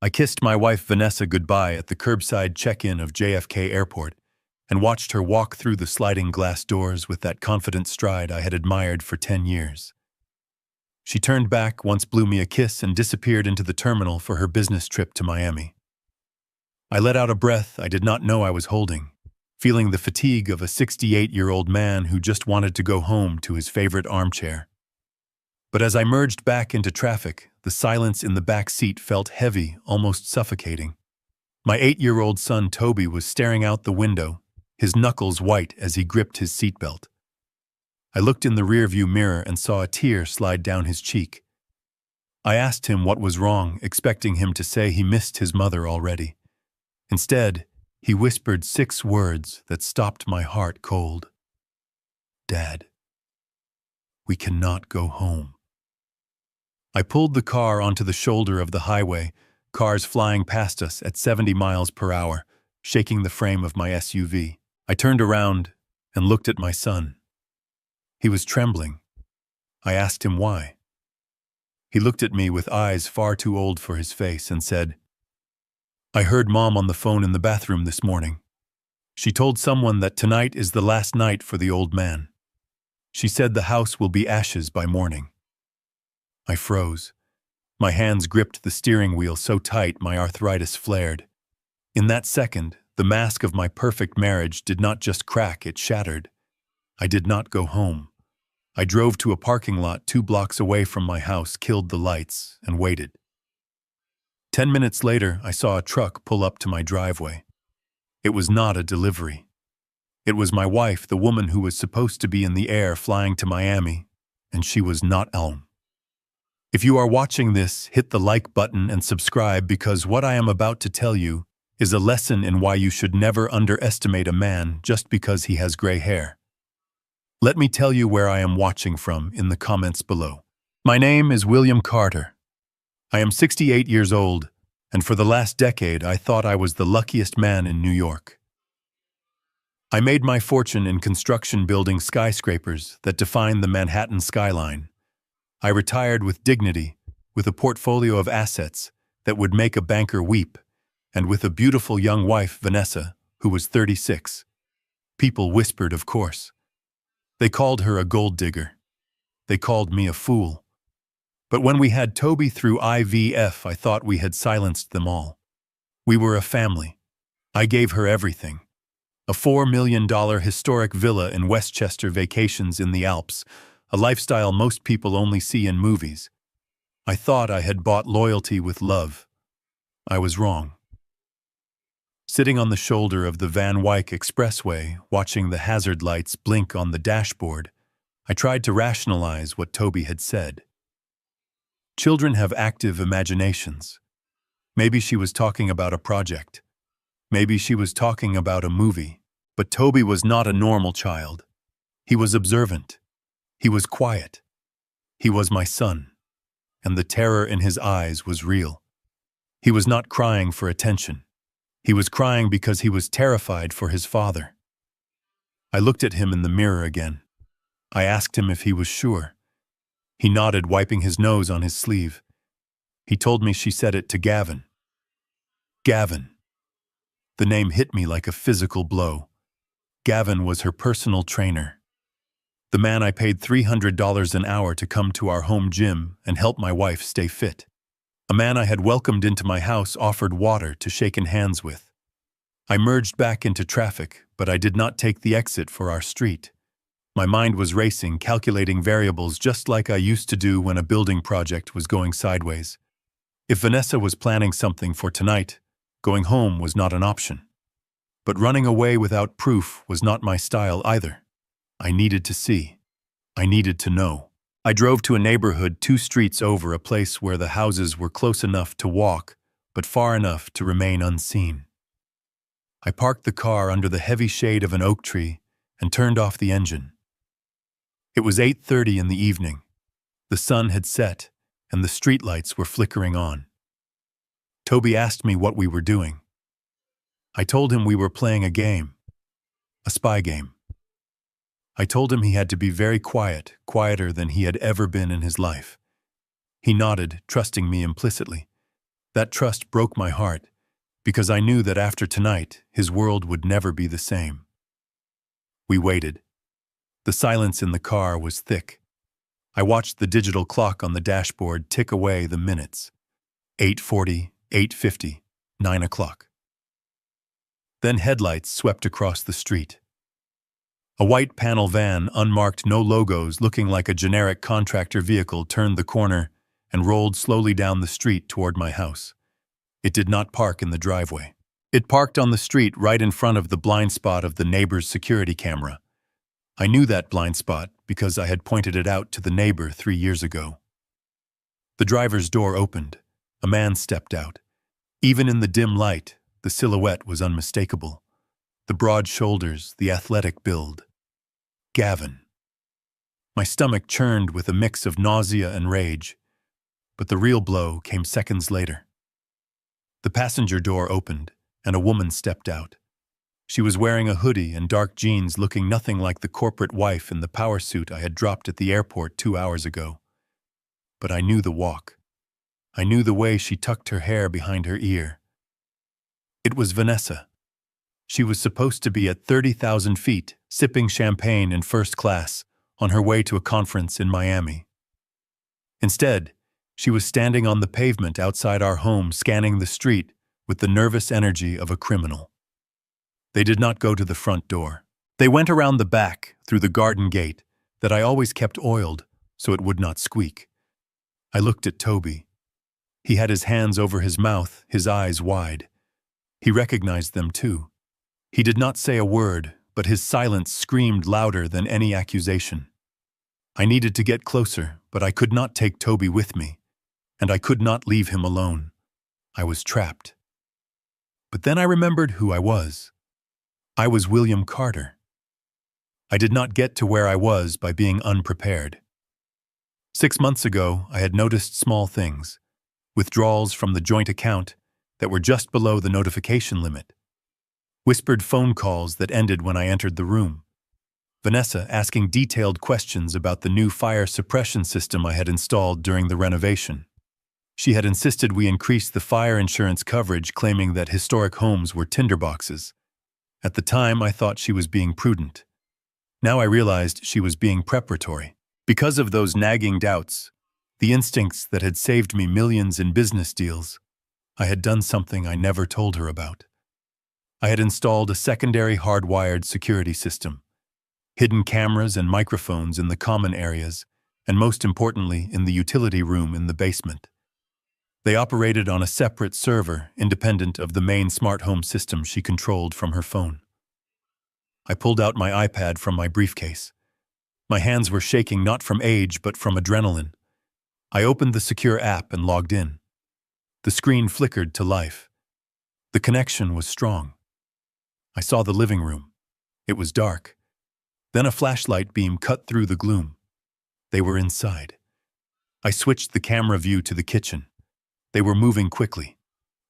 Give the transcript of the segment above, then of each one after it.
I kissed my wife Vanessa goodbye at the curbside check-in of JFK Airport and watched her walk through the sliding glass doors with that confident stride I had admired for 10 years. She turned back, once blew me a kiss, and disappeared into the terminal for her business trip to Miami. I let out a breath I did not know I was holding, feeling the fatigue of a 68-year-old man who just wanted to go home to his favorite armchair. But as I merged back into traffic, the silence in the back seat felt heavy, almost suffocating. My 8-year-old son Toby was staring out the window, his knuckles white as he gripped his seatbelt. I looked in the rearview mirror and saw a tear slide down his cheek. I asked him what was wrong, expecting him to say he missed his mother already. Instead, he whispered 6 words that stopped my heart cold. "Dad, we cannot go home." I pulled the car onto the shoulder of the highway, cars flying past us at 70 miles per hour, shaking the frame of my SUV. I turned around and looked at my son. He was trembling. I asked him why. He looked at me with eyes far too old for his face and said, "I heard Mom on the phone in the bathroom this morning. She told someone that tonight is the last night for the old man. She said the house will be ashes by morning." I froze. My hands gripped the steering wheel so tight my arthritis flared. In that second, the mask of my perfect marriage did not just crack, it shattered. I did not go home. I drove to a parking lot 2 blocks away from my house, killed the lights, and waited. 10 minutes later, I saw a truck pull up to my driveway. It was not a delivery. It was my wife, the woman who was supposed to be in the air flying to Miami, and she was not home. If you are watching this, hit the like button and subscribe, because what I am about to tell you is a lesson in why you should never underestimate a man just because he has gray hair. Let me tell you where I am watching from in the comments below. My name is William Carter. I am 68 years old, and for the last decade I thought I was the luckiest man in New York. I made my fortune in construction, building skyscrapers that define the Manhattan skyline. I retired with dignity, with a portfolio of assets that would make a banker weep, and with a beautiful young wife, Vanessa, who was 36. People whispered, of course. They called her a gold digger. They called me a fool. But when we had Toby through IVF, I thought we had silenced them all. We were a family. I gave her everything. A $4 million historic villa in Westchester, vacations in the Alps, a lifestyle most people only see in movies. I thought I had bought loyalty with love. I was wrong. Sitting on the shoulder of the Van Wyck Expressway, watching the hazard lights blink on the dashboard, I tried to rationalize what Toby had said. Children have active imaginations. Maybe she was talking about a project. Maybe she was talking about a movie. But Toby was not a normal child. He was observant. He was quiet. He was my son, and the terror in his eyes was real. He was not crying for attention. He was crying because he was terrified for his father. I looked at him in the mirror again. I asked him if he was sure. He nodded, wiping his nose on his sleeve. He told me she said it to Gavin. Gavin. The name hit me like a physical blow. Gavin was her personal trainer. The man I paid $300 an hour to come to our home gym and help my wife stay fit. A man I had welcomed into my house, offered water to shake hands with. I merged back into traffic, but I did not take the exit for our street. My mind was racing, calculating variables just like I used to do when a building project was going sideways. If Vanessa was planning something for tonight, going home was not an option. But running away without proof was not my style either. I needed to see. I needed to know. I drove to a neighborhood 2 streets over, a place where the houses were close enough to walk, but far enough to remain unseen. I parked the car under the heavy shade of an oak tree and turned off the engine. It was 8:30 in the evening. The sun had set, and the streetlights were flickering on. Toby asked me what we were doing. I told him we were playing a game, a spy game. I told him he had to be very quiet, quieter than he had ever been in his life. He nodded, trusting me implicitly. That trust broke my heart, because I knew that after tonight, his world would never be the same. We waited. The silence in the car was thick. I watched the digital clock on the dashboard tick away the minutes. 8:40, 8:50, 9 o'clock. Then headlights swept across the street. A white panel van, unmarked, no logos, looking like a generic contractor vehicle, turned the corner and rolled slowly down the street toward my house. It did not park in the driveway. It parked on the street right in front of the blind spot of the neighbor's security camera. I knew that blind spot because I had pointed it out to the neighbor 3 years ago. The driver's door opened. A man stepped out. Even in the dim light, the silhouette was unmistakable. The broad shoulders, the athletic build. Gavin. My stomach churned with a mix of nausea and rage, but the real blow came seconds later. The passenger door opened, and a woman stepped out. She was wearing a hoodie and dark jeans, looking nothing like the corporate wife in the power suit I had dropped at the airport 2 hours ago. But I knew the walk. I knew the way she tucked her hair behind her ear. It was Vanessa. She was supposed to be at 30,000 feet, sipping champagne in first class, on her way to a conference in Miami. Instead, she was standing on the pavement outside our home, scanning the street with the nervous energy of a criminal. They did not go to the front door. They went around the back, through the garden gate that I always kept oiled so it would not squeak. I looked at Toby. He had his hands over his mouth, his eyes wide. He recognized them too. He did not say a word, but his silence screamed louder than any accusation. I needed to get closer, but I could not take Toby with me, and I could not leave him alone. I was trapped. But then I remembered who I was. I was William Carter. I did not get to where I was by being unprepared. 6 months ago, I had noticed small things. Withdrawals from the joint account that were just below the notification limit. Whispered phone calls that ended when I entered the room. Vanessa asking detailed questions about the new fire suppression system I had installed during the renovation. She had insisted we increase the fire insurance coverage, claiming that historic homes were tinderboxes. At the time, I thought she was being prudent. Now I realized she was being preparatory. Because of those nagging doubts, the instincts that had saved me millions in business deals, I had done something I never told her about. I had installed a secondary hardwired security system, hidden cameras and microphones in the common areas, and most importantly, in the utility room in the basement. They operated on a separate server, independent of the main smart home system she controlled from her phone. I pulled out my iPad from my briefcase. My hands were shaking not from age, but from adrenaline. I opened the secure app and logged in. The screen flickered to life. The connection was strong. I saw the living room. It was dark. Then a flashlight beam cut through the gloom. They were inside. I switched the camera view to the kitchen. They were moving quickly.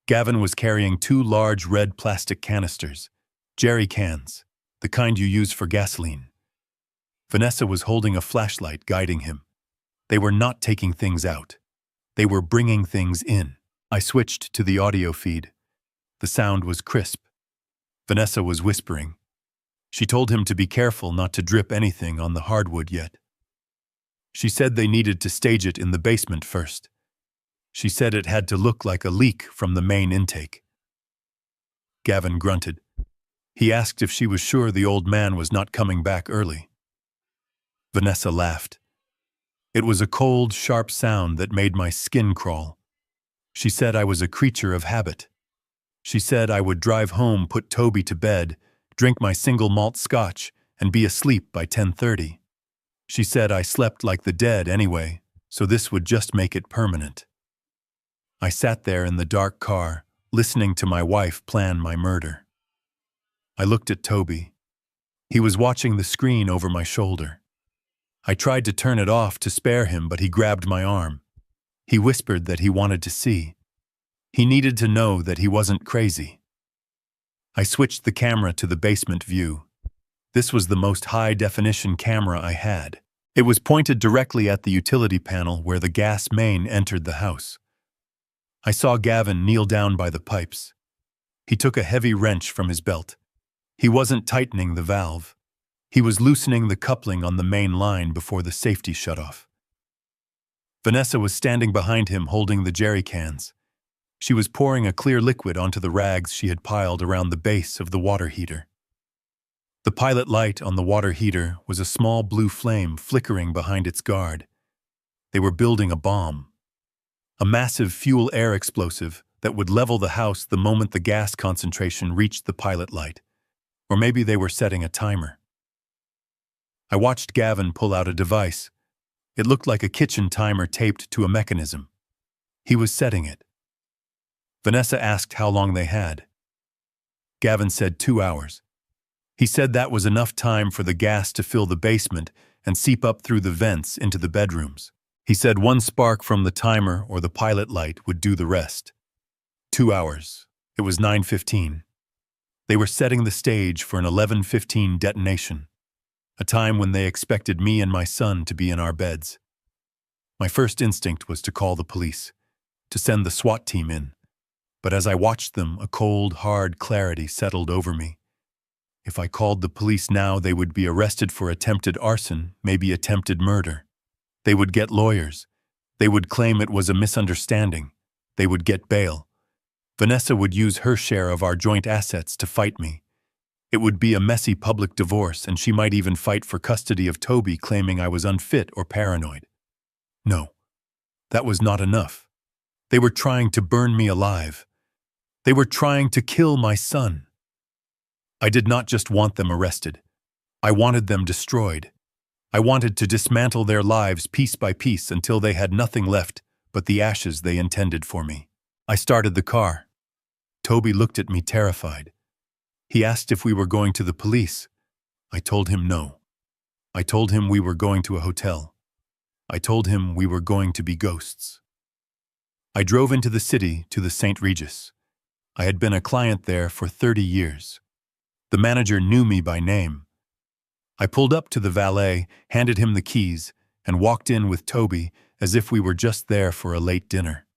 Gavin was carrying 2 large red plastic canisters, jerry cans, the kind you use for gasoline. Vanessa was holding a flashlight, guiding him. They were not taking things out. They were bringing things in. I switched to the audio feed. The sound was crisp. Vanessa was whispering. She told him to be careful not to drip anything on the hardwood yet. She said they needed to stage it in the basement first. She said it had to look like a leak from the main intake. Gavin grunted. He asked if she was sure the old man was not coming back early. Vanessa laughed. It was a cold, sharp sound that made my skin crawl. She said I was a creature of habit. She said I would drive home, put Toby to bed, drink my single malt scotch, and be asleep by 10:30. She said I slept like the dead anyway, so this would just make it permanent. I sat there in the dark car, listening to my wife plan my murder. I looked at Toby. He was watching the screen over my shoulder. I tried to turn it off to spare him, but he grabbed my arm. He whispered that he wanted to see. He needed to know that he wasn't crazy. I switched the camera to the basement view. This was the most high-definition camera I had. It was pointed directly at the utility panel where the gas main entered the house. I saw Gavin kneel down by the pipes. He took a heavy wrench from his belt. He wasn't tightening the valve. He was loosening the coupling on the main line before the safety shut off. Vanessa was standing behind him holding the jerry cans. She was pouring a clear liquid onto the rags she had piled around the base of the water heater. The pilot light on the water heater was a small blue flame flickering behind its guard. They were building a bomb. A massive fuel-air explosive that would level the house the moment the gas concentration reached the pilot light. Or maybe they were setting a timer. I watched Gavin pull out a device. It looked like a kitchen timer taped to a mechanism. He was setting it. Vanessa asked how long they had. Gavin said 2 hours. He said that was enough time for the gas to fill the basement and seep up through the vents into the bedrooms. He said one spark from the timer or the pilot light would do the rest. 2 hours. It was 9:15. They were setting the stage for an 11:15 detonation, a time when they expected me and my son to be in our beds. My first instinct was to call the police, to send the SWAT team in. But as I watched them, a cold, hard clarity settled over me. If I called the police now, they would be arrested for attempted arson, maybe attempted murder. They would get lawyers. They would claim it was a misunderstanding. They would get bail. Vanessa would use her share of our joint assets to fight me. It would be a messy public divorce, and she might even fight for custody of Toby, claiming I was unfit or paranoid. No, that was not enough. They were trying to burn me alive. They were trying to kill my son. I did not just want them arrested. I wanted them destroyed. I wanted to dismantle their lives piece by piece until they had nothing left but the ashes they intended for me. I started the car. Toby looked at me terrified. He asked if we were going to the police. I told him no. I told him we were going to a hotel. I told him we were going to be ghosts. I drove into the city to the St. Regis. I had been a client there for 30 years. The manager knew me by name. I pulled up to the valet, handed him the keys, and walked in with Toby as if we were just there for a late dinner.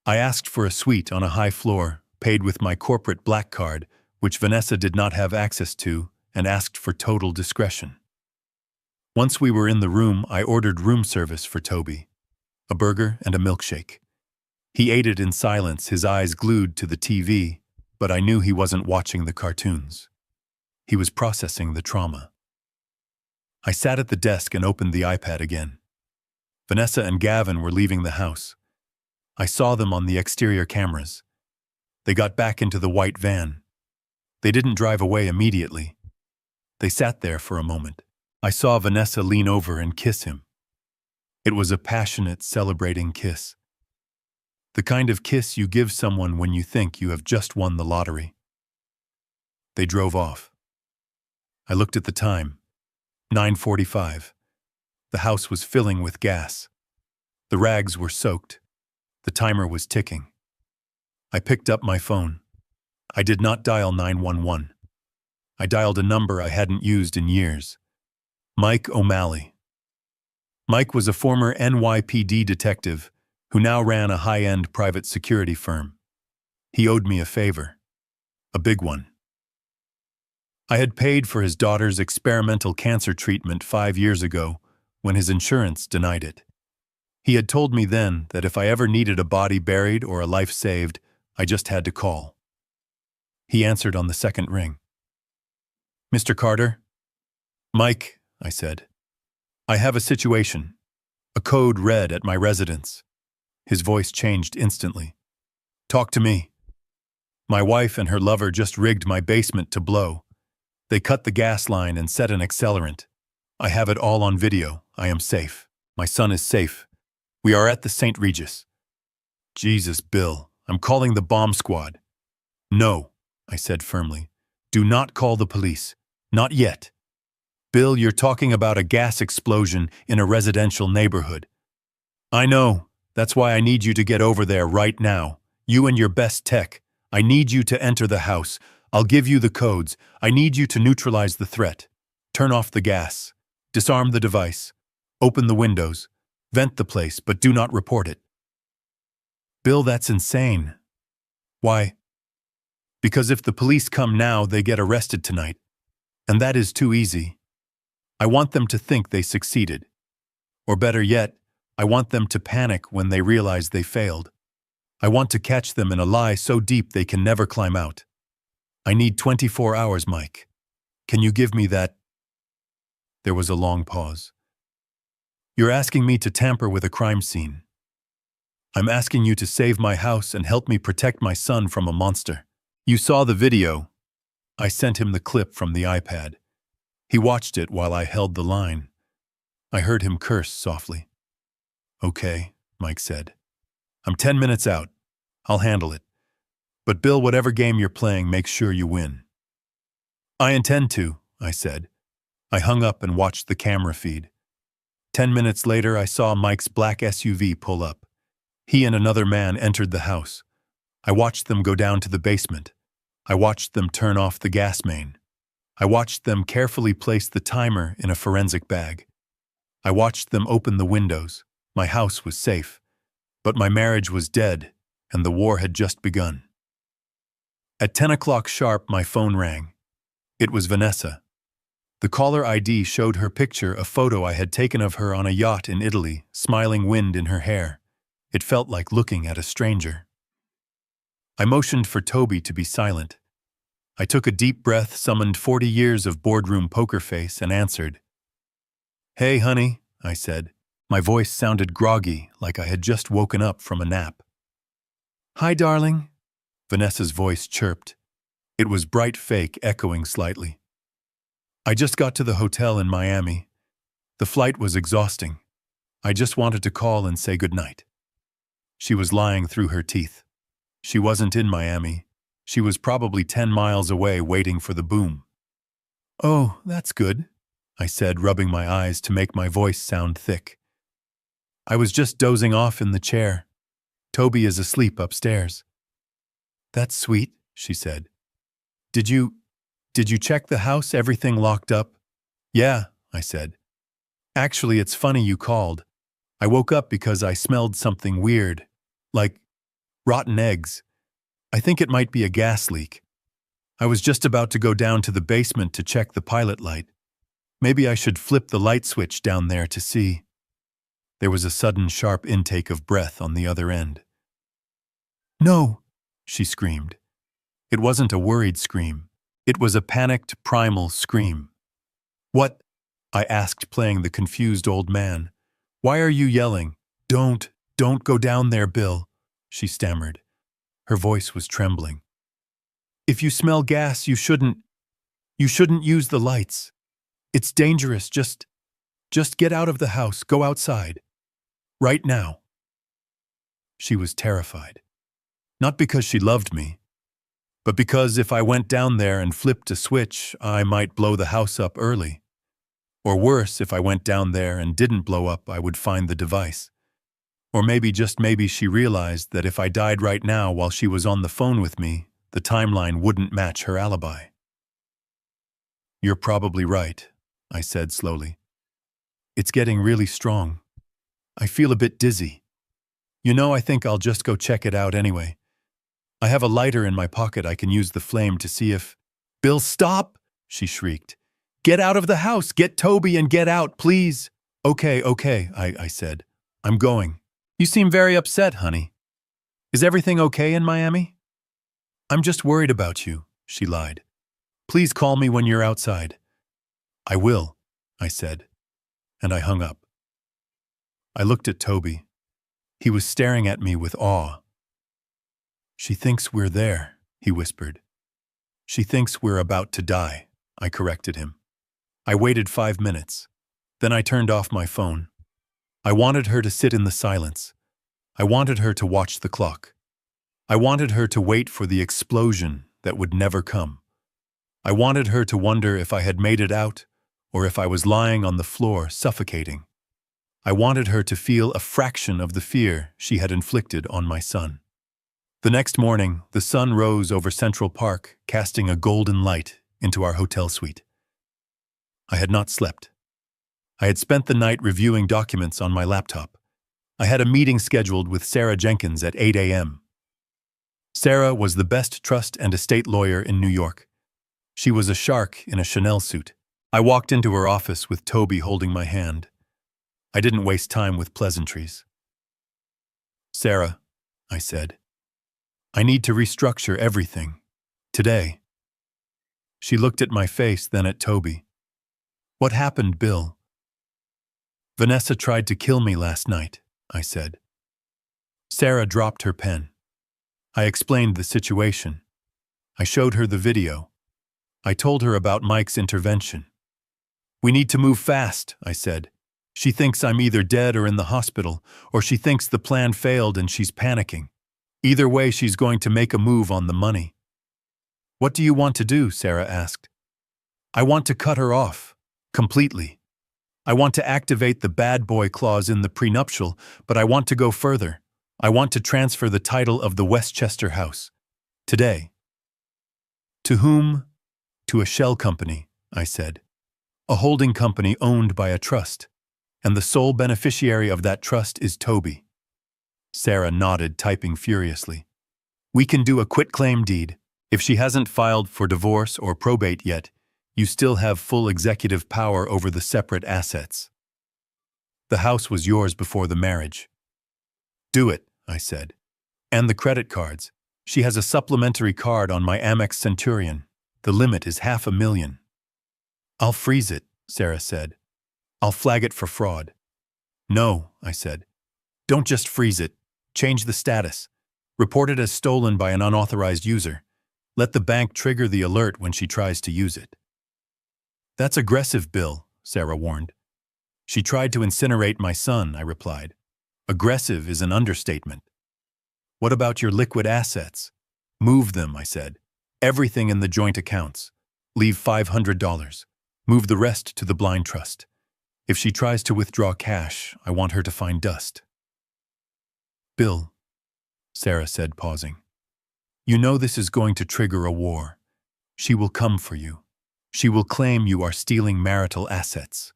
I asked for a suite on a high floor, paid with my corporate black card, which Vanessa did not have access to, and asked for total discretion. Once we were in the room, I ordered room service for Toby, a burger and a milkshake. He ate it in silence, his eyes glued to the TV, but I knew he wasn't watching the cartoons. He was processing the trauma. I sat at the desk and opened the iPad again. Vanessa and Gavin were leaving the house. I saw them on the exterior cameras. They got back into the white van. They didn't drive away immediately. They sat there for a moment. I saw Vanessa lean over and kiss him. It was a passionate, celebrating kiss. The kind of kiss you give someone when you think you have just won the lottery. They drove off. I looked at the time. 9:45. The house was filling with gas. The rags were soaked. The timer was ticking. I picked up my phone. I did not dial 911. I dialed a number I hadn't used in years. Mike O'Malley. Mike was a former NYPD detective who now ran a high-end private security firm. He owed me a favor. A big one. I had paid for his daughter's experimental cancer treatment 5 years ago when his insurance denied it. He had told me then that if I ever needed a body buried or a life saved, I just had to call. He answered on the second ring. "Mr. Carter?" "Mike," I said. "I have a situation. A code red at my residence." His voice changed instantly. "Talk to me. My wife and her lover just rigged my basement to blow. They cut the gas line and set an accelerant. I have it all on video. I am safe. My son is safe. We are at the St. Regis." "Jesus, Bill, I'm calling the bomb squad." "No," I said firmly. "Do not call the police. Not yet. Bill, you're talking about a gas explosion in a residential neighborhood." "I know. That's why I need you to get over there right now. You and your best tech. I need you to enter the house. I'll give you the codes. I need you to neutralize the threat. Turn off the gas. Disarm the device. Open the windows. Vent the place, but do not report it." Bill, that's insane. Why? Because if the police come now, they get arrested tonight. And that is too easy. I want them to think they succeeded. Or better yet, I want them to panic when they realize they failed. I want to catch them in a lie so deep they can never climb out. I need 24 hours, Mike. Can you give me that? There was a long pause. You're asking me to tamper with a crime scene. I'm asking you to save my house and help me protect my son from a monster. You saw the video. I sent him the clip from the iPad. He watched it while I held the line. I heard him curse softly. Okay, Mike said. I'm 10 minutes out. I'll handle it. But Bill, whatever game you're playing, make sure you win. I intend to, I said. I hung up and watched the camera feed. 10 minutes later, I saw Mike's black SUV pull up. He and another man entered the house. I watched them go down to the basement. I watched them turn off the gas main. I watched them carefully place the timer in a forensic bag. I watched them open the windows. My house was safe. But my marriage was dead, and the war had just begun. At 10 o'clock sharp, my phone rang. It was Vanessa. The caller ID showed her picture, a photo I had taken of her on a yacht in Italy, smiling wind in her hair. It felt like looking at a stranger. I motioned for Toby to be silent. I took a deep breath, summoned 40 years of boardroom poker face, and answered. Hey, honey, I said. My voice sounded groggy, like I had just woken up from a nap. Hi, darling, Vanessa's voice chirped. It was bright fake, echoing slightly. I just got to the hotel in Miami. The flight was exhausting. I just wanted to call and say goodnight. She was lying through her teeth. She wasn't in Miami. She was probably 10 miles away waiting for the boom. Oh, that's good, I said, rubbing my eyes to make my voice sound thick. I was just dozing off in the chair. Toby is asleep upstairs. That's sweet, she said. Did you check the house, everything locked up? Yeah, I said. Actually, it's funny you called. I woke up because I smelled something weird, like rotten eggs. I think it might be a gas leak. I was just about to go down to the basement to check the pilot light. Maybe I should flip the light switch down there to see. There was a sudden sharp intake of breath on the other end. No, she screamed. It wasn't a worried scream. It was a panicked, primal scream. What? I asked, playing the confused old man. Why are you yelling? Don't go down there, Bill, she stammered. Her voice was trembling. If you smell gas, you shouldn't use the lights. It's dangerous. Just get out of the house. Go outside. Right now. She was terrified. Not because she loved me, but because if I went down there and flipped a switch, I might blow the house up early. Or worse, if I went down there and didn't blow up, I would find the device. Or maybe, just maybe, she realized that if I died right now while she was on the phone with me, the timeline wouldn't match her alibi. You're probably right, I said slowly. It's getting really strong. I feel a bit dizzy. You know, I think I'll just go check it out anyway. I have a lighter in my pocket. I can use the flame to see if... Bill, stop! She shrieked. Get out of the house! Get Toby and get out, please! Okay, I said. I'm going. You seem very upset, honey. Is everything okay in Miami? I'm just worried about you, she lied. Please call me when you're outside. I will, I said, and I hung up. I looked at Toby. He was staring at me with awe. She thinks we're there, he whispered. She thinks we're about to die, I corrected him. I waited 5 minutes. Then I turned off my phone. I wanted her to sit in the silence. I wanted her to watch the clock. I wanted her to wait for the explosion that would never come. I wanted her to wonder if I had made it out or if I was lying on the floor suffocating. I wanted her to feel a fraction of the fear she had inflicted on my son. The next morning, the sun rose over Central Park, casting a golden light into our hotel suite. I had not slept. I had spent the night reviewing documents on my laptop. I had a meeting scheduled with Sarah Jenkins at 8 a.m. Sarah was the best trust and estate lawyer in New York. She was a shark in a Chanel suit. I walked into her office with Toby holding my hand. I didn't waste time with pleasantries. "Sarah," I said, "I need to restructure everything. Today." She looked at my face, then at Toby. "What happened, Bill?" "Vanessa tried to kill me last night," I said. Sarah dropped her pen. I explained the situation. I showed her the video. I told her about Mike's intervention. "We need to move fast," I said. "She thinks I'm either dead or in the hospital, or she thinks the plan failed and she's panicking. Either way, she's going to make a move on the money." "What do you want to do?" Sarah asked. "I want to cut her off. Completely. I want to activate the bad boy clause in the prenuptial, but I want to go further. I want to transfer the title of the Westchester house. Today." "To whom?" "To a shell company," I said. "A holding company owned by a trust. And the sole beneficiary of that trust is Toby." Sarah nodded, typing furiously. "We can do a quitclaim deed. If she hasn't filed for divorce or probate yet, you still have full executive power over the separate assets. The house was yours before the marriage." "Do it," I said. "And the credit cards. She has a supplementary card on my Amex Centurion. The limit is $500,000. "I'll freeze it," Sarah said. "I'll flag it for fraud." "No," I said. "Don't just freeze it. Change the status. Report it as stolen by an unauthorized user. Let the bank trigger the alert when she tries to use it." "That's aggressive, Bill," Sarah warned. "She tried to incinerate my son," I replied. "Aggressive is an understatement." "What about your liquid assets?" "Move them," I said. "Everything in the joint accounts. Leave $500. Move the rest to the blind trust. If she tries to withdraw cash, I want her to find dust." "Bill," Sarah said, pausing, "you know this is going to trigger a war. She will come for you. She will claim you are stealing marital assets."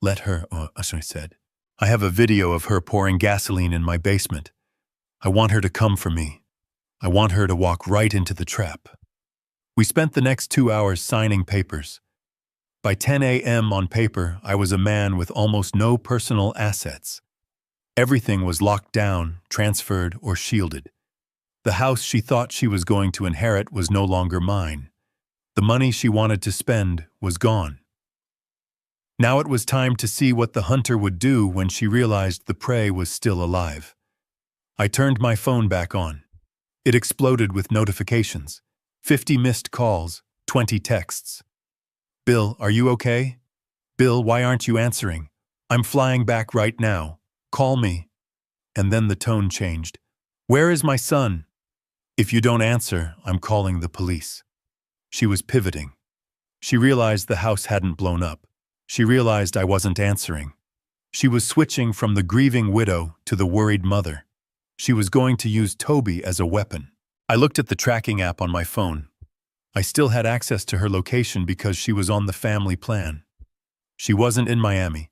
"Let her," I said. "I have a video of her pouring gasoline in my basement. I want her to come for me. I want her to walk right into the trap." We spent the next 2 hours signing papers. By 10 a.m. on paper, I was a man with almost no personal assets. Everything was locked down, transferred, or shielded. The house she thought she was going to inherit was no longer mine. The money she wanted to spend was gone. Now it was time to see what the hunter would do when she realized the prey was still alive. I turned my phone back on. It exploded with notifications. 50 missed calls, 20 texts. "Bill, are you okay? Bill, why aren't you answering? I'm flying back right now. Call me." And then the tone changed. "Where is my son? If you don't answer, I'm calling the police." She was pivoting. She realized the house hadn't blown up. She realized I wasn't answering. She was switching from the grieving widow to the worried mother. She was going to use Toby as a weapon. I looked at the tracking app on my phone. I still had access to her location because she was on the family plan. She wasn't in Miami.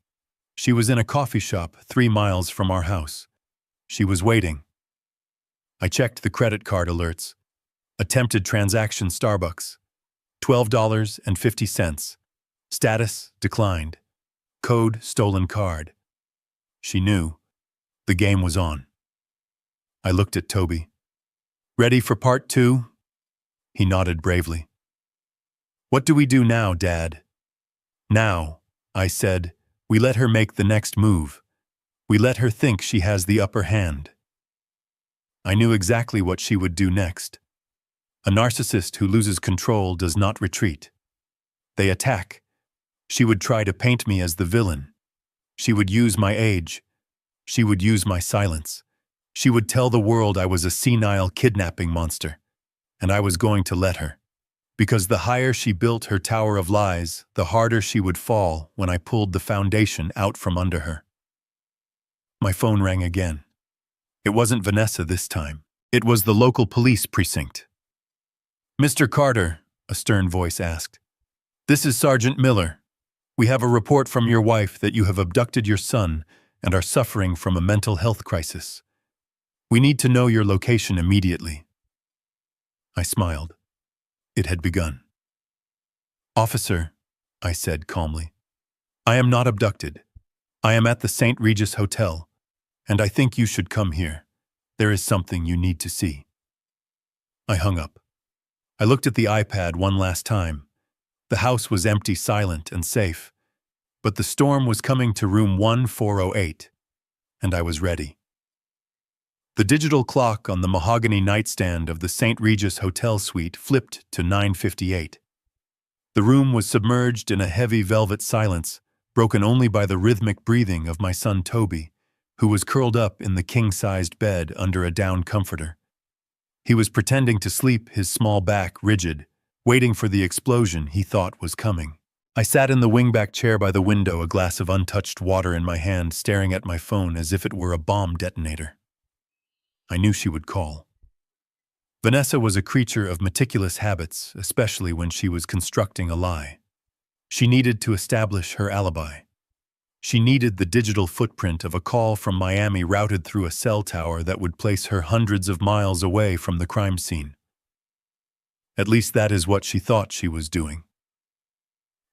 She was in a coffee shop 3 miles from our house. She was waiting. I checked the credit card alerts. Attempted transaction Starbucks. $12.50. Status declined. Code stolen card. She knew. The game was on. I looked at Toby. "Ready for part 2? He nodded bravely. "What do we do now, Dad?" "Now," I said, "we let her make the next move. We let her think she has the upper hand." I knew exactly what she would do next. A narcissist who loses control does not retreat. They attack. She would try to paint me as the villain. She would use my age. She would use my silence. She would tell the world I was a senile kidnapping monster. And I was going to let her. Because the higher she built her tower of lies, the harder she would fall when I pulled the foundation out from under her. My phone rang again. It wasn't Vanessa this time. It was the local police precinct. "Mr. Carter," a stern voice asked. "This is Sergeant Miller. We have a report from your wife that you have abducted your son and are suffering from a mental health crisis. We need to know your location immediately." I smiled. It had begun. "Officer," I said calmly, "I am not abducted. I am at the St. Regis Hotel, and I think you should come here. There is something you need to see." I hung up. I looked at the iPad one last time. The house was empty, silent, and safe, but the storm was coming to room 1408, and I was ready. The digital clock on the mahogany nightstand of the St. Regis Hotel suite flipped to 9:58. The room was submerged in a heavy velvet silence, broken only by the rhythmic breathing of my son Toby, who was curled up in the king-sized bed under a down comforter. He was pretending to sleep, his small back rigid, waiting for the explosion he thought was coming. I sat in the wingback chair by the window, a glass of untouched water in my hand, staring at my phone as if it were a bomb detonator. I knew she would call. Vanessa was a creature of meticulous habits, especially when she was constructing a lie. She needed to establish her alibi. She needed the digital footprint of a call from Miami routed through a cell tower that would place her hundreds of miles away from the crime scene. At least that is what she thought she was doing.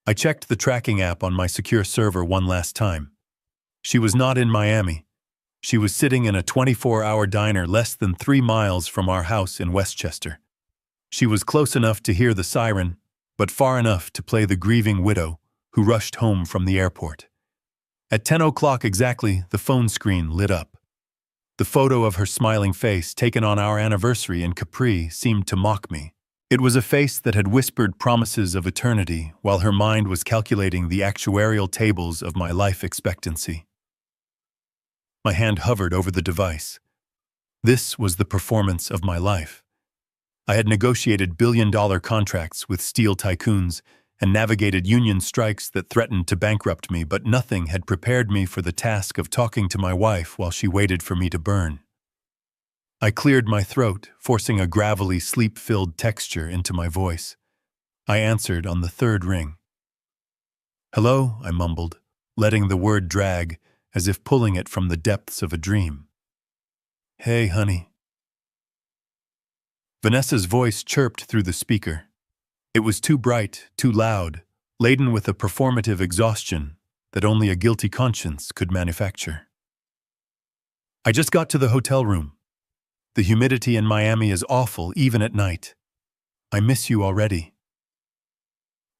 I checked the tracking app on my secure server one last time. She was not in Miami. She was sitting in a 24-hour diner less than 3 miles from our house in Westchester. She was close enough to hear the siren, but far enough to play the grieving widow who rushed home from the airport. At 10 o'clock exactly, the phone screen lit up. The photo of her smiling face, taken on our anniversary in Capri, seemed to mock me. It was a face that had whispered promises of eternity while her mind was calculating the actuarial tables of my life expectancy. My hand hovered over the device. This was the performance of my life. I had negotiated billion-dollar contracts with steel tycoons and navigated union strikes that threatened to bankrupt me, but nothing had prepared me for the task of talking to my wife while she waited for me to burn. I cleared my throat, forcing a gravelly, sleep-filled texture into my voice. I answered on the 3rd ring. "Hello," I mumbled, letting the word drag, as if pulling it from the depths of a dream. "Hey, honey." Vanessa's voice chirped through the speaker. It was too bright, too loud, laden with a performative exhaustion that only a guilty conscience could manufacture. "I just got to the hotel room. The humidity in Miami is awful, even at night. I miss you already."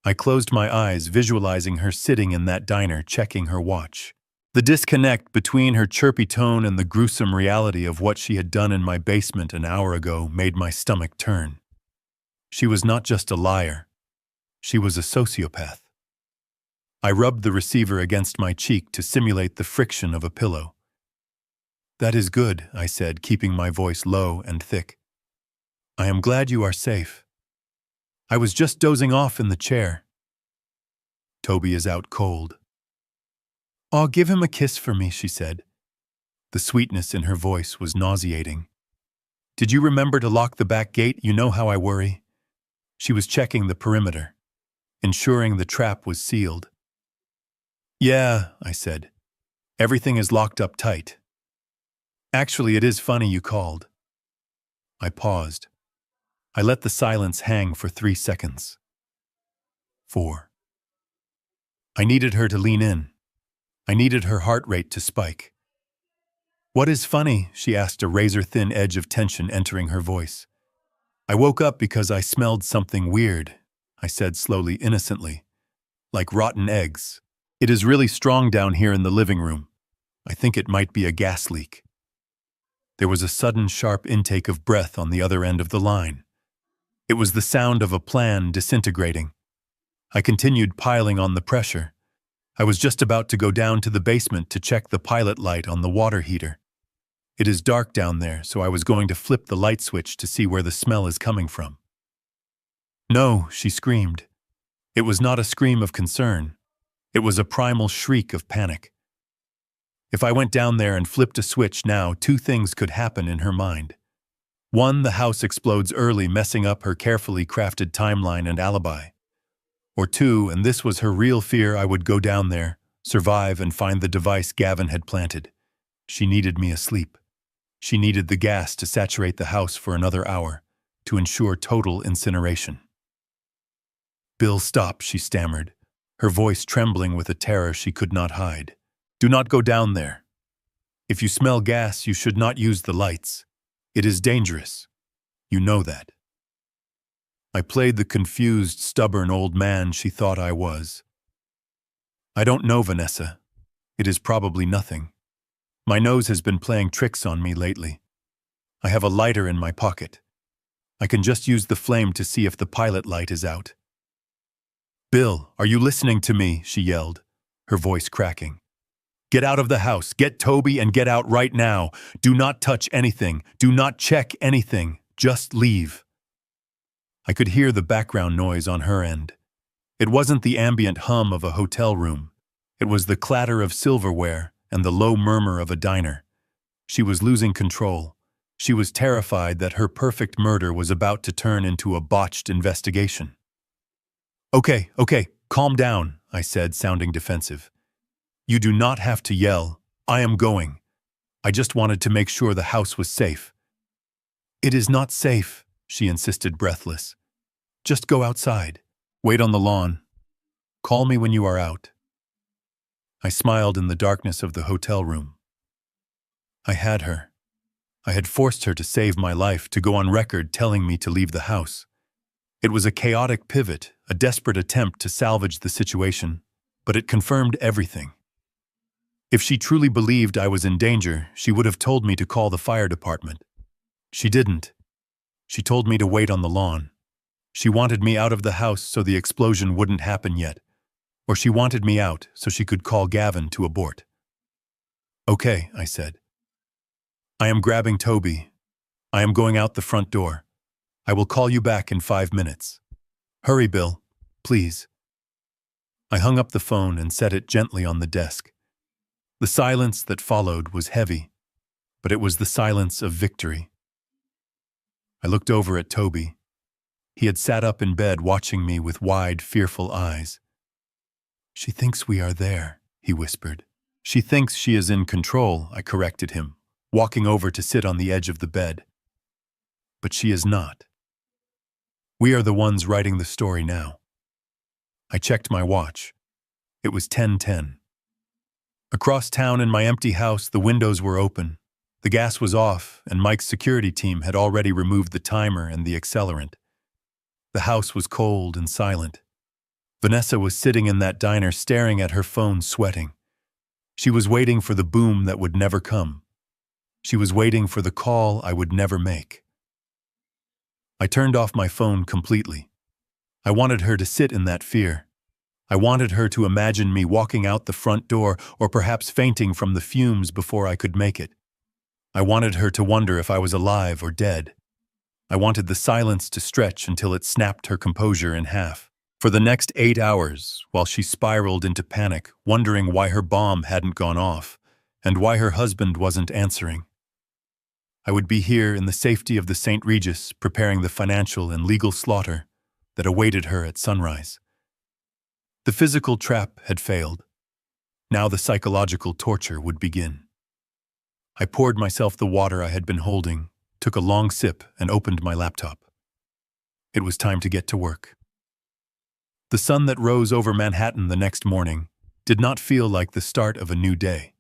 I closed my eyes, visualizing her sitting in that diner, checking her watch. The disconnect between her chirpy tone and the gruesome reality of what she had done in my basement an hour ago made my stomach turn. She was not just a liar. She was a sociopath. I rubbed the receiver against my cheek to simulate the friction of a pillow. "That is good," I said, keeping my voice low and thick. "I am glad you are safe. I was just dozing off in the chair. Toby is out cold." "Aw, give him a kiss for me," she said. The sweetness in her voice was nauseating. "Did you remember to lock the back gate? You know how I worry." She was checking the perimeter, ensuring the trap was sealed. "Yeah," I said. "Everything is locked up tight. Actually, it is funny you called." I paused. I let the silence hang for 3 seconds. 4. I needed her to lean in. I needed her heart rate to spike. "What is funny?" she asked, a razor-thin edge of tension entering her voice. "I woke up because I smelled something weird," I said slowly, innocently. "Like rotten eggs. It is really strong down here in the living room. I think it might be a gas leak." There was a sudden sharp intake of breath on the other end of the line. It was the sound of a plan disintegrating. I continued piling on the pressure. I was just about to go down to the basement to check the pilot light on the water heater. It is dark down there, so I was going to flip the light switch to see where the smell is coming from. "No," she screamed. It was not a scream of concern. It was a primal shriek of panic. If I went down there and flipped a switch now, 2 things could happen in her mind. 1, the house explodes early, messing up her carefully crafted timeline and alibi. Or 2, and this was her real fear, I would go down there, survive and find the device Gavin had planted. She needed me asleep. She needed the gas to saturate the house for another hour, to ensure total incineration. "Bill, stop," she stammered, her voice trembling with a terror she could not hide. "Do not go down there. If you smell gas, you should not use the lights. It is dangerous. You know that." I played the confused, stubborn old man she thought I was. "I don't know, Vanessa. It is probably nothing. My nose has been playing tricks on me lately. I have a lighter in my pocket. I can just use the flame to see if the pilot light is out." "Bill, are you listening to me?" she yelled, her voice cracking. "Get out of the house. Get Toby and get out right now. Do not touch anything. Do not check anything. Just leave." I could hear the background noise on her end. It wasn't the ambient hum of a hotel room. It was the clatter of silverware and the low murmur of a diner. She was losing control. She was terrified that her perfect murder was about to turn into a botched investigation. Okay, calm down," I said, sounding defensive. "You do not have to yell. I am going. I just wanted to make sure the house was safe." "It is not safe," she insisted, breathless. "Just go outside. Wait on the lawn. Call me when you are out." I smiled in the darkness of the hotel room. I had her. I had forced her to save my life, to go on record telling me to leave the house. It was a chaotic pivot, a desperate attempt to salvage the situation, but it confirmed everything. If she truly believed I was in danger, she would have told me to call the fire department. She didn't. She told me to wait on the lawn. She wanted me out of the house so the explosion wouldn't happen yet, or she wanted me out so she could call Gavin to abort. "Okay," I said. "I am grabbing Toby. I am going out the front door. I will call you back in 5 minutes. Hurry, Bill, please." I hung up the phone and set it gently on the desk. The silence that followed was heavy, but it was the silence of victory. I looked over at Toby. He had sat up in bed watching me with wide, fearful eyes. "She thinks we are there," he whispered. "She thinks she is in control," I corrected him, walking over to sit on the edge of the bed. "But she is not. We are the ones writing the story now." I checked my watch. It was 10:10. Across town in my empty house, the windows were open. The gas was off, and Mike's security team had already removed the timer and the accelerant. The house was cold and silent. Vanessa was sitting in that diner staring at her phone, sweating. She was waiting for the boom that would never come. She was waiting for the call I would never make. I turned off my phone completely. I wanted her to sit in that fear. I wanted her to imagine me walking out the front door or perhaps fainting from the fumes before I could make it. I wanted her to wonder if I was alive or dead. I wanted the silence to stretch until it snapped her composure in half. For the next 8 hours, while she spiraled into panic, wondering why her bomb hadn't gone off and why her husband wasn't answering, I would be here in the safety of the St. Regis, preparing the financial and legal slaughter that awaited her at sunrise. The physical trap had failed. Now the psychological torture would begin. I poured myself the water I had been holding, took a long sip, and opened my laptop. It was time to get to work. The sun that rose over Manhattan the next morning did not feel like the start of a new day.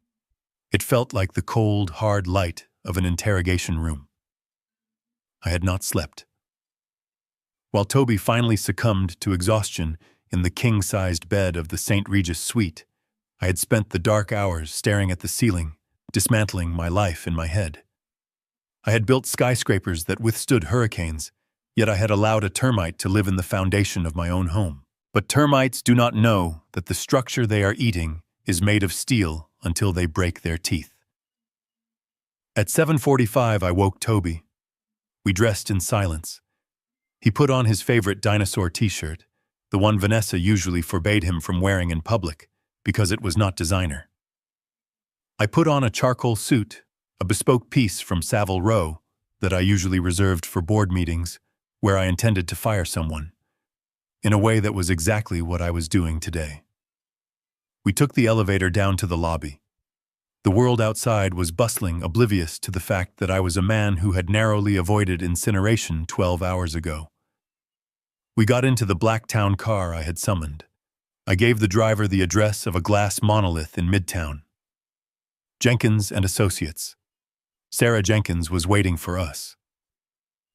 It felt like the cold, hard light of an interrogation room. I had not slept. While Toby finally succumbed to exhaustion in the king-sized bed of the St. Regis suite, I had spent the dark hours staring at the ceiling, dismantling my life in my head. I had built skyscrapers that withstood hurricanes, yet I had allowed a termite to live in the foundation of my own home. But termites do not know that the structure they are eating is made of steel until they break their teeth. At 7:45, I woke Toby. We dressed in silence. He put on his favorite dinosaur t-shirt, the one Vanessa usually forbade him from wearing in public because it was not designer. I put on a charcoal suit, a bespoke piece from Savile Row that I usually reserved for board meetings where I intended to fire someone, in a way that was exactly what I was doing today. We took the elevator down to the lobby. The world outside was bustling, oblivious to the fact that I was a man who had narrowly avoided incineration 12 hours ago. We got into the black town car I had summoned. I gave the driver the address of a glass monolith in Midtown. Jenkins and Associates. Sarah Jenkins was waiting for us.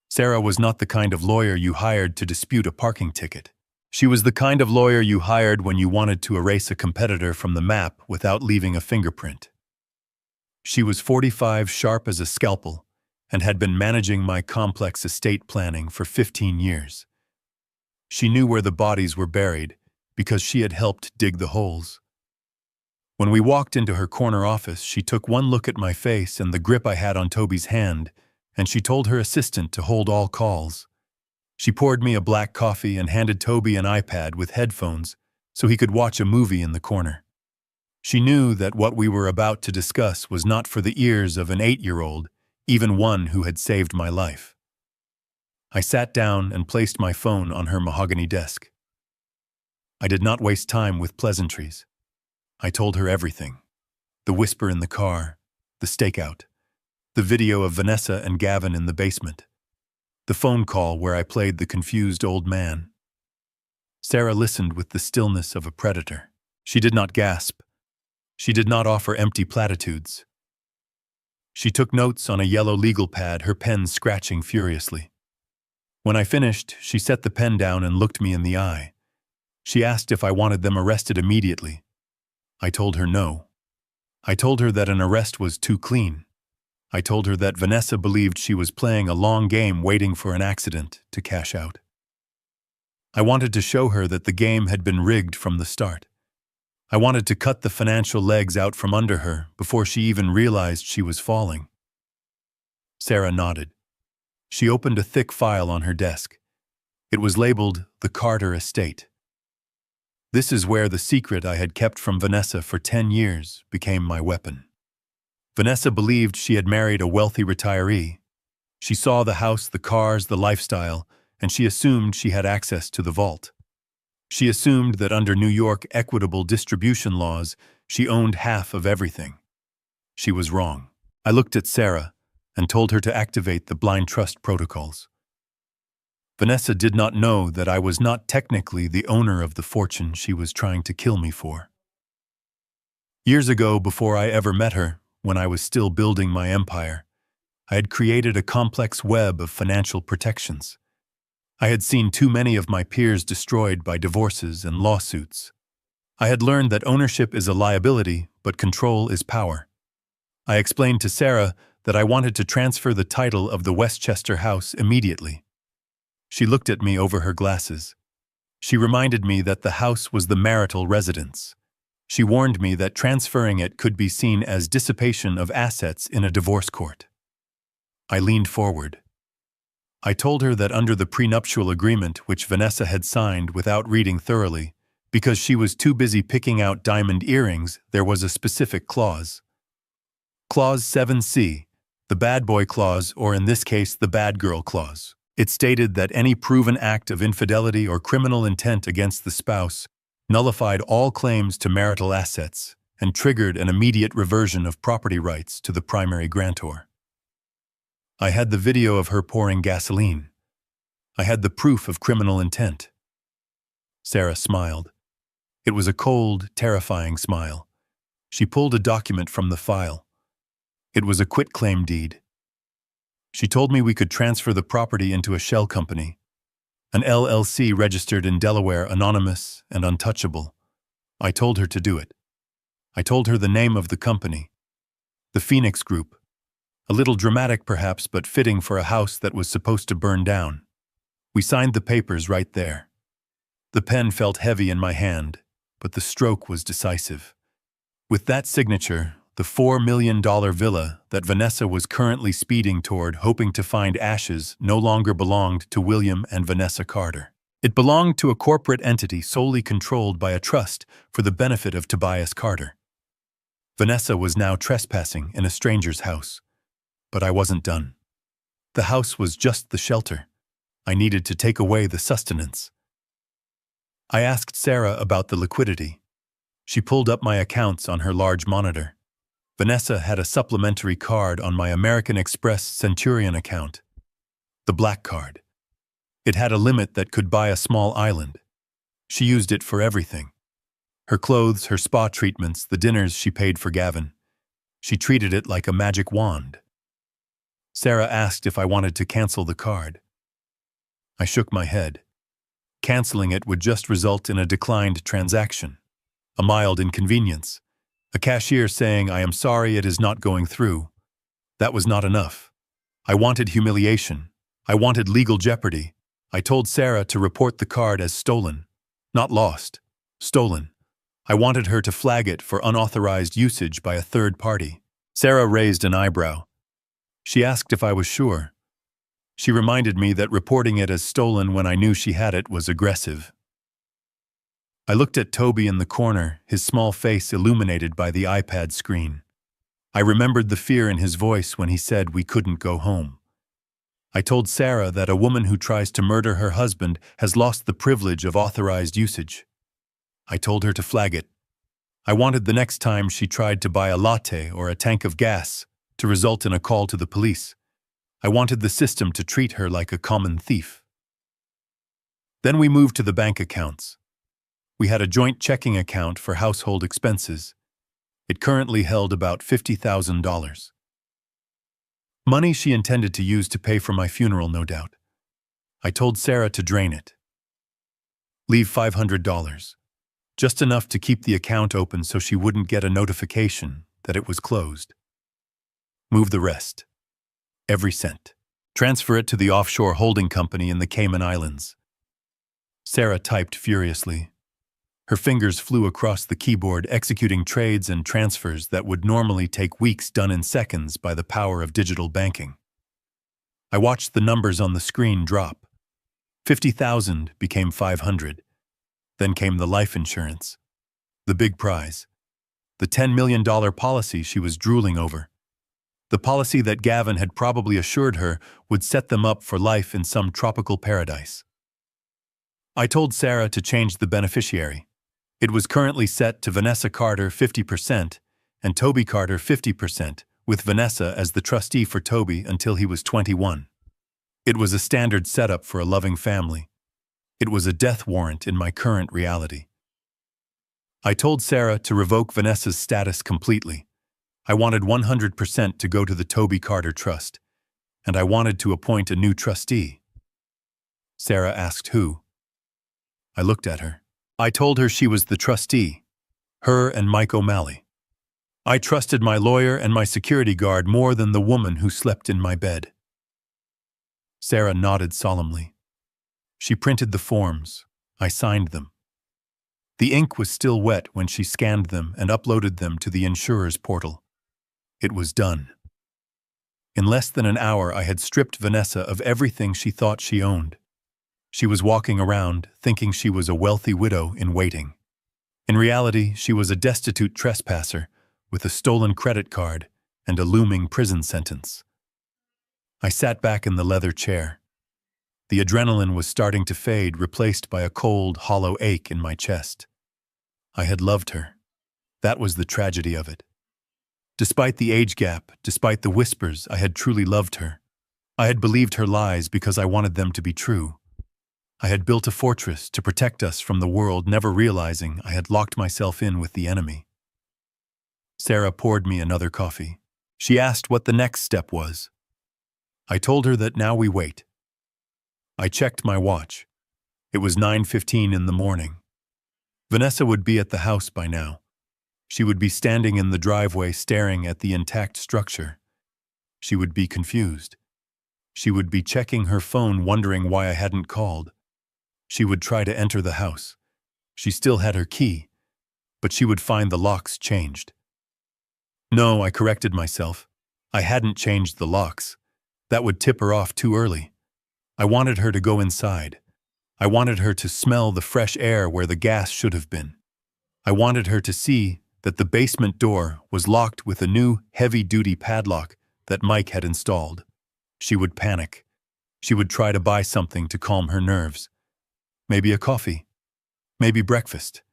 Sarah was not the kind of lawyer you hired to dispute a parking ticket. She was the kind of lawyer you hired when you wanted to erase a competitor from the map without leaving a fingerprint. She was 45, sharp as a scalpel, and had been managing my complex estate planning for 15 years. She knew where the bodies were buried because she had helped dig the holes. When we walked into her corner office, she took one look at my face and the grip I had on Toby's hand, and she told her assistant to hold all calls. She poured me a black coffee and handed Toby an iPad with headphones so he could watch a movie in the corner. She knew that what we were about to discuss was not for the ears of an 8-year-old, even one who had saved my life. I sat down and placed my phone on her mahogany desk. I did not waste time with pleasantries. I told her everything. The whisper in the car, the stakeout, the video of Vanessa and Gavin in the basement, the phone call where I played the confused old man. Sarah listened with the stillness of a predator. She did not gasp. She did not offer empty platitudes. She took notes on a yellow legal pad, her pen scratching furiously. When I finished, she set the pen down and looked me in the eye. She asked if I wanted them arrested immediately. I told her no. I told her that an arrest was too clean. I told her that Vanessa believed she was playing a long game waiting for an accident to cash out. I wanted to show her that the game had been rigged from the start. I wanted to cut the financial legs out from under her before she even realized she was falling. Sarah nodded. She opened a thick file on her desk. It was labeled The Carter Estate. This is where the secret I had kept from Vanessa for 10 years became my weapon. Vanessa believed she had married a wealthy retiree. She saw the house, the cars, the lifestyle, and she assumed she had access to the vault. She assumed that under New York equitable distribution laws, she owned half of everything. She was wrong. I looked at Sarah and told her to activate the blind trust protocols. Vanessa did not know that I was not technically the owner of the fortune she was trying to kill me for. Years ago, before I ever met her, when I was still building my empire, I had created a complex web of financial protections. I had seen too many of my peers destroyed by divorces and lawsuits. I had learned that ownership is a liability, but control is power. I explained to Sarah that I wanted to transfer the title of the Westchester house immediately. She looked at me over her glasses. She reminded me that the house was the marital residence. She warned me that transferring it could be seen as dissipation of assets in a divorce court. I leaned forward. I told her that under the prenuptial agreement which Vanessa had signed without reading thoroughly, because she was too busy picking out diamond earrings, there was a specific clause. Clause 7C, the bad boy clause, or in this case, the bad girl clause. It stated that any proven act of infidelity or criminal intent against the spouse nullified all claims to marital assets and triggered an immediate reversion of property rights to the primary grantor. I had the video of her pouring gasoline. I had the proof of criminal intent. Sarah smiled. It was a cold, terrifying smile. She pulled a document from the file. It was a quitclaim deed. She told me we could transfer the property into a shell company, an LLC registered in Delaware, anonymous and untouchable. I told her to do it. I told her the name of the company, the Phoenix Group. A little dramatic perhaps, but fitting for a house that was supposed to burn down. We signed the papers right there. The pen felt heavy in my hand, but the stroke was decisive. With that signature, the $4 million villa that Vanessa was currently speeding toward, hoping to find ashes, no longer belonged to William and Vanessa Carter. It belonged to a corporate entity solely controlled by a trust for the benefit of Tobias Carter. Vanessa was now trespassing in a stranger's house. But I wasn't done. The house was just the shelter. I needed to take away the sustenance. I asked Sarah about the liquidity. She pulled up my accounts on her large monitor. Vanessa had a supplementary card on my American Express Centurion account. The black card. It had a limit that could buy a small island. She used it for everything. Her clothes, her spa treatments, the dinners she paid for Gavin. She treated it like a magic wand. Sarah asked if I wanted to cancel the card. I shook my head. Canceling it would just result in a declined transaction, a mild inconvenience, a cashier saying, "I am sorry, it is not going through." That was not enough. I wanted humiliation. I wanted legal jeopardy. I told Sarah to report the card as stolen. Not lost. Stolen. I wanted her to flag it for unauthorized usage by a third party. Sarah raised an eyebrow. She asked if I was sure. She reminded me that reporting it as stolen when I knew she had it was aggressive. I looked at Toby in the corner, his small face illuminated by the iPad screen. I remembered the fear in his voice when he said we couldn't go home. I told Sarah that a woman who tries to murder her husband has lost the privilege of authorized usage. I told her to flag it. I wanted the next time she tried to buy a latte or a tank of gas to result in a call to the police. I wanted the system to treat her like a common thief. Then we moved to the bank accounts. We had a joint checking account for household expenses. It currently held about $50,000. Money she intended to use to pay for my funeral, no doubt. I told Sarah to drain it. Leave $500. Just enough to keep the account open so she wouldn't get a notification that it was closed. Move the rest. Every cent. Transfer it to the offshore holding company in the Cayman Islands. Sarah typed furiously. Her fingers flew across the keyboard, executing trades and transfers that would normally take weeks done in seconds by the power of digital banking. I watched the numbers on the screen drop. 50,000 became 500. Then came the life insurance. The big prize. The $10 million policy she was drooling over. The policy that Gavin had probably assured her would set them up for life in some tropical paradise. I told Sarah to change the beneficiary. It was currently set to Vanessa Carter 50% and Toby Carter 50%, with Vanessa as the trustee for Toby until he was 21. It was a standard setup for a loving family. It was a death warrant in my current reality. I told Sarah to revoke Vanessa's status completely. I wanted 100% to go to the Toby Carter Trust, and I wanted to appoint a new trustee. Sarah asked who. I looked at her. I told her she was the trustee, her and Mike O'Malley. I trusted my lawyer and my security guard more than the woman who slept in my bed. Sarah nodded solemnly. She printed the forms. I signed them. The ink was still wet when she scanned them and uploaded them to the insurer's portal. It was done. In less than an hour, I had stripped Vanessa of everything she thought she owned. She was walking around, thinking she was a wealthy widow in waiting. In reality, she was a destitute trespasser with a stolen credit card and a looming prison sentence. I sat back in the leather chair. The adrenaline was starting to fade, replaced by a cold, hollow ache in my chest. I had loved her. That was the tragedy of it. Despite the age gap, despite the whispers, I had truly loved her. I had believed her lies because I wanted them to be true. I had built a fortress to protect us from the world, never realizing I had locked myself in with the enemy. Sarah poured me another coffee. She asked what the next step was. I told her that now we wait. I checked my watch. It was 9:15 in the morning. Vanessa would be at the house by now. She would be standing in the driveway staring at the intact structure. She would be confused. She would be checking her phone, wondering why I hadn't called. She would try to enter the house. She still had her key, but she would find the locks changed. No, I corrected myself. I hadn't changed the locks. That would tip her off too early. I wanted her to go inside. I wanted her to smell the fresh air where the gas should have been. I wanted her to see that the basement door was locked with a new heavy-duty padlock that Mike had installed. She would panic. She would try to buy something to calm her nerves. Maybe a coffee. Maybe breakfast.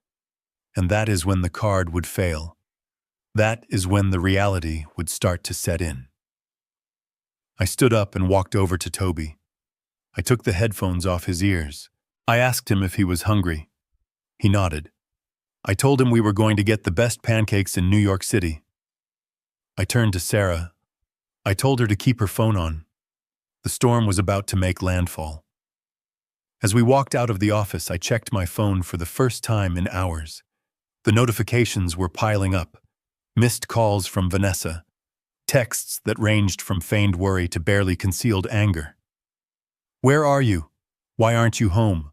And that is when the card would fail. That is when the reality would start to set in. I stood up and walked over to Toby. I took the headphones off his ears. I asked him if he was hungry. He nodded. I told him we were going to get the best pancakes in New York City. I turned to Sarah. I told her to keep her phone on. The storm was about to make landfall. As we walked out of the office, I checked my phone for the first time in hours. The notifications were piling up. Missed calls from Vanessa. Texts that ranged from feigned worry to barely concealed anger. Where are you? Why aren't you home?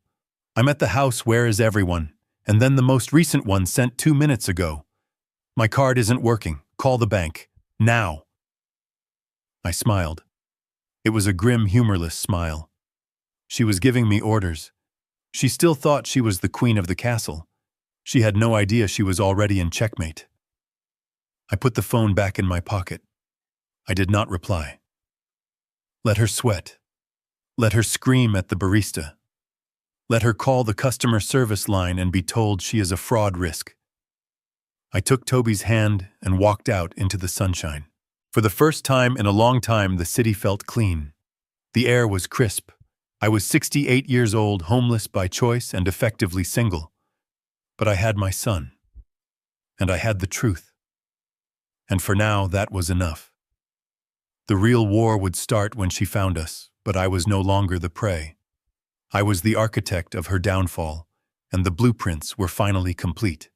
I'm at the house, where is everyone? And then the most recent one sent 2 minutes ago. My card isn't working. Call the bank. Now. I smiled. It was a grim, humorless smile. She was giving me orders. She still thought she was the queen of the castle. She had no idea she was already in checkmate. I put the phone back in my pocket. I did not reply. Let her sweat. Let her scream at the barista. Let her call the customer service line and be told she is a fraud risk. I took Toby's hand and walked out into the sunshine. For the first time in a long time, the city felt clean. The air was crisp. I was 68 years old, homeless by choice and effectively single. But I had my son. And I had the truth. And for now, that was enough. The real war would start when she found us, but I was no longer the prey. I was the architect of her downfall, and the blueprints were finally complete.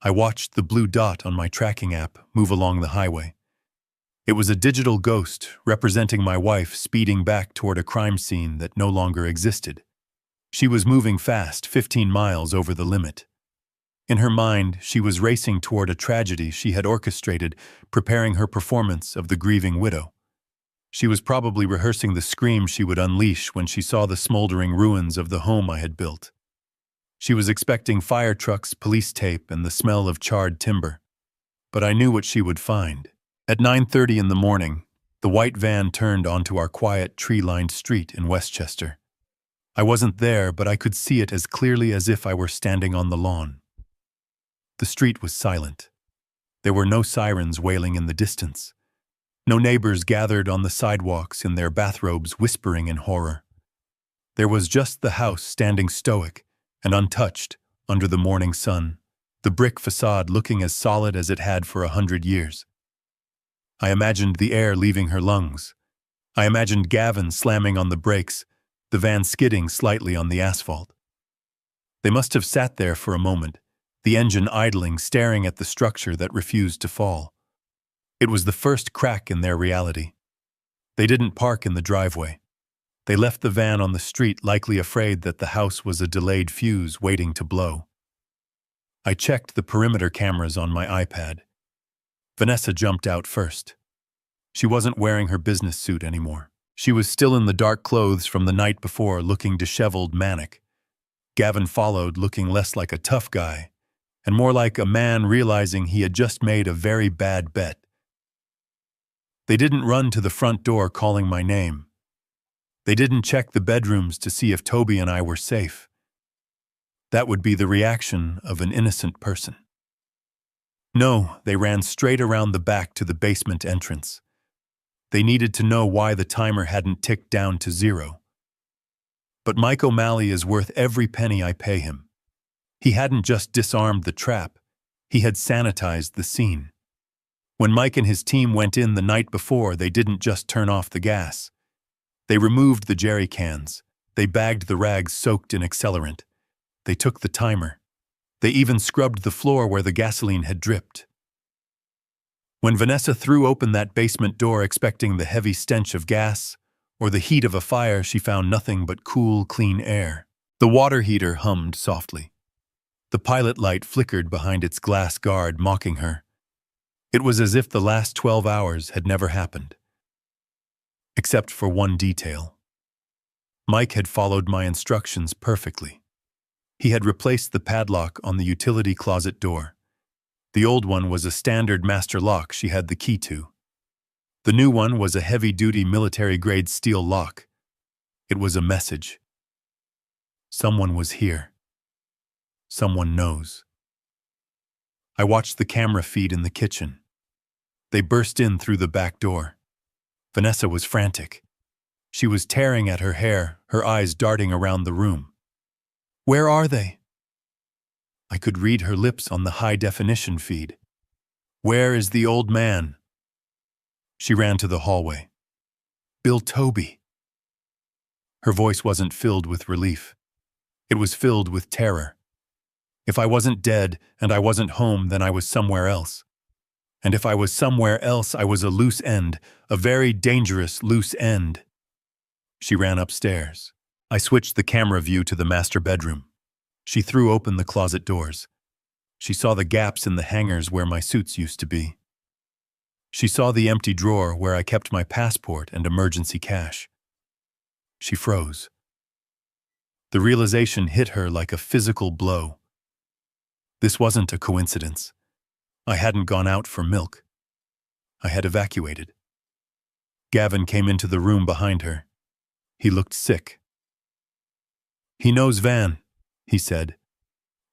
I watched the blue dot on my tracking app move along the highway. It was a digital ghost representing my wife speeding back toward a crime scene that no longer existed. She was moving fast, 15 miles over the limit. In her mind, she was racing toward a tragedy she had orchestrated, preparing her performance of the grieving widow. She was probably rehearsing the scream she would unleash when she saw the smoldering ruins of the home I had built. She was expecting fire trucks, police tape, and the smell of charred timber. But I knew what she would find. At 9:30 in the morning, the white van turned onto our quiet, tree-lined street in Westchester. I wasn't there, but I could see it as clearly as if I were standing on the lawn. The street was silent. There were no sirens wailing in the distance. No neighbors gathered on the sidewalks in their bathrobes whispering in horror. There was just the house standing stoic and untouched under the morning sun, the brick facade looking as solid as it had for 100 years. I imagined the air leaving her lungs. I imagined Gavin slamming on the brakes, the van skidding slightly on the asphalt. They must have sat there for a moment, the engine idling, staring at the structure that refused to fall. It was the first crack in their reality. They didn't park in the driveway. They left the van on the street, likely afraid that the house was a delayed fuse waiting to blow. I checked the perimeter cameras on my iPad. Vanessa jumped out first. She wasn't wearing her business suit anymore. She was still in the dark clothes from the night before, looking disheveled, manic. Gavin followed, looking less like a tough guy and more like a man realizing he had just made a very bad bet. They didn't run to the front door calling my name. They didn't check the bedrooms to see if Toby and I were safe. That would be the reaction of an innocent person. No, they ran straight around the back to the basement entrance. They needed to know why the timer hadn't ticked down to 0. But Mike O'Malley is worth every penny I pay him. He hadn't just disarmed the trap, he had sanitized the scene. When Mike and his team went in the night before, they didn't just turn off the gas. They removed the jerry cans. They bagged the rags soaked in accelerant. They took the timer. They even scrubbed the floor where the gasoline had dripped. When Vanessa threw open that basement door expecting the heavy stench of gas or the heat of a fire, she found nothing but cool, clean air. The water heater hummed softly. The pilot light flickered behind its glass guard, mocking her. It was as if the last 12 hours had never happened. Except for one detail. Mike had followed my instructions perfectly. He had replaced the padlock on the utility closet door. The old one was a standard master lock she had the key to. The new one was a heavy-duty military-grade steel lock. It was a message. Someone was here. Someone knows. I watched the camera feed in the kitchen. They burst in through the back door. Vanessa was frantic. She was tearing at her hair, her eyes darting around the room. Where are they? I could read her lips on the high-definition feed. Where is the old man? She ran to the hallway. Bill Toby. Her voice wasn't filled with relief. It was filled with terror. If I wasn't dead and I wasn't home, then I was somewhere else. And if I was somewhere else, I was a loose end, a very dangerous loose end. She ran upstairs. I switched the camera view to the master bedroom. She threw open the closet doors. She saw the gaps in the hangers where my suits used to be. She saw the empty drawer where I kept my passport and emergency cash. She froze. The realization hit her like a physical blow. This wasn't a coincidence. I hadn't gone out for milk. I had evacuated. Gavin came into the room behind her. He looked sick. He knows Van, he said.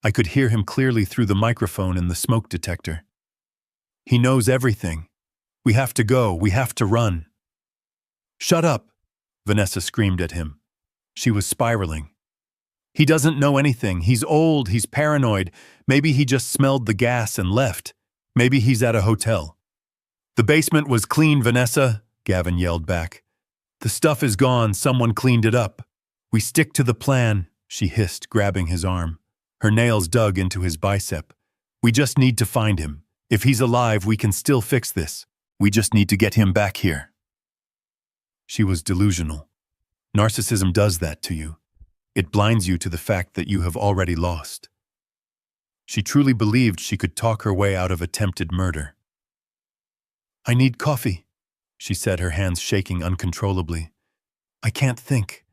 I could hear him clearly through the microphone in the smoke detector. He knows everything. We have to go. We have to run. Shut up, Vanessa screamed at him. She was spiraling. He doesn't know anything. He's old. He's paranoid. Maybe he just smelled the gas and left. Maybe he's at a hotel. The basement was clean, Vanessa, Gavin yelled back. The stuff is gone. Someone cleaned it up. We stick to the plan, she hissed, grabbing his arm. Her nails dug into his bicep. We just need to find him. If he's alive, we can still fix this. We just need to get him back here. She was delusional. Narcissism does that to you. It blinds you to the fact that you have already lost. She truly believed she could talk her way out of attempted murder. I need coffee, she said, her hands shaking uncontrollably. I can't think.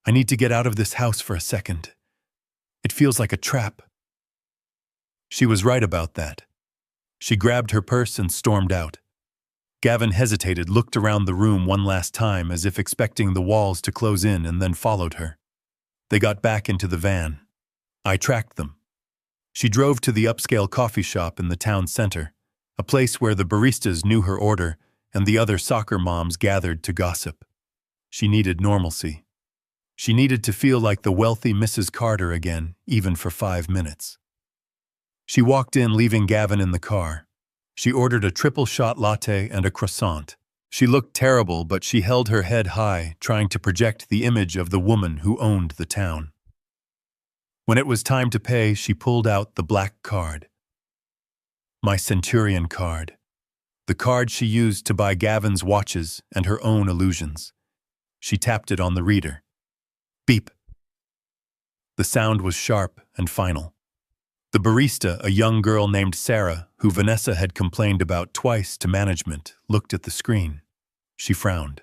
I need to get out of this house for a second. It feels like a trap. She was right about that. She grabbed her purse and stormed out. Gavin hesitated, looked around the room one last time as if expecting the walls to close in, and then followed her. They got back into the van. I tracked them. She drove to the upscale coffee shop in the town center, a place where the baristas knew her order and the other soccer moms gathered to gossip. She needed normalcy. She needed to feel like the wealthy Mrs. Carter again, even for 5 minutes. She walked in, leaving Gavin in the car. She ordered a triple-shot latte and a croissant. She looked terrible, but she held her head high, trying to project the image of the woman who owned the town. When it was time to pay, she pulled out the black card. My Centurion card. The card she used to buy Gavin's watches and her own illusions. She tapped it on the reader. Beep. The sound was sharp and final. The barista, a young girl named Sarah, who Vanessa had complained about twice to management, looked at the screen. She frowned.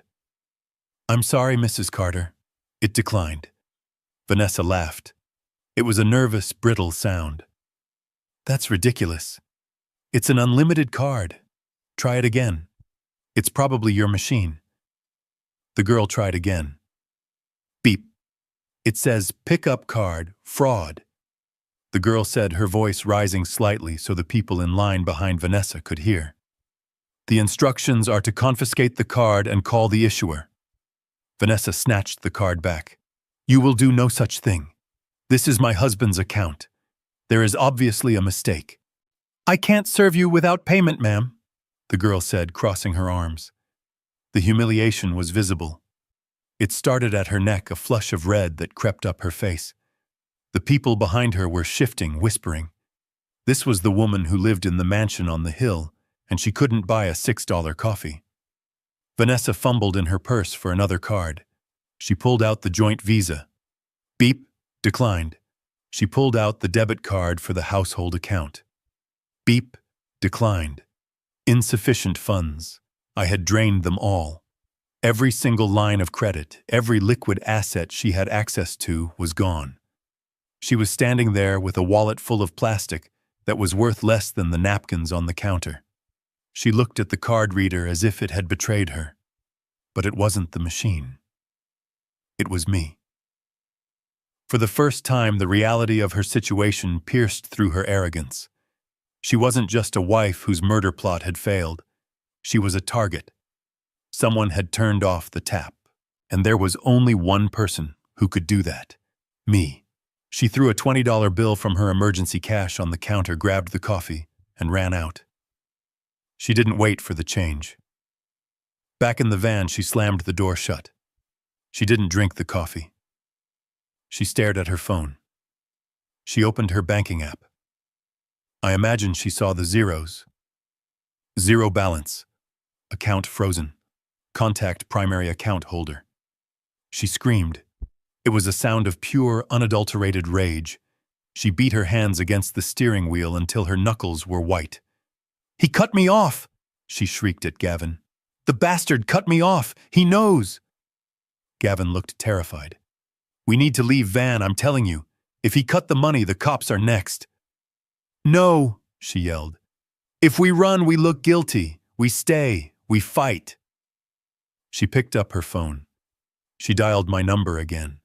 I'm sorry, Mrs. Carter. It declined. Vanessa laughed. It was a nervous, brittle sound. That's ridiculous. It's an unlimited card. Try it again. It's probably your machine. The girl tried again. Beep. It says, pick up card, fraud. The girl said, her voice rising slightly so the people in line behind Vanessa could hear. The instructions are to confiscate the card and call the issuer. Vanessa snatched the card back. You will do no such thing. This is my husband's account. There is obviously a mistake. I can't serve you without payment, ma'am, the girl said, crossing her arms. The humiliation was visible. It started at her neck, a flush of red that crept up her face. The people behind her were shifting, whispering. This was the woman who lived in the mansion on the hill, and she couldn't buy a $6 coffee. Vanessa fumbled in her purse for another card. She pulled out the joint Visa. Beep, declined. She pulled out the debit card for the household account. Beep, declined. Insufficient funds. I had drained them all. Every single line of credit, every liquid asset she had access to was gone. She was standing there with a wallet full of plastic that was worth less than the napkins on the counter. She looked at the card reader as if it had betrayed her. But it wasn't the machine. It was me. For the first time, the reality of her situation pierced through her arrogance. She wasn't just a wife whose murder plot had failed. She was a target. Someone had turned off the tap, and there was only one person who could do that. Me. She threw a $20 bill from her emergency cash on the counter, grabbed the coffee, and ran out. She didn't wait for the change. Back in the van, she slammed the door shut. She didn't drink the coffee. She stared at her phone. She opened her banking app. I imagine she saw the zeros. Zero balance. Account frozen. Contact primary account holder. She screamed. It was a sound of pure, unadulterated rage. She beat her hands against the steering wheel until her knuckles were white. "He cut me off!" she shrieked at Gavin. "The bastard cut me off! He knows!" Gavin looked terrified. "We need to leave van, I'm telling you. If he cut the money, the cops are next." "No," she yelled. "If we run, we look guilty. We stay. We fight." She picked up her phone. She dialed my number again.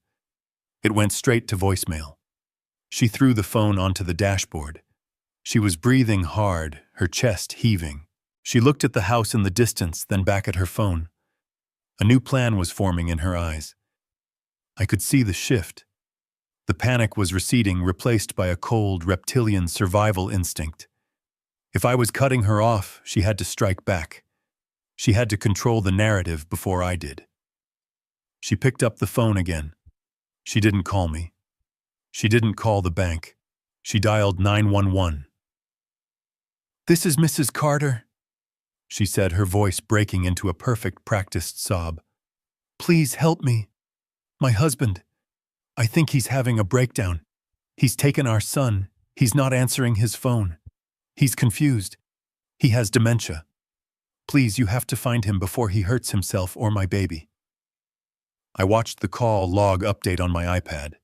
It went straight to voicemail. She threw the phone onto the dashboard. She was breathing hard, her chest heaving. She looked at the house in the distance, then back at her phone. A new plan was forming in her eyes. I could see the shift. The panic was receding, replaced by a cold, reptilian survival instinct. If I was cutting her off, she had to strike back. She had to control the narrative before I did. She picked up the phone again. She didn't call me. She didn't call the bank. She dialed 911. "This is Mrs. Carter," she said, her voice breaking into a perfect practiced sob. "Please help me. My husband. I think he's having a breakdown. He's taken our son. He's not answering his phone. He's confused. He has dementia. Please, you have to find him before he hurts himself or my baby." I watched the call log update on my iPad.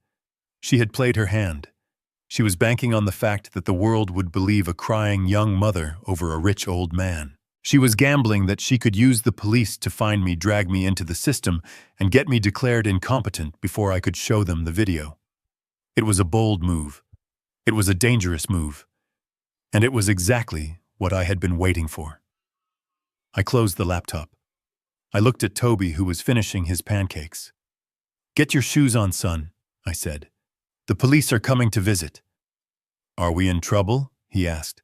She had played her hand. She was banking on the fact that the world would believe a crying young mother over a rich old man. She was gambling that she could use the police to find me, drag me into the system, and get me declared incompetent before I could show them the video. It was a bold move. It was a dangerous move. And it was exactly what I had been waiting for. I closed the laptop. I looked at Toby, who was finishing his pancakes. "Get your shoes on, son," I said. "The police are coming to visit." "Are we in trouble?" he asked.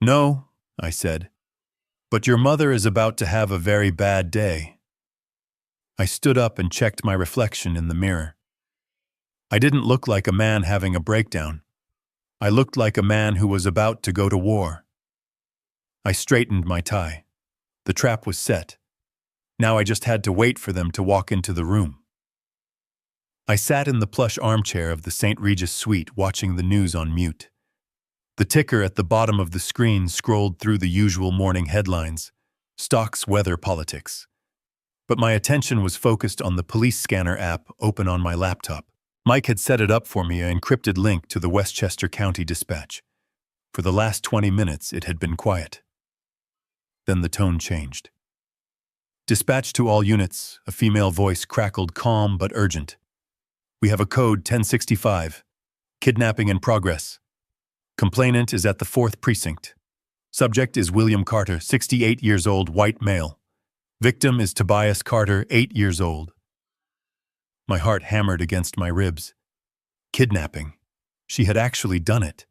"No," I said. "But your mother is about to have a very bad day." I stood up and checked my reflection in the mirror. I didn't look like a man having a breakdown. I looked like a man who was about to go to war. I straightened my tie. The trap was set. Now I just had to wait for them to walk into the room. I sat in the plush armchair of the St. Regis suite, watching the news on mute. The ticker at the bottom of the screen scrolled through the usual morning headlines: stocks, weather, politics. But my attention was focused on the police scanner app open on my laptop. Mike had set it up for me, an encrypted link to the Westchester County Dispatch. For the last 20 minutes, it had been quiet. Then the tone changed. "Dispatch to all units," a female voice crackled, calm but urgent. "We have a code 1065. Kidnapping in progress. Complainant is at the 4th precinct. Subject is William Carter, 68 years old, white male. Victim is Tobias Carter, 8 years old." My heart hammered against my ribs. Kidnapping. She had actually done it.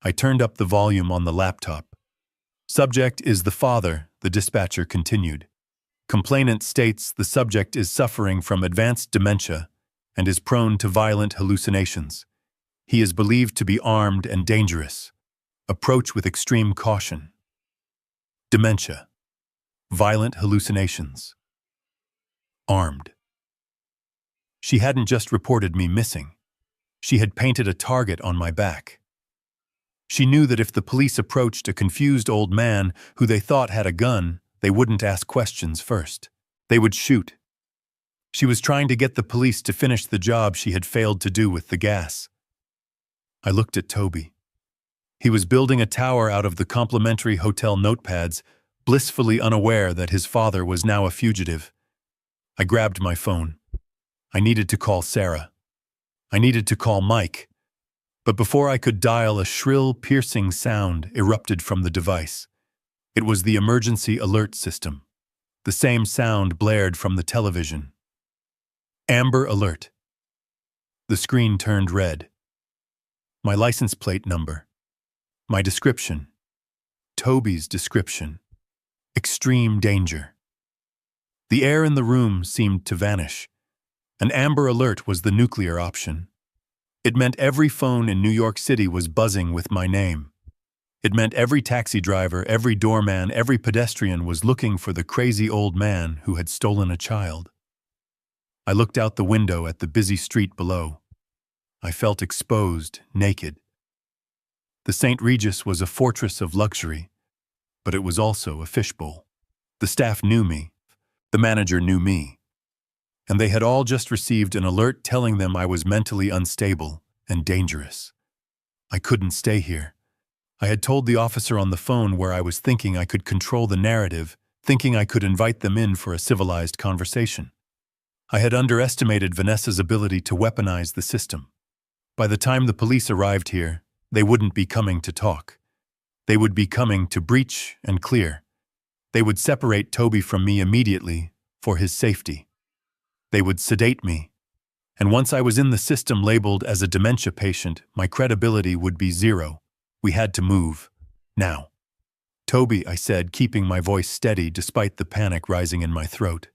I turned up the volume on the laptop. "Subject is the father," the dispatcher continued. "Complainant states the subject is suffering from advanced dementia and is prone to violent hallucinations. He is believed to be armed and dangerous. Approach with extreme caution." Dementia. Violent hallucinations. Armed. She hadn't just reported me missing. She had painted a target on my back. She knew that if the police approached a confused old man who they thought had a gun, they wouldn't ask questions first. They would shoot. She was trying to get the police to finish the job she had failed to do with the gas. I looked at Toby. He was building a tower out of the complimentary hotel notepads, blissfully unaware that his father was now a fugitive. I grabbed my phone. I needed to call Sarah. I needed to call Mike. But before I could dial, a shrill, piercing sound erupted from the device. It was the emergency alert system. The same sound blared from the television. Amber alert. The screen turned red. My license plate number. My description. Toby's description. Extreme danger. The air in the room seemed to vanish. An amber alert was the nuclear option. It meant every phone in New York City was buzzing with my name. It meant every taxi driver, every doorman, every pedestrian was looking for the crazy old man who had stolen a child. I looked out the window at the busy street below. I felt exposed, naked. The St. Regis was a fortress of luxury, but it was also a fishbowl. The staff knew me. The manager knew me. And they had all just received an alert telling them I was mentally unstable and dangerous. I couldn't stay here. I had told the officer on the phone where I was thinking I could control the narrative, thinking I could invite them in for a civilized conversation. I had underestimated Vanessa's ability to weaponize the system. By the time the police arrived here, they wouldn't be coming to talk. They would be coming to breach and clear. They would separate Toby from me immediately for his safety. They would sedate me. And once I was in the system labeled as a dementia patient, my credibility would be zero. We had to move. Now. Toby, I said, keeping my voice steady despite the panic rising in my throat.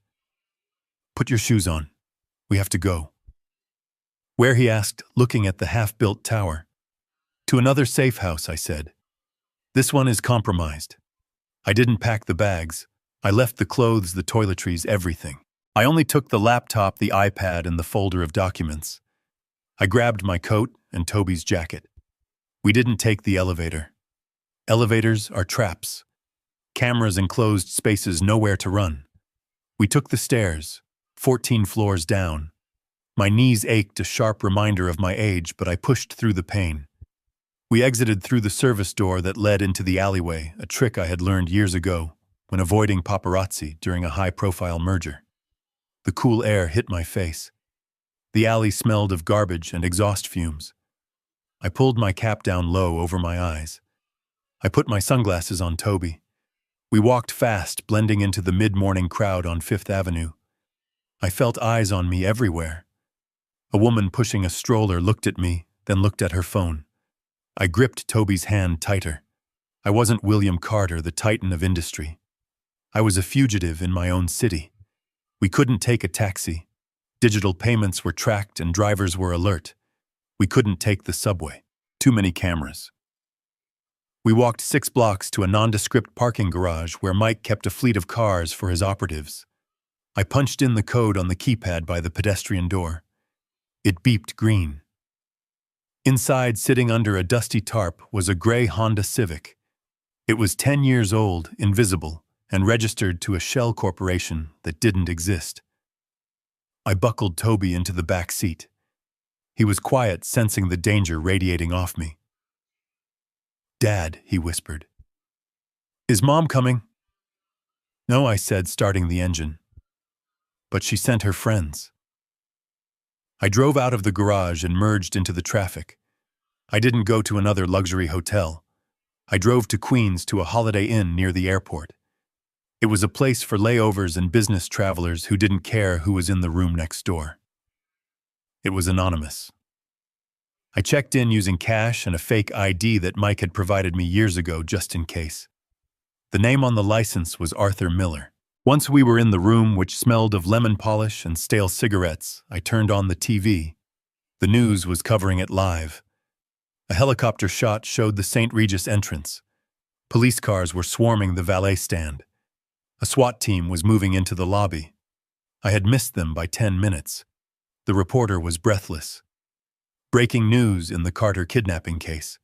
Put your shoes on. We have to go. Where, he asked, looking at the half-built tower. To another safe house, I said. This one is compromised. I didn't pack the bags. I left the clothes, the toiletries, everything. I only took the laptop, the iPad, and the folder of documents. I grabbed my coat and Toby's jacket. We didn't take the elevator. Elevators are traps. Cameras, enclosed spaces, nowhere to run. We took the stairs, 14 floors down. My knees ached, a sharp reminder of my age, but I pushed through the pain. We exited through the service door that led into the alleyway, a trick I had learned years ago when avoiding paparazzi during a high-profile merger. The cool air hit my face. The alley smelled of garbage and exhaust fumes. I pulled my cap down low over my eyes. I put my sunglasses on Toby. We walked fast, blending into the mid-morning crowd on Fifth Avenue. I felt eyes on me everywhere. A woman pushing a stroller looked at me, then looked at her phone. I gripped Toby's hand tighter. I wasn't William Carter, the titan of industry. I was a fugitive in my own city. We couldn't take a taxi. Digital payments were tracked and drivers were alert. We couldn't take the subway. Too many cameras. We walked 6 blocks to a nondescript parking garage where Mike kept a fleet of cars for his operatives. I punched in the code on the keypad by the pedestrian door. It beeped green. Inside, sitting under a dusty tarp, was a gray Honda Civic. It was 10 years old, invisible, and registered to a shell corporation that didn't exist. I buckled Toby into the back seat. He was quiet, sensing the danger radiating off me. "Dad," he whispered. "Is Mom coming?" "No," I said, starting the engine. "But she sent her friends." I drove out of the garage and merged into the traffic. I didn't go to another luxury hotel. I drove to Queens to a Holiday Inn near the airport. It was a place for layovers and business travelers who didn't care who was in the room next door. It was anonymous. I checked in using cash and a fake ID that Mike had provided me years ago just in case. The name on the license was Arthur Miller. Once we were in the room, which smelled of lemon polish and stale cigarettes, I turned on the TV. The news was covering it live. A helicopter shot showed the St. Regis entrance. Police cars were swarming the valet stand. A SWAT team was moving into the lobby. I had missed them by 10 minutes. The reporter was breathless. Breaking news in the Carter kidnapping case.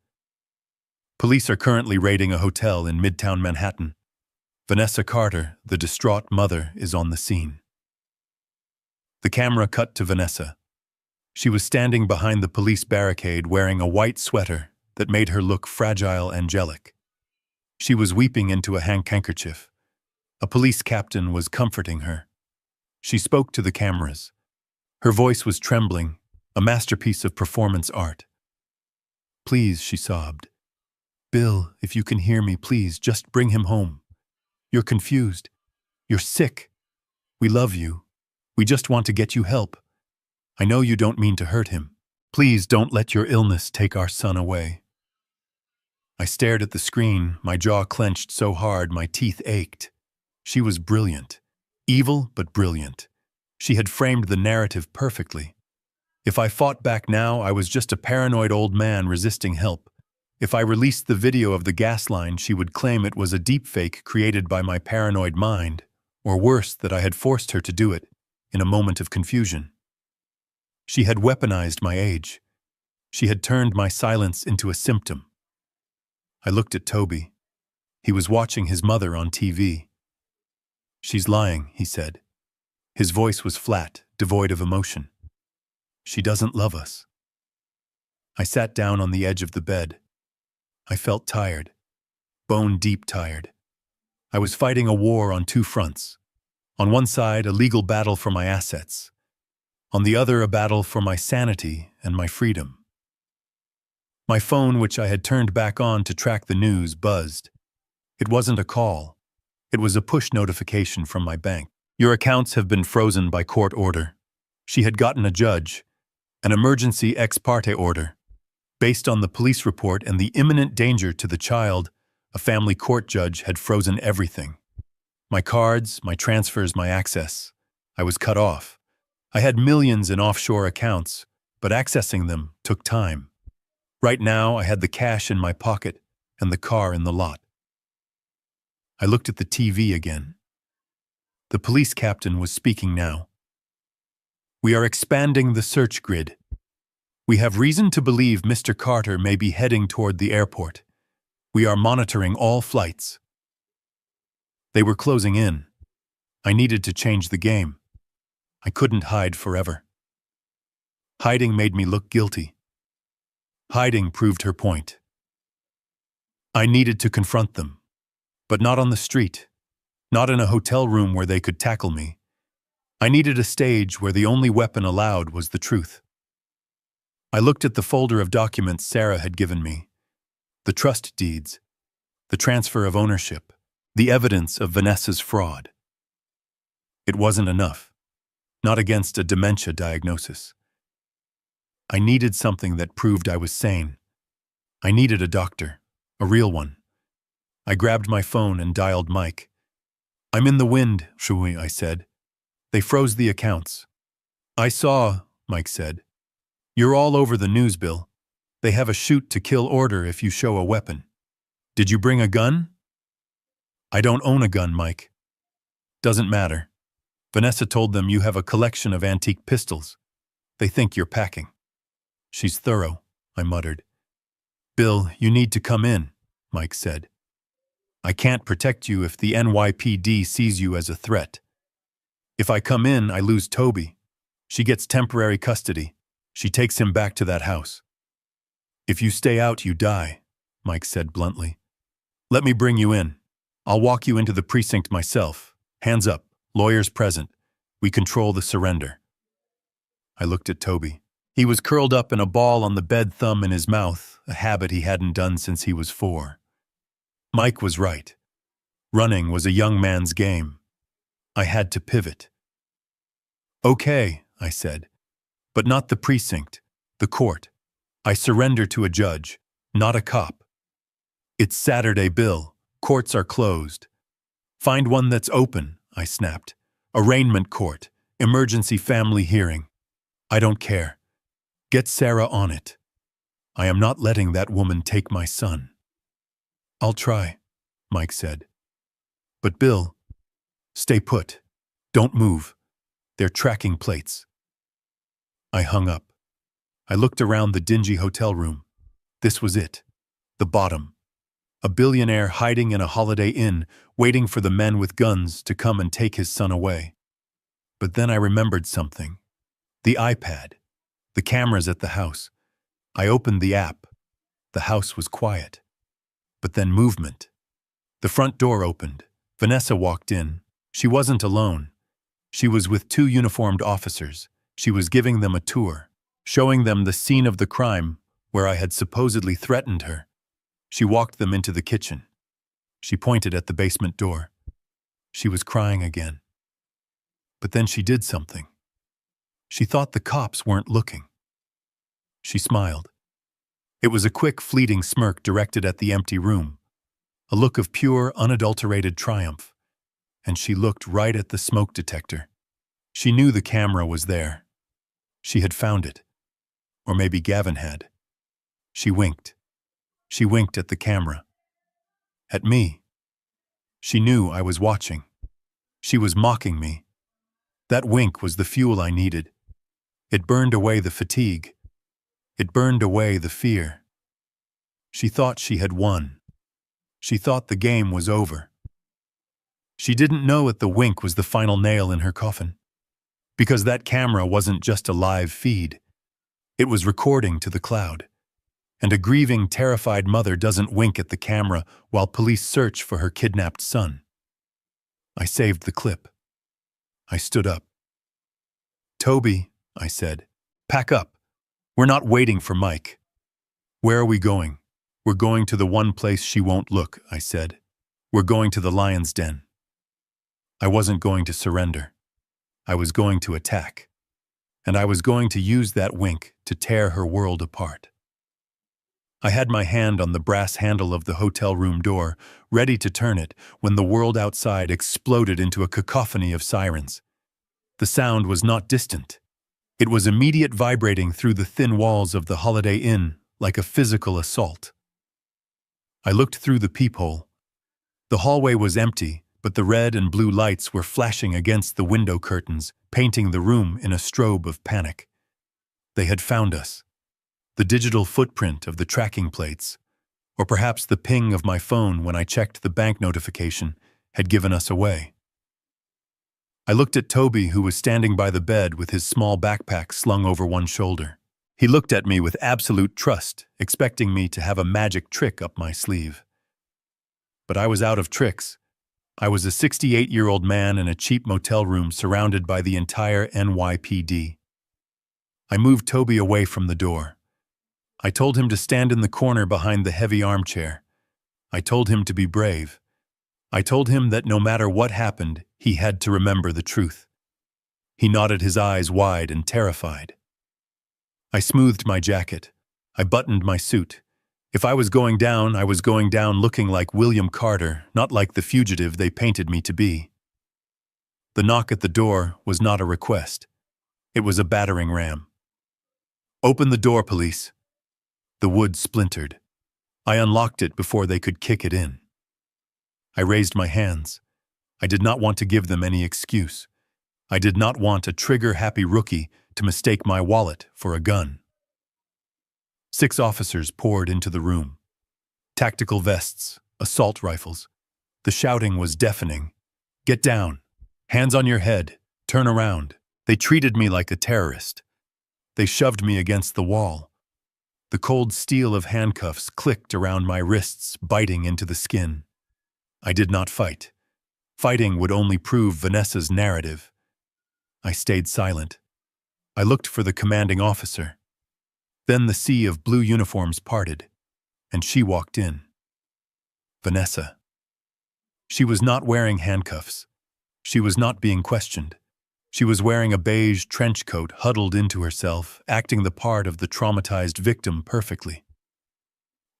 Police are currently raiding a hotel in Midtown Manhattan. Vanessa Carter, the distraught mother, is on the scene. The camera cut to Vanessa. She was standing behind the police barricade wearing a white sweater that made her look fragile, angelic. She was weeping into a handkerchief. A police captain was comforting her. She spoke to the cameras. Her voice was trembling, a masterpiece of performance art. Please, she sobbed. Bill, if you can hear me, please, just bring him home. You're confused. You're sick. We love you. We just want to get you help. I know you don't mean to hurt him. Please don't let your illness take our son away. I stared at the screen, my jaw clenched so hard my teeth ached. She was brilliant. Evil, but brilliant. She had framed the narrative perfectly. If I fought back now, I was just a paranoid old man resisting help. If I released the video of the gas line, she would claim it was a deepfake created by my paranoid mind, or worse, that I had forced her to do it, in a moment of confusion. She had weaponized my age. She had turned my silence into a symptom. I looked at Toby. He was watching his mother on TV. She's lying, he said. His voice was flat, devoid of emotion. She doesn't love us. I sat down on the edge of the bed. I felt tired, bone-deep tired. I was fighting a war on two fronts. On one side, a legal battle for my assets. On the other, a battle for my sanity and my freedom. My phone, which I had turned back on to track the news, buzzed. It wasn't a call. It was a push notification from my bank. Your accounts have been frozen by court order. She had gotten a judge, an emergency ex parte order. Based on the police report and the imminent danger to the child, a family court judge had frozen everything. My cards, my transfers, my access. I was cut off. I had millions in offshore accounts, but accessing them took time. Right now, I had the cash in my pocket and the car in the lot. I looked at the TV again. The police captain was speaking now. We are expanding the search grid. We have reason to believe Mr. Carter may be heading toward the airport. We are monitoring all flights. They were closing in. I needed to change the game. I couldn't hide forever. Hiding made me look guilty. Hiding proved her point. I needed to confront them, but not on the street, not in a hotel room where they could tackle me. I needed a stage where the only weapon allowed was the truth. I looked at the folder of documents Sarah had given me, the trust deeds, the transfer of ownership, the evidence of Vanessa's fraud. It wasn't enough, not against a dementia diagnosis. I needed something that proved I was sane. I needed a doctor, a real one. I grabbed my phone and dialed Mike. I'm in the wind, Shui, I said. They froze the accounts. I saw, Mike said. You're all over the news, Bill. They have a shoot-to-kill order if you show a weapon. Did you bring a gun? I don't own a gun, Mike. Doesn't matter. Vanessa told them you have a collection of antique pistols. They think you're packing. She's thorough, I muttered. Bill, you need to come in, Mike said. I can't protect you if the NYPD sees you as a threat. If I come in, I lose Toby. She gets temporary custody. She takes him back to that house. If you stay out, you die, Mike said bluntly. Let me bring you in. I'll walk you into the precinct myself. Hands up, lawyers present. We control the surrender. I looked at Toby. He was curled up in a ball on the bed, thumb in his mouth, a habit he hadn't done since he was 4. Mike was right. Running was a young man's game. I had to pivot. Okay, I said. But not the precinct, the court. I surrender to a judge, not a cop. It's Saturday, Bill. Courts are closed. Find one that's open, I snapped. Arraignment court, emergency family hearing. I don't care. Get Sarah on it. I am not letting that woman take my son. I'll try, Mike said. But Bill, stay put. Don't move. They're tracking plates. I hung up. I looked around the dingy hotel room. This was it. The bottom. A billionaire hiding in a Holiday Inn, waiting for the men with guns to come and take his son away. But then I remembered something. The iPad. The cameras at the house. I opened the app. The house was quiet. But then movement. The front door opened. Vanessa walked in. She wasn't alone. She was with 2 uniformed officers. She was giving them a tour, showing them the scene of the crime, where I had supposedly threatened her. She walked them into the kitchen. She pointed at the basement door. She was crying again. But then she did something. She thought the cops weren't looking. She smiled. It was a quick, fleeting smirk directed at the empty room, a look of pure, unadulterated triumph. And she looked right at the smoke detector. She knew the camera was there. She had found it. Or maybe Gavin had. She winked. She winked at the camera. At me. She knew I was watching. She was mocking me. That wink was the fuel I needed. It burned away the fatigue. It burned away the fear. She thought she had won. She thought the game was over. She didn't know that the wink was the final nail in her coffin. Because that camera wasn't just a live feed. It was recording to the cloud. And a grieving, terrified mother doesn't wink at the camera while police search for her kidnapped son. I saved the clip. I stood up. "Toby," I said, "pack up. We're not waiting for Mike." "Where are we going?" "We're going to the one place she won't look," I said. "We're going to the lion's den." I wasn't going to surrender. I was going to attack. And I was going to use that wink to tear her world apart. I had my hand on the brass handle of the hotel room door, ready to turn it, when the world outside exploded into a cacophony of sirens. The sound was not distant. It was immediate, vibrating through the thin walls of the Holiday Inn like a physical assault. I looked through the peephole. The hallway was empty, but the red and blue lights were flashing against the window curtains, painting the room in a strobe of panic. They had found us. The digital footprint of the tracking plates, or perhaps the ping of my phone when I checked the bank notification, had given us away. I looked at Toby, who was standing by the bed with his small backpack slung over one shoulder. He looked at me with absolute trust, expecting me to have a magic trick up my sleeve. But I was out of tricks. I was a 68-year-old man in a cheap motel room surrounded by the entire NYPD. I moved Toby away from the door. I told him to stand in the corner behind the heavy armchair. I told him to be brave. I told him that no matter what happened, he had to remember the truth. He nodded, his eyes wide and terrified. I smoothed my jacket. I buttoned my suit. If I was going down, I was going down looking like William Carter, not like the fugitive they painted me to be. The knock at the door was not a request. It was a battering ram. "Open the door, police." The wood splintered. I unlocked it before they could kick it in. I raised my hands. I did not want to give them any excuse. I did not want a trigger-happy rookie to mistake my wallet for a gun. 6 officers poured into the room. Tactical vests, assault rifles. The shouting was deafening. "Get down. Hands on your head. Turn around." They treated me like a terrorist. They shoved me against the wall. The cold steel of handcuffs clicked around my wrists, biting into the skin. I did not fight. Fighting would only prove Vanessa's narrative. I stayed silent. I looked for the commanding officer. Then the sea of blue uniforms parted, and she walked in. Vanessa. She was not wearing handcuffs. She was not being questioned. She was wearing a beige trench coat, huddled into herself, acting the part of the traumatized victim perfectly.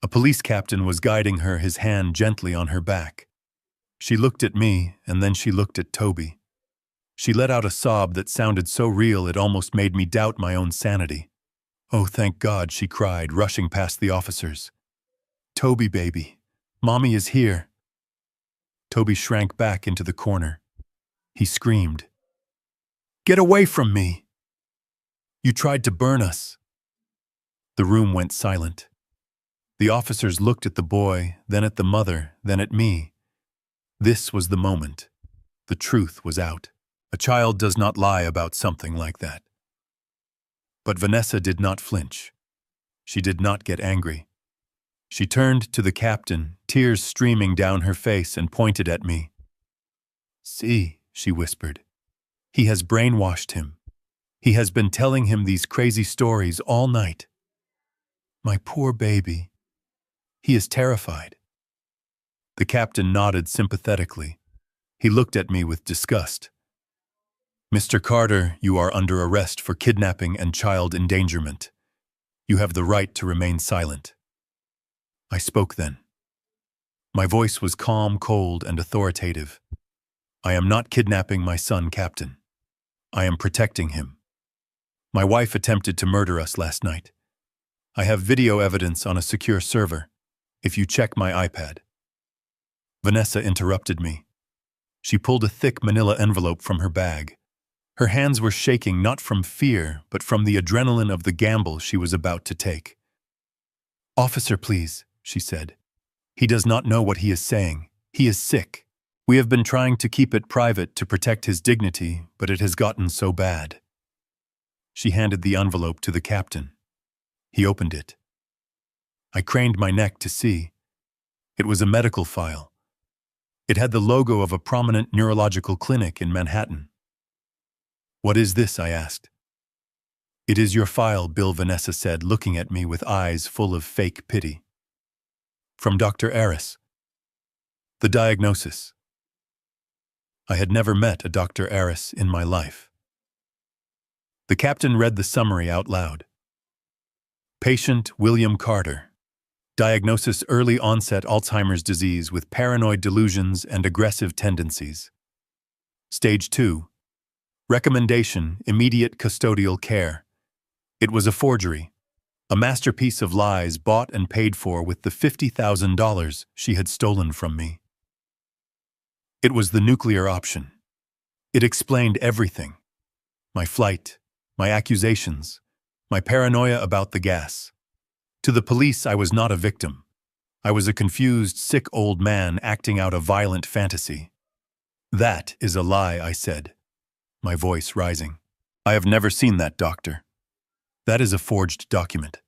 A police captain was guiding her, his hand gently on her back. She looked at me, and then she looked at Toby. She let out a sob that sounded so real it almost made me doubt my own sanity. "Oh, thank God," she cried, rushing past the officers. "Toby, baby, Mommy is here." Toby shrank back into the corner. He screamed, "Get away from me! You tried to burn us." The room went silent. The officers looked at the boy, then at the mother, then at me. This was the moment. The truth was out. A child does not lie about something like that. But Vanessa did not flinch. She did not get angry. She turned to the captain, tears streaming down her face, and pointed at me. "See," she whispered. "He has brainwashed him. He has been telling him these crazy stories all night." My poor baby. He is terrified. The captain nodded sympathetically. He looked at me with disgust. Mr. Carter, you are under arrest for kidnapping and child endangerment. You have the right to remain silent. I spoke then. My voice was calm, cold, and authoritative. I am not kidnapping my son, Captain. I am protecting him. My wife attempted to murder us last night. I have video evidence on a secure server, if you check my iPad. Vanessa interrupted me. She pulled a thick manila envelope from her bag. Her hands were shaking not from fear, but from the adrenaline of the gamble she was about to take. "Officer, please," she said. "He does not know what he is saying. He is sick. We have been trying to keep it private to protect his dignity, but it has gotten so bad." She handed the envelope to the captain. He opened it. I craned my neck to see. It was a medical file. It had the logo of a prominent neurological clinic in Manhattan. "What is this?" I asked. "It is your file," Vanessa said, looking at me with eyes full of fake pity. "From Dr. Aris." The diagnosis. I had never met a Dr. Aris in my life. The captain read the summary out loud. Patient William Carter. Diagnosis: early onset Alzheimer's disease with paranoid delusions and aggressive tendencies. Stage 2. Recommendation: immediate custodial care. It was a forgery, a masterpiece of lies bought and paid for with the $50,000 she had stolen from me. It was the nuclear option. It explained everything. My flight, my accusations, my paranoia about the gas. To the police, I was not a victim. I was a confused, sick old man acting out a violent fantasy. "That is a lie," I said, my voice rising. "I have never seen that, doctor. That is a forged document."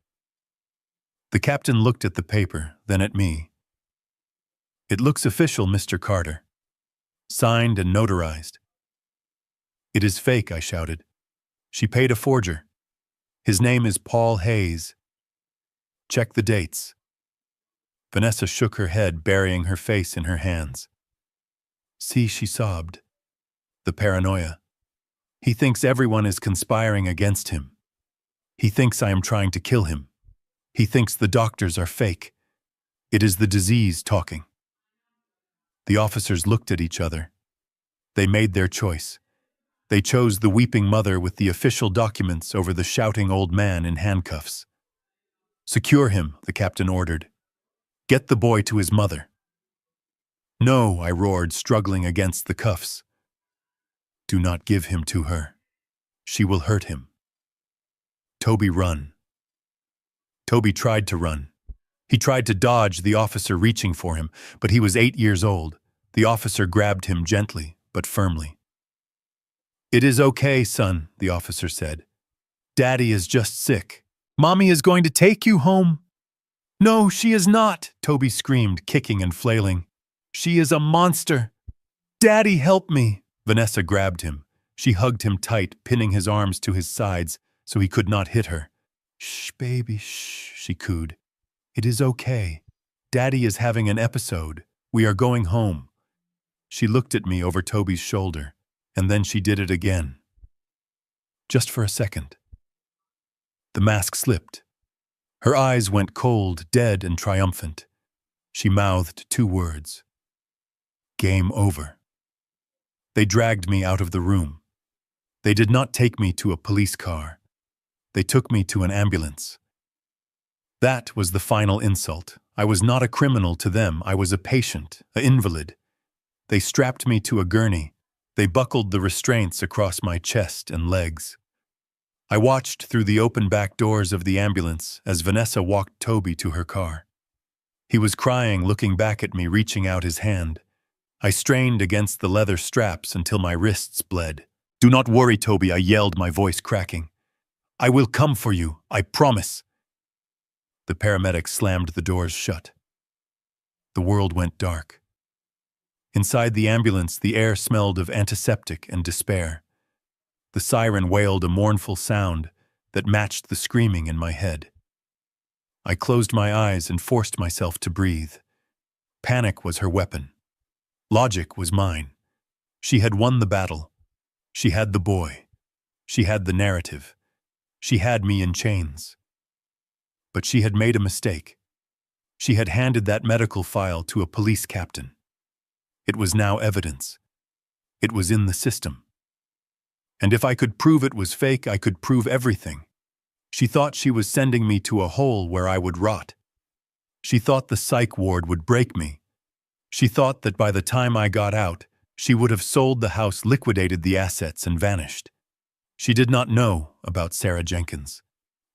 The captain looked at the paper, then at me. "It looks official, Mr. Carter. Signed and notarized." "It is fake," I shouted. "She paid a forger. His name is Paul Hayes. Check the dates." Vanessa shook her head, burying her face in her hands. "See," she sobbed. "The paranoia. He thinks everyone is conspiring against him. He thinks I am trying to kill him. He thinks the doctors are fake. It is the disease talking." The officers looked at each other. They made their choice. They chose the weeping mother with the official documents over the shouting old man in handcuffs. "Secure him," the captain ordered. "Get the boy to his mother." "No," I roared, struggling against the cuffs. "Do not give him to her. She will hurt him." "Toby, run." Toby tried to run. He tried to dodge the officer reaching for him, but he was 8 years old. The officer grabbed him gently, but firmly. "It is okay, son," the officer said. "Daddy is just sick. Mommy is going to take you home." "No, she is not," Toby screamed, kicking and flailing. "She is a monster. Daddy, help me." Vanessa grabbed him. She hugged him tight, pinning his arms to his sides so he could not hit her. "Shh, baby, shh," she cooed. "It is okay. Daddy is having an episode. We are going home." She looked at me over Toby's shoulder, and then she did it again. Just for a second. The mask slipped. Her eyes went cold, dead, and triumphant. She mouthed 2 words. "Game over." They dragged me out of the room. They did not take me to a police car. They took me to an ambulance. That was the final insult. I was not a criminal to them. I was a patient, an invalid. They strapped me to a gurney. They buckled the restraints across my chest and legs. I watched through the open back doors of the ambulance as Vanessa walked Toby to her car. He was crying, looking back at me, reaching out his hand. I strained against the leather straps until my wrists bled. "Do not worry, Toby," I yelled, my voice cracking. "I will come for you, I promise." The paramedic slammed the doors shut. The world went dark. Inside the ambulance, the air smelled of antiseptic and despair. The siren wailed a mournful sound that matched the screaming in my head. I closed my eyes and forced myself to breathe. Panic was her weapon. Logic was mine. She had won the battle. She had the boy. She had the narrative. She had me in chains. But she had made a mistake. She had handed that medical file to a police captain. It was now evidence. It was in the system. And if I could prove it was fake, I could prove everything. She thought she was sending me to a hole where I would rot. She thought the psych ward would break me. She thought that by the time I got out, she would have sold the house, liquidated the assets, and vanished. She did not know about Sarah Jenkins.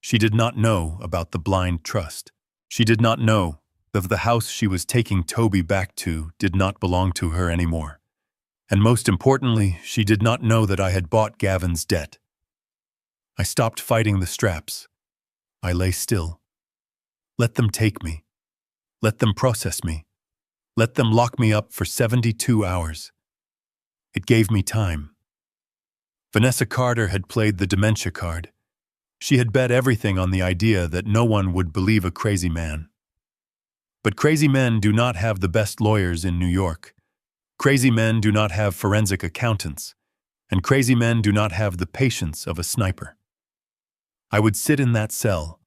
She did not know about the blind trust. She did not know that the house she was taking Toby back to did not belong to her anymore. And most importantly, she did not know that I had bought Gavin's debt. I stopped fighting the straps. I lay still. Let them take me. Let them process me. Let them lock me up for 72 hours. It gave me time. Vanessa Carter had played the dementia card. She had bet everything on the idea that no one would believe a crazy man. But crazy men do not have the best lawyers in New York. Crazy men do not have forensic accountants. And crazy men do not have the patience of a sniper. I would sit in that cell.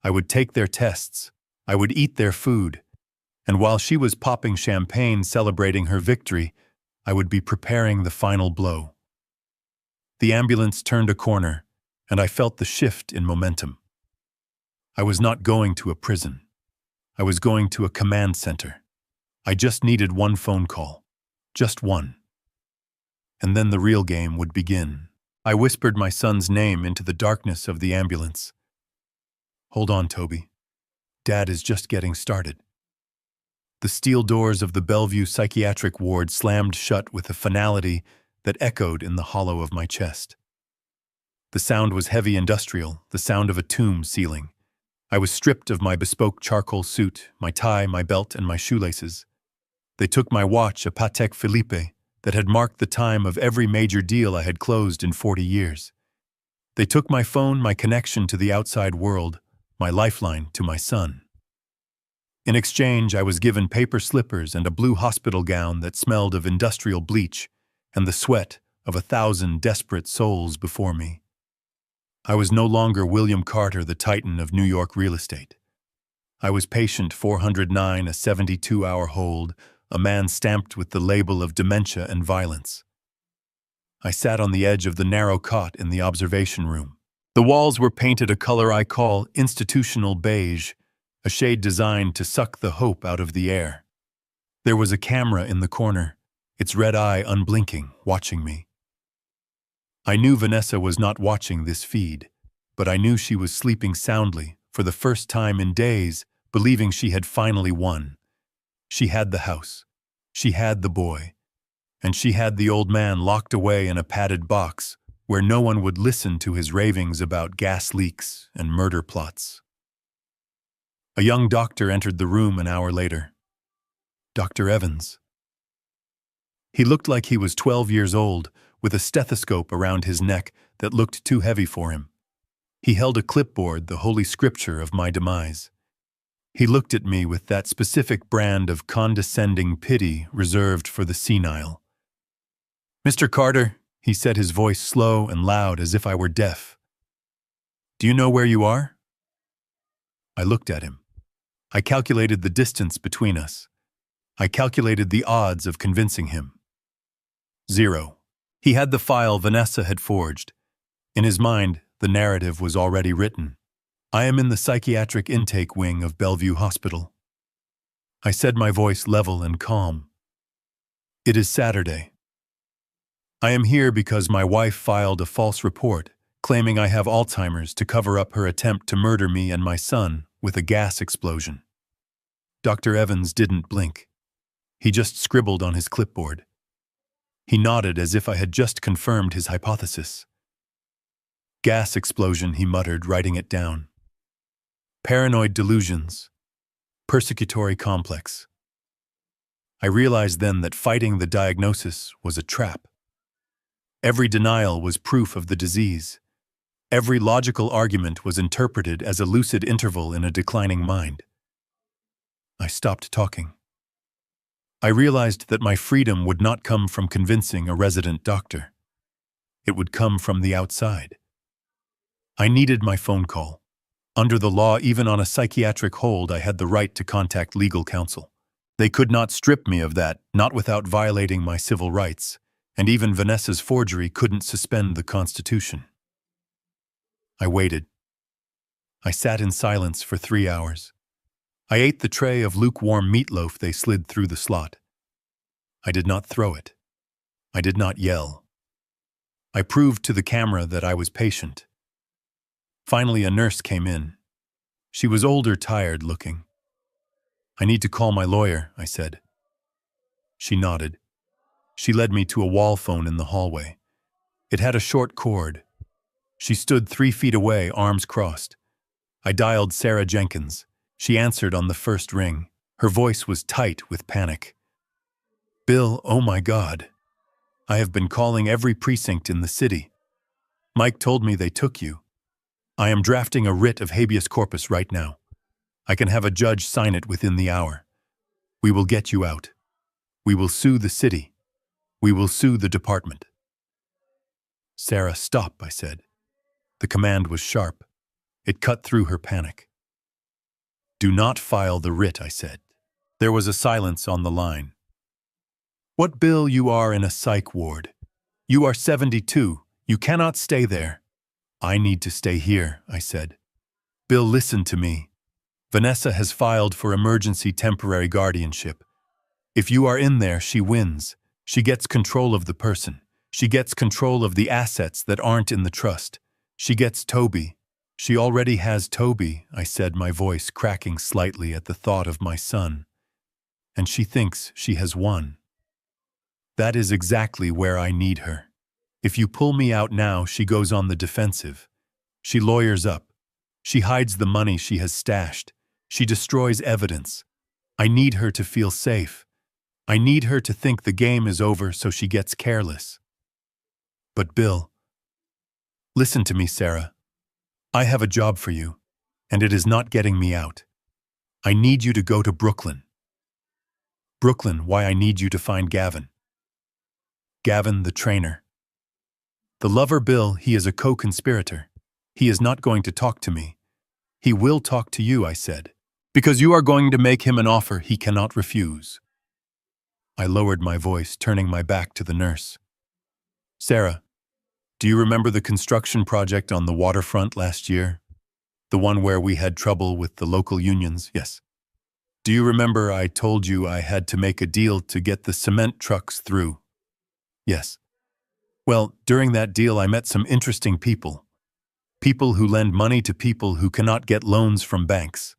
I would take their tests. I would eat their food. And while she was popping champagne celebrating her victory, I would be preparing the final blow. The ambulance turned a corner, and I felt the shift in momentum. I was not going to a prison. I was going to a command center. I just needed one phone call. Just one. And then the real game would begin. I whispered my son's name into the darkness of the ambulance. Hold on, Toby. Dad is just getting started. The steel doors of the Bellevue psychiatric ward slammed shut with a finality that echoed in the hollow of my chest. The sound was heavy industrial, the sound of a tomb sealing. I was stripped of my bespoke charcoal suit, my tie, my belt, and my shoelaces. They took my watch, a Patek Philippe, that had marked the time of every major deal I had closed in 40 years. They took my phone, my connection to the outside world, my lifeline to my son. In exchange, I was given paper slippers and a blue hospital gown that smelled of industrial bleach and the sweat of 1,000 desperate souls before me. I was no longer William Carter, the titan of New York real estate. I was patient 409, a 72-hour hold, a man stamped with the label of dementia and violence. I sat on the edge of the narrow cot in the observation room. The walls were painted a color I call institutional beige, a shade designed to suck the hope out of the air. There was a camera in the corner, its red eye unblinking, watching me. I knew Vanessa was not watching this feed, but I knew she was sleeping soundly, for the first time in days, believing she had finally won. She had the house. She had the boy. And she had the old man locked away in a padded box where no one would listen to his ravings about gas leaks and murder plots. A young doctor entered the room an hour later. Dr. Evans. He looked like he was 12 years old, with a stethoscope around his neck that looked too heavy for him. He held a clipboard, the holy scripture of my demise. He looked at me with that specific brand of condescending pity reserved for the senile. "Mr. Carter," he said, his voice slow and loud as if I were deaf. "Do you know where you are?" I looked at him. I calculated the distance between us. I calculated the odds of convincing him. 0. He had the file Vanessa had forged. In his mind, the narrative was already written. I am in the psychiatric intake wing of Bellevue Hospital. I said, my voice level and calm. It is Saturday. I am here because my wife filed a false report claiming I have Alzheimer's to cover up her attempt to murder me and my son with a gas explosion. Dr. Evans didn't blink. He just scribbled on his clipboard. He nodded as if I had just confirmed his hypothesis. Gas explosion, he muttered, writing it down. Paranoid delusions. Persecutory complex. I realized then that fighting the diagnosis was a trap. Every denial was proof of the disease. Every logical argument was interpreted as a lucid interval in a declining mind. I stopped talking. I realized that my freedom would not come from convincing a resident doctor. It would come from the outside. I needed my phone call. Under the law, even on a psychiatric hold, I had the right to contact legal counsel. They could not strip me of that, not without violating my civil rights, and even Vanessa's forgery couldn't suspend the Constitution. I waited. I sat in silence for 3 hours. I ate the tray of lukewarm meatloaf they slid through the slot. I did not throw it. I did not yell. I proved to the camera that I was patient. Finally, a nurse came in. She was older, tired-looking. "I need to call my lawyer," I said. She nodded. She led me to a wall phone in the hallway. It had a short cord. She stood 3 feet away, arms crossed. I dialed Sarah Jenkins. She answered on the first ring. Her voice was tight with panic. "Bill, oh my God. I have been calling every precinct in the city. Mike told me they took you. I am drafting a writ of habeas corpus right now. I can have a judge sign it within the hour. We will get you out. We will sue the city. We will sue the department." "Sarah, stop," I said. The command was sharp. It cut through her panic. "Do not file the writ," I said. There was a silence on the line. "What, Bill, you are in a psych ward. You are 72. You cannot stay there." "I need to stay here," I said. "Bill, listen to me. Vanessa has filed for emergency temporary guardianship. If you are in there, she wins. She gets control of the person. She gets control of the assets that aren't in the trust. She gets Toby. She already has Toby," I said, my voice cracking slightly at the thought of my son. "And she thinks she has won. That is exactly where I need her. If you pull me out now, she goes on the defensive. She lawyers up. She hides the money she has stashed. She destroys evidence. I need her to feel safe. I need her to think the game is over so she gets careless." "But Bill..." "Listen to me, Sarah. I have a job for you, and it is not getting me out. I need you to go to Brooklyn." "Brooklyn, why? I need you to find Gavin." "Gavin, the trainer. The lover, Bill, he is a co-conspirator. He is not going to talk to me. He will talk to you," I said, "because you are going to make him an offer he cannot refuse." I lowered my voice, turning my back to the nurse. "Sarah, do you remember the construction project on the waterfront last year? The one where we had trouble with the local unions?" "Yes." "Do you remember I told you I had to make a deal to get the cement trucks through?" "Yes." "Well, during that deal I met some interesting people. People who lend money to people who cannot get loans from banks.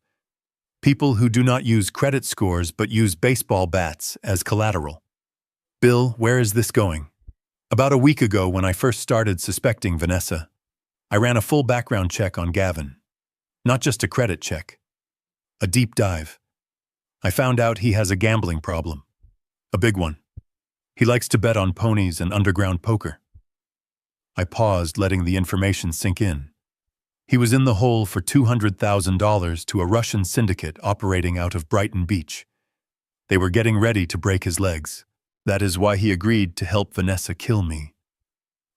People who do not use credit scores but use baseball bats as collateral." "Bill, where is this going?" "About a week ago, when I first started suspecting Vanessa, I ran a full background check on Gavin. Not just a credit check. A deep dive. I found out he has a gambling problem. A big one. He likes to bet on ponies and underground poker." I paused, letting the information sink in. He was in the hole for $200,000 to a Russian syndicate operating out of Brighton Beach. They were getting ready to break his legs. That is why he agreed to help Vanessa kill me.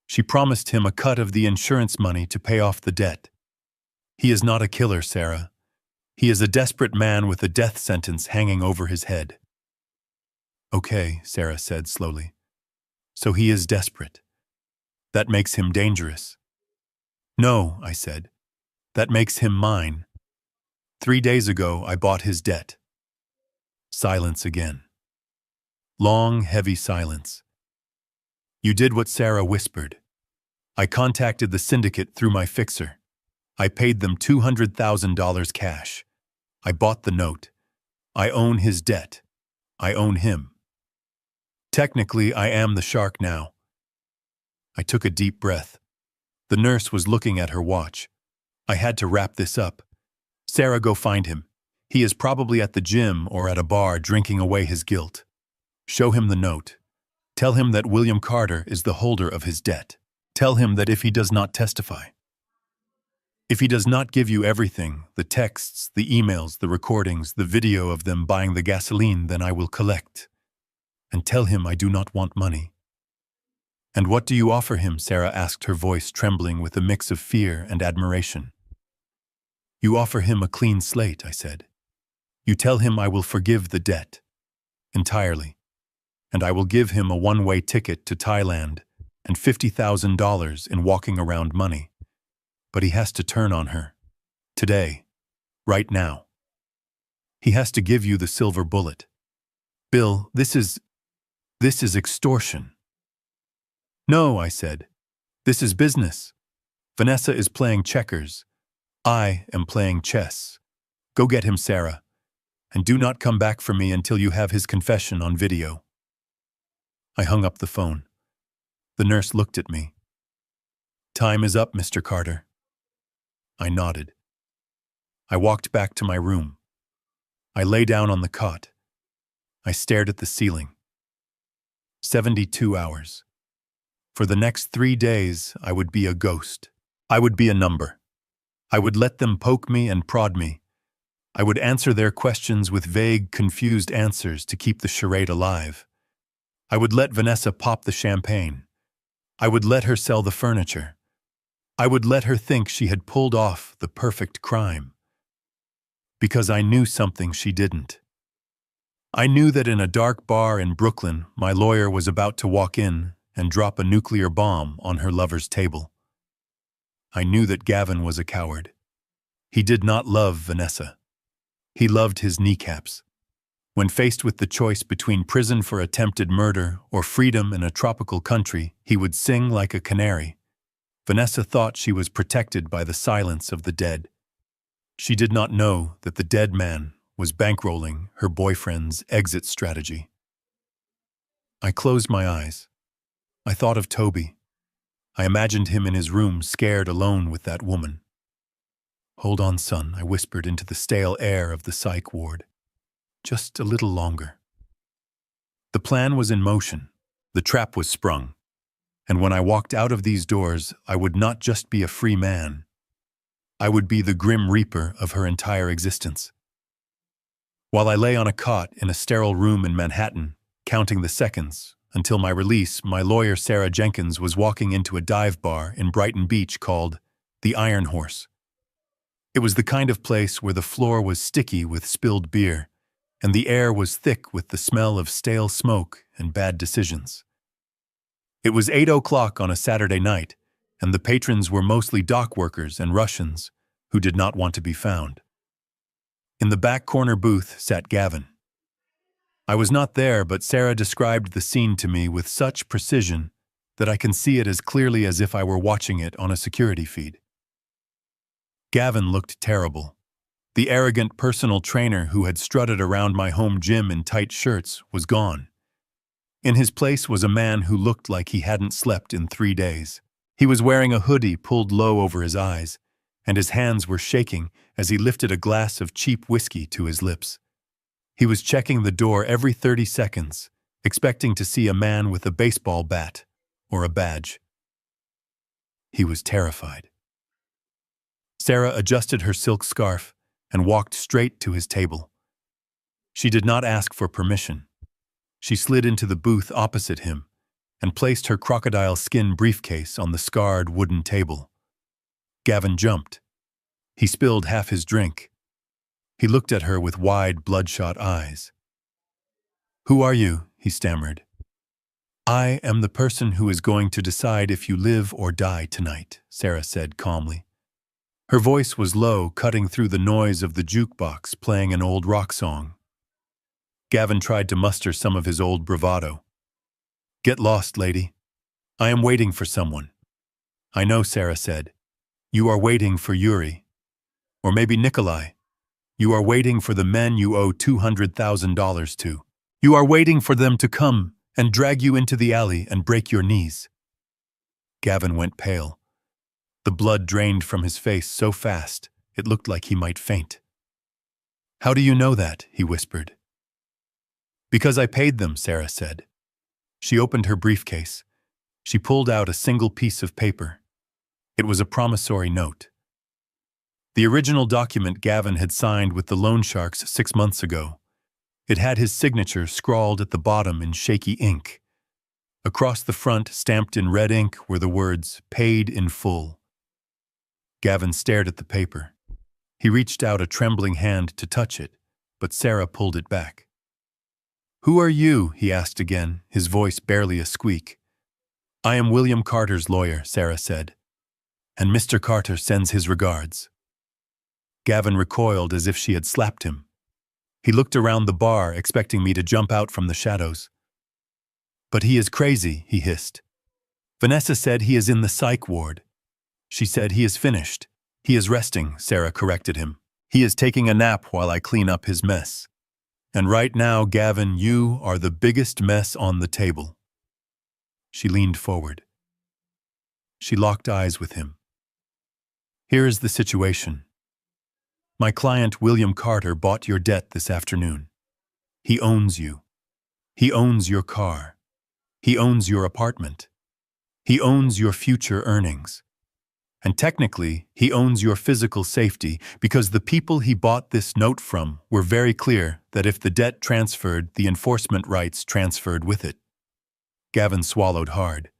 She promised him a cut of the insurance money to pay off the debt. He is not a killer, Sarah. He is a desperate man with a death sentence hanging over his head." "Okay," Sarah said slowly. "So he is desperate. That makes him dangerous." "No," I said. "That makes him mine. 3 days ago, I bought his debt." Silence again. Long, heavy silence. "You did what Sarah whispered. I contacted the syndicate through my fixer. I paid them $200,000 cash. I bought the note. I own his debt. I own him. Technically, I am the shark now." I took a deep breath. The nurse was looking at her watch. I had to wrap this up. "Sarah, go find him. He is probably at the gym or at a bar drinking away his guilt. Show him the note. Tell him that William Carter is the holder of his debt. Tell him that if he does not testify, If he does not give you everything, the texts, the emails, the recordings, the video of them buying the gasoline, then I will collect. And tell him I do not want money." "And what do you offer him?" Sarah asked, her voice trembling with a mix of fear and admiration. "You offer him a clean slate," I said. "You tell him I will forgive the debt. Entirely. And I will give him a one-way ticket to Thailand and $50,000 in walking around money. But he has to turn on her. Today. Right now. He has to give you the silver bullet. Bill, this is extortion." "No," I said. "This is business. Vanessa is playing checkers. I am playing chess. Go get him, Sarah. And do not come back for me until you have his confession on video." I hung up the phone. The nurse looked at me. "Time is up, Mr. Carter." I nodded. I walked back to my room. I lay down on the cot. I stared at the ceiling. 72 hours. For the next 3 days, I would be a ghost. I would be a number. I would let them poke me and prod me. I would answer their questions with vague, confused answers to keep the charade alive. I would let Vanessa pop the champagne. I would let her sell the furniture. I would let her think she had pulled off the perfect crime. Because I knew something she didn't. I knew that in a dark bar in Brooklyn, my lawyer was about to walk in and drop a nuclear bomb on her lover's table. I knew that Gavin was a coward. He did not love Vanessa. He loved his kneecaps. When faced with the choice between prison for attempted murder or freedom in a tropical country, he would sing like a canary. Vanessa thought she was protected by the silence of the dead. She did not know that the dead man was bankrolling her boyfriend's exit strategy. I closed my eyes. I thought of Toby. I imagined him in his room, scared alone with that woman. "Hold on, son," I whispered into the stale air of the psych ward. "Just a little longer." The plan was in motion. The trap was sprung. And when I walked out of these doors, I would not just be a free man. I would be the grim reaper of her entire existence. While I lay on a cot in a sterile room in Manhattan, counting the seconds, until my release, my lawyer Sarah Jenkins was walking into a dive bar in Brighton Beach called the Iron Horse. It was the kind of place where the floor was sticky with spilled beer, and the air was thick with the smell of stale smoke and bad decisions. It was 8 o'clock on a Saturday night, and the patrons were mostly dock workers and Russians who did not want to be found. In the back corner booth sat Gavin. I was not there, but Sarah described the scene to me with such precision that I can see it as clearly as if I were watching it on a security feed. Gavin looked terrible. The arrogant personal trainer who had strutted around my home gym in tight shirts was gone. In his place was a man who looked like he hadn't slept in 3 days. He was wearing a hoodie pulled low over his eyes, and his hands were shaking as he lifted a glass of cheap whiskey to his lips. He was checking the door every 30 seconds, expecting to see a man with a baseball bat or a badge. He was terrified. Sarah adjusted her silk scarf and walked straight to his table. She did not ask for permission. She slid into the booth opposite him and placed her crocodile skin briefcase on the scarred wooden table. Gavin jumped. He spilled half his drink. He looked at her with wide, bloodshot eyes. "Who are you?" he stammered. "I am the person who is going to decide if you live or die tonight," Sarah said calmly. Her voice was low, cutting through the noise of the jukebox playing an old rock song. Gavin tried to muster some of his old bravado. "Get lost, lady. I am waiting for someone." "I know," Sarah said. "You are waiting for Yuri. Or maybe Nikolai. You are waiting for the men you owe $200,000 to. You are waiting for them to come and drag you into the alley and break your knees." Gavin went pale. The blood drained from his face so fast it looked like he might faint. "How do you know that?" he whispered. "Because I paid them," Sarah said. She opened her briefcase. She pulled out a single piece of paper. It was a promissory note. The original document Gavin had signed with the loan sharks 6 months ago. It had his signature scrawled at the bottom in shaky ink. Across the front, stamped in red ink, were the words, "Paid in full." Gavin stared at the paper. He reached out a trembling hand to touch it, but Sarah pulled it back. "Who are you?" he asked again, his voice barely a squeak. "I am William Carter's lawyer," Sarah said. "And Mr. Carter sends his regards." Gavin recoiled as if she had slapped him. He looked around the bar, expecting me to jump out from the shadows. "But he is crazy," he hissed. "Vanessa said he is in the psych ward." "She said he is finished. He is resting," Sarah corrected him. "He is taking a nap while I clean up his mess. And right now, Gavin, you are the biggest mess on the table." She leaned forward. She locked eyes with him. "Here is the situation. My client, William Carter, bought your debt this afternoon. He owns you. He owns your car. He owns your apartment. He owns your future earnings. And technically, he owns your physical safety because the people he bought this note from were very clear that if the debt transferred, the enforcement rights transferred with it." Gavin swallowed hard.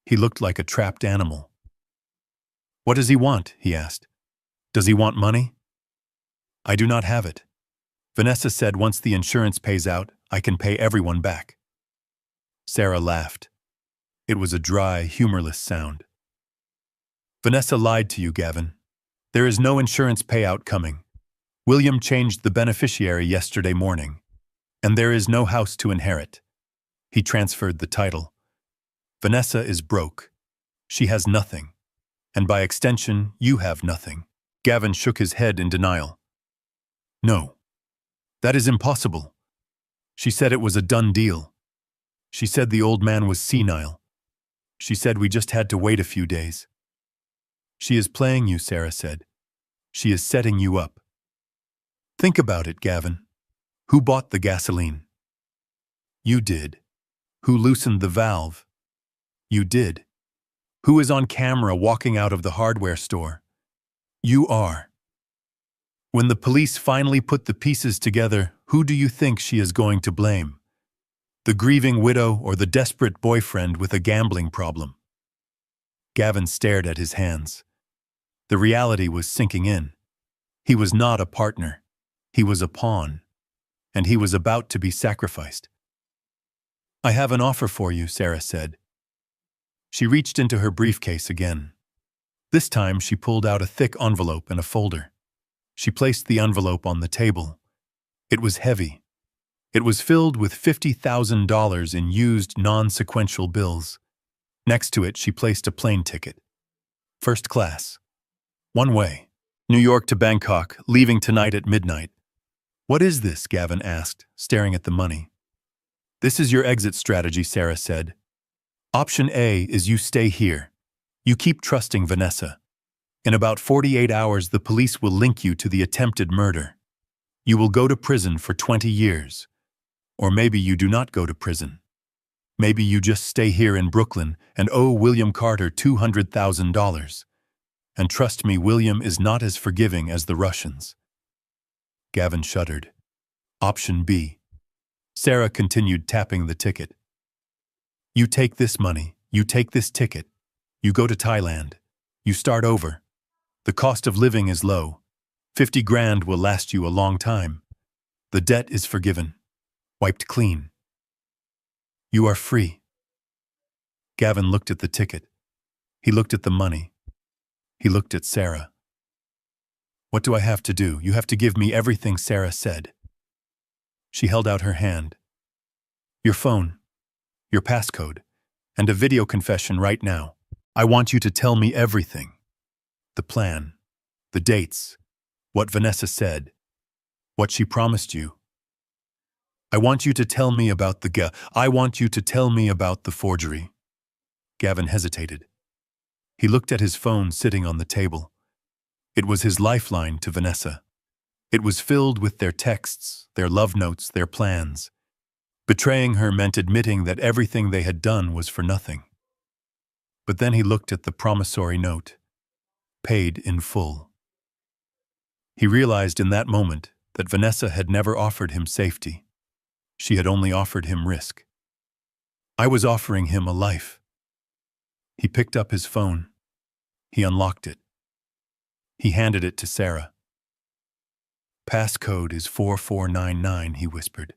He looked like a trapped animal. "What does he want?" he asked. "Does he want money?" "I do not have it. Vanessa said once the insurance pays out, I can pay everyone back." Sarah laughed. It was a dry, humorless sound. "Vanessa lied to you, Gavin. There is no insurance payout coming. William changed the beneficiary yesterday morning. And there is no house to inherit. He transferred the title. Vanessa is broke. She has nothing. And by extension, you have nothing." Gavin shook his head in denial. "No. That is impossible. She said it was a done deal. She said the old man was senile. She said we just had to wait a few days." "She is playing you," Sarah said. "She is setting you up. Think about it, Gavin. Who bought the gasoline? You did. Who loosened the valve? You did. Who is on camera walking out of the hardware store? You are. When the police finally put the pieces together, who do you think she is going to blame? The grieving widow or the desperate boyfriend with a gambling problem?" Gavin stared at his hands. The reality was sinking in. He was not a partner. He was a pawn. And he was about to be sacrificed. "I have an offer for you," Sarah said. She reached into her briefcase again. This time she pulled out a thick envelope and a folder. She placed the envelope on the table. It was heavy. It was filled with $50,000 in used, non-sequential bills. Next to it, she placed a plane ticket. First class. One way. New York to Bangkok, leaving tonight at midnight. "What is this?" Gavin asked, staring at the money. "This is your exit strategy," Sarah said. "Option A is you stay here. You keep trusting Vanessa. In about 48 hours, the police will link you to the attempted murder. You will go to prison for 20 years. Or maybe you do not go to prison. Maybe you just stay here in Brooklyn and owe William Carter $200,000. And trust me, William is not as forgiving as the Russians." Gavin shuddered. Option B. Sarah continued tapping the ticket. "You take this money. You take this ticket. You go to Thailand. You start over. The cost of living is low. 50 grand will last you a long time. The debt is forgiven. Wiped clean. You are free." Gavin looked at the ticket. He looked at the money. He looked at Sarah. "What do I have to do? You have to give me everything," Sarah said. She held out her hand. "Your phone, your passcode, and a video confession right now. I want you to tell me everything. The plan, the dates, what Vanessa said, what she promised you. I want you to tell me about I want you to tell me about the forgery." Gavin hesitated. He looked at his phone sitting on the table. It was his lifeline to Vanessa. It was filled with their texts, their love notes, their plans. Betraying her meant admitting that everything they had done was for nothing. But then he looked at the promissory note. Paid in full. He realized in that moment that Vanessa had never offered him safety. She had only offered him risk. I was offering him a life. He picked up his phone. He unlocked it. He handed it to Sarah. "Passcode is 4499, he whispered.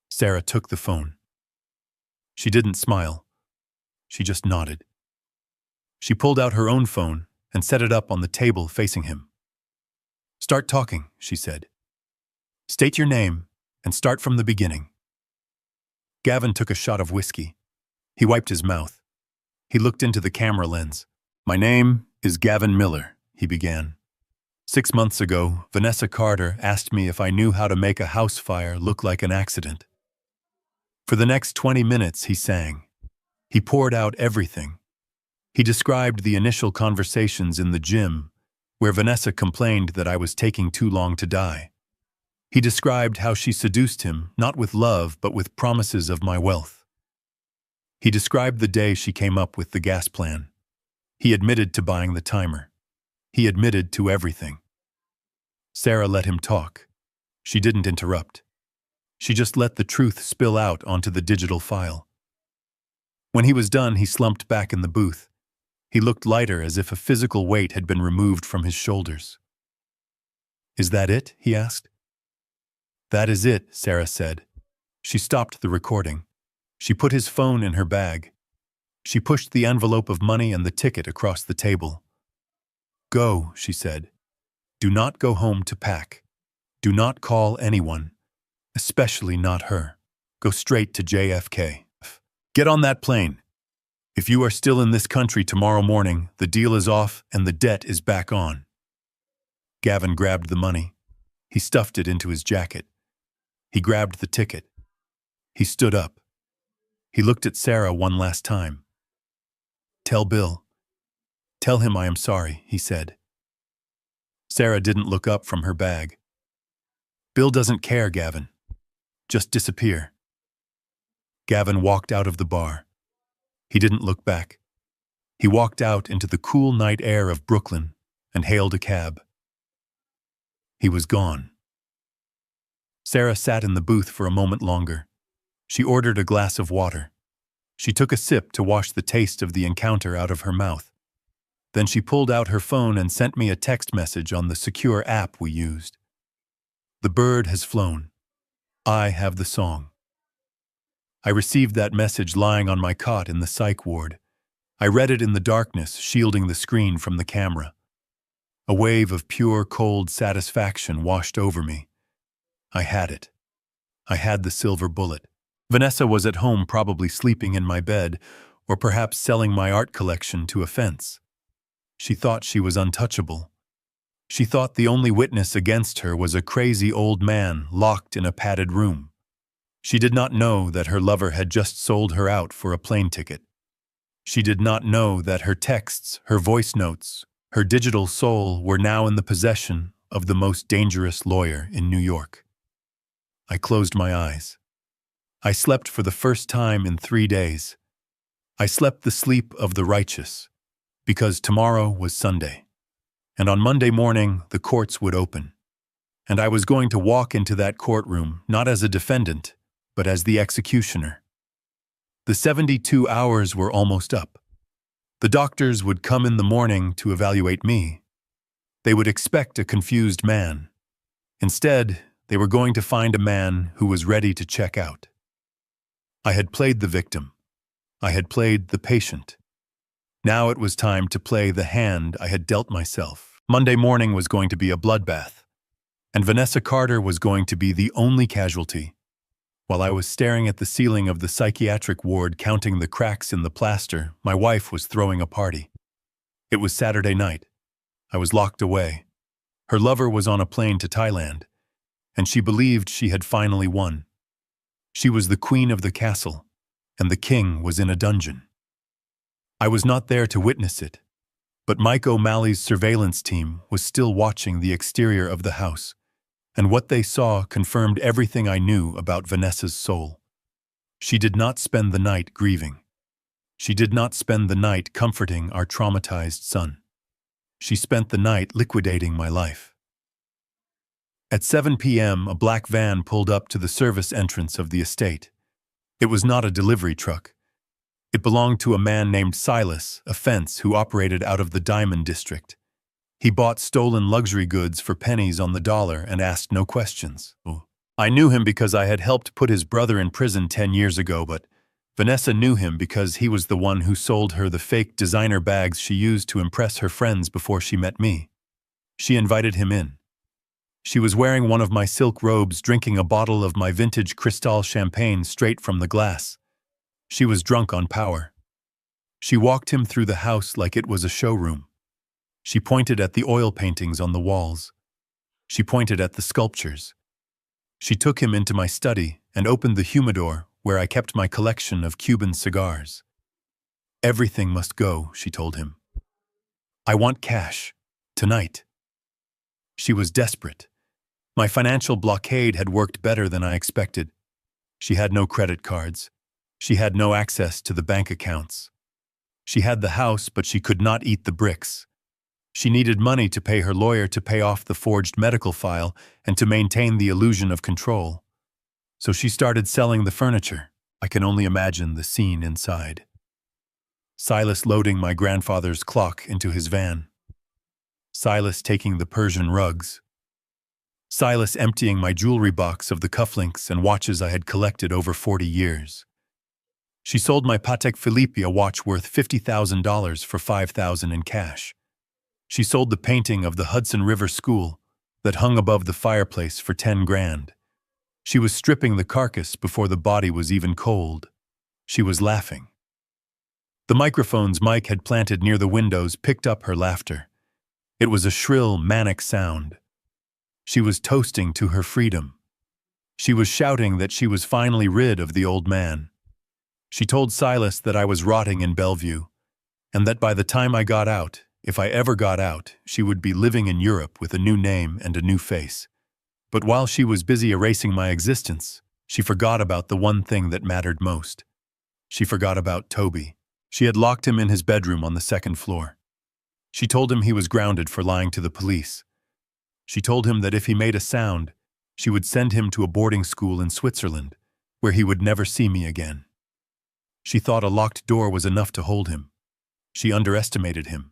Sarah took the phone. She didn't smile. She just nodded. She pulled out her own phone and set it up on the table facing him. "Start talking," she said. "State your name and start from the beginning." Gavin took a shot of whiskey. He wiped his mouth. He looked into the camera lens. "My name is Gavin Miller," he began. "6 months ago, Vanessa Carter asked me if I knew how to make a house fire look like an accident." For the next 20 minutes, he sang. He poured out everything. He described the initial conversations in the gym, where Vanessa complained that I was taking too long to die. He described how she seduced him, not with love, but with promises of my wealth. He described the day she came up with the gas plan. He admitted to buying the timer. He admitted to everything. Sarah let him talk. She didn't interrupt. She just let the truth spill out onto the digital file. When he was done, he slumped back in the booth. He looked lighter, as if a physical weight had been removed from his shoulders. "Is that it?" he asked. "That is it," Sarah said. She stopped the recording. She put his phone in her bag. She pushed the envelope of money and the ticket across the table. "Go," she said. "Do not go home to pack. Do not call anyone, especially not her. Go straight to JFK. Get on that plane. If you are still in this country tomorrow morning, the deal is off and the debt is back on." Gavin grabbed the money. He stuffed it into his jacket. He grabbed the ticket. He stood up. He looked at Sarah one last time. "Tell Bill. Tell him I am sorry," he said. Sarah didn't look up from her bag. "Bill doesn't care, Gavin. Just disappear." Gavin walked out of the bar. He didn't look back. He walked out into the cool night air of Brooklyn and hailed a cab. He was gone. Sarah sat in the booth for a moment longer. She ordered a glass of water. She took a sip to wash the taste of the encounter out of her mouth. Then she pulled out her phone and sent me a text message on the secure app we used. "The bird has flown. I have the song." I received that message lying on my cot in the psych ward. I read it in the darkness, shielding the screen from the camera. A wave of pure, cold satisfaction washed over me. I had it. I had the silver bullet. Vanessa was at home, probably sleeping in my bed, or perhaps selling my art collection to a fence. She thought she was untouchable. She thought the only witness against her was a crazy old man locked in a padded room. She did not know that her lover had just sold her out for a plane ticket. She did not know that her texts, her voice notes, her digital soul were now in the possession of the most dangerous lawyer in New York. I closed my eyes. I slept for the first time in 3 days. I slept the sleep of the righteous, because tomorrow was Sunday. And on Monday morning, the courts would open. And I was going to walk into that courtroom, not as a defendant, but as the executioner. The 72 hours were almost up. The doctors would come in the morning to evaluate me. They would expect a confused man. Instead, they were going to find a man who was ready to check out. I had played the victim. I had played the patient. Now it was time to play the hand I had dealt myself. Monday morning was going to be a bloodbath, and Vanessa Carter was going to be the only casualty. While I was staring at the ceiling of the psychiatric ward, counting the cracks in the plaster, my wife was throwing a party. It was Saturday night. I was locked away. Her lover was on a plane to Thailand, and she believed she had finally won. She was the queen of the castle, and the king was in a dungeon. I was not there to witness it, but Mike O'Malley's surveillance team was still watching the exterior of the house, and what they saw confirmed everything I knew about Vanessa's soul. She did not spend the night grieving. She did not spend the night comforting our traumatized son. She spent the night liquidating my life. At 7 p.m., a black van pulled up to the service entrance of the estate. It was not a delivery truck. It belonged to a man named Silas, a fence who operated out of the Diamond District. He bought stolen luxury goods for pennies on the dollar and asked no questions. I knew him because I had helped put his brother in prison 10 years ago, but Vanessa knew him because he was the one who sold her the fake designer bags she used to impress her friends before she met me. She invited him in. She was wearing one of my silk robes, drinking a bottle of my vintage Cristal champagne straight from the glass. She was drunk on power. She walked him through the house like it was a showroom. She pointed at the oil paintings on the walls. She pointed at the sculptures. She took him into my study and opened the humidor where I kept my collection of Cuban cigars. Everything must go, she told him. I want cash. Tonight. She was desperate. My financial blockade had worked better than I expected. She had no credit cards. She had no access to the bank accounts. She had the house, but she could not eat the bricks. She needed money to pay her lawyer to pay off the forged medical file and to maintain the illusion of control. So she started selling the furniture. I can only imagine the scene inside. Silas loading my grandfather's clock into his van. Silas taking the Persian rugs. Silas emptying my jewelry box of the cufflinks and watches I had collected over 40 years. She sold my Patek Philippe, a watch worth $50,000 for $5,000 in cash. She sold the painting of the Hudson River School that hung above the fireplace for 10 grand. She was stripping the carcass before the body was even cold. She was laughing. The microphones Mike had planted near the windows picked up her laughter. It was a shrill, manic sound. She was toasting to her freedom. She was shouting that she was finally rid of the old man. She told Silas that I was rotting in Bellevue, and that by the time I got out, if I ever got out, she would be living in Europe with a new name and a new face. But while she was busy erasing my existence, she forgot about the one thing that mattered most. She forgot about Toby. She had locked him in his bedroom on the second floor. She told him he was grounded for lying to the police. She told him that if he made a sound, she would send him to a boarding school in Switzerland, where he would never see me again. She thought a locked door was enough to hold him. She underestimated him.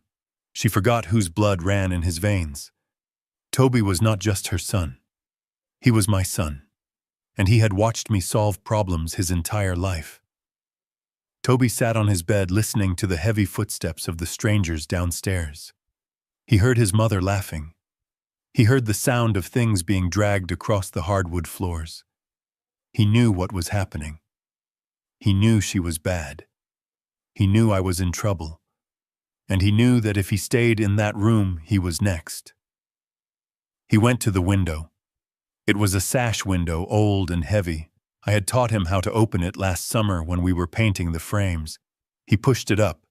She forgot whose blood ran in his veins. Toby was not just her son. He was my son, and he had watched me solve problems his entire life. Toby sat on his bed listening to the heavy footsteps of the strangers downstairs. He heard his mother laughing. He heard the sound of things being dragged across the hardwood floors. He knew what was happening. He knew she was bad. He knew I was in trouble. And he knew that if he stayed in that room, he was next. He went to the window. It was a sash window, old and heavy. I had taught him how to open it last summer when we were painting the frames. He pushed it up.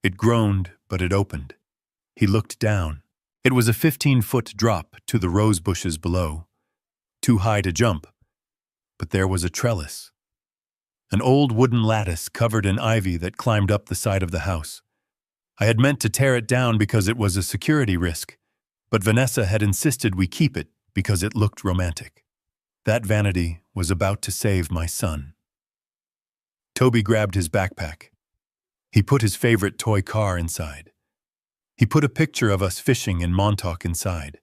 It groaned, but it opened. He looked down. It was a 15-foot drop to the rose bushes below. Too high to jump. But there was a trellis. An old wooden lattice covered in ivy that climbed up the side of the house. I had meant to tear it down because it was a security risk, but Vanessa had insisted we keep it because it looked romantic. That vanity was about to save my son. Toby grabbed his backpack. He put his favorite toy car inside. He put a picture of us fishing in Montauk inside,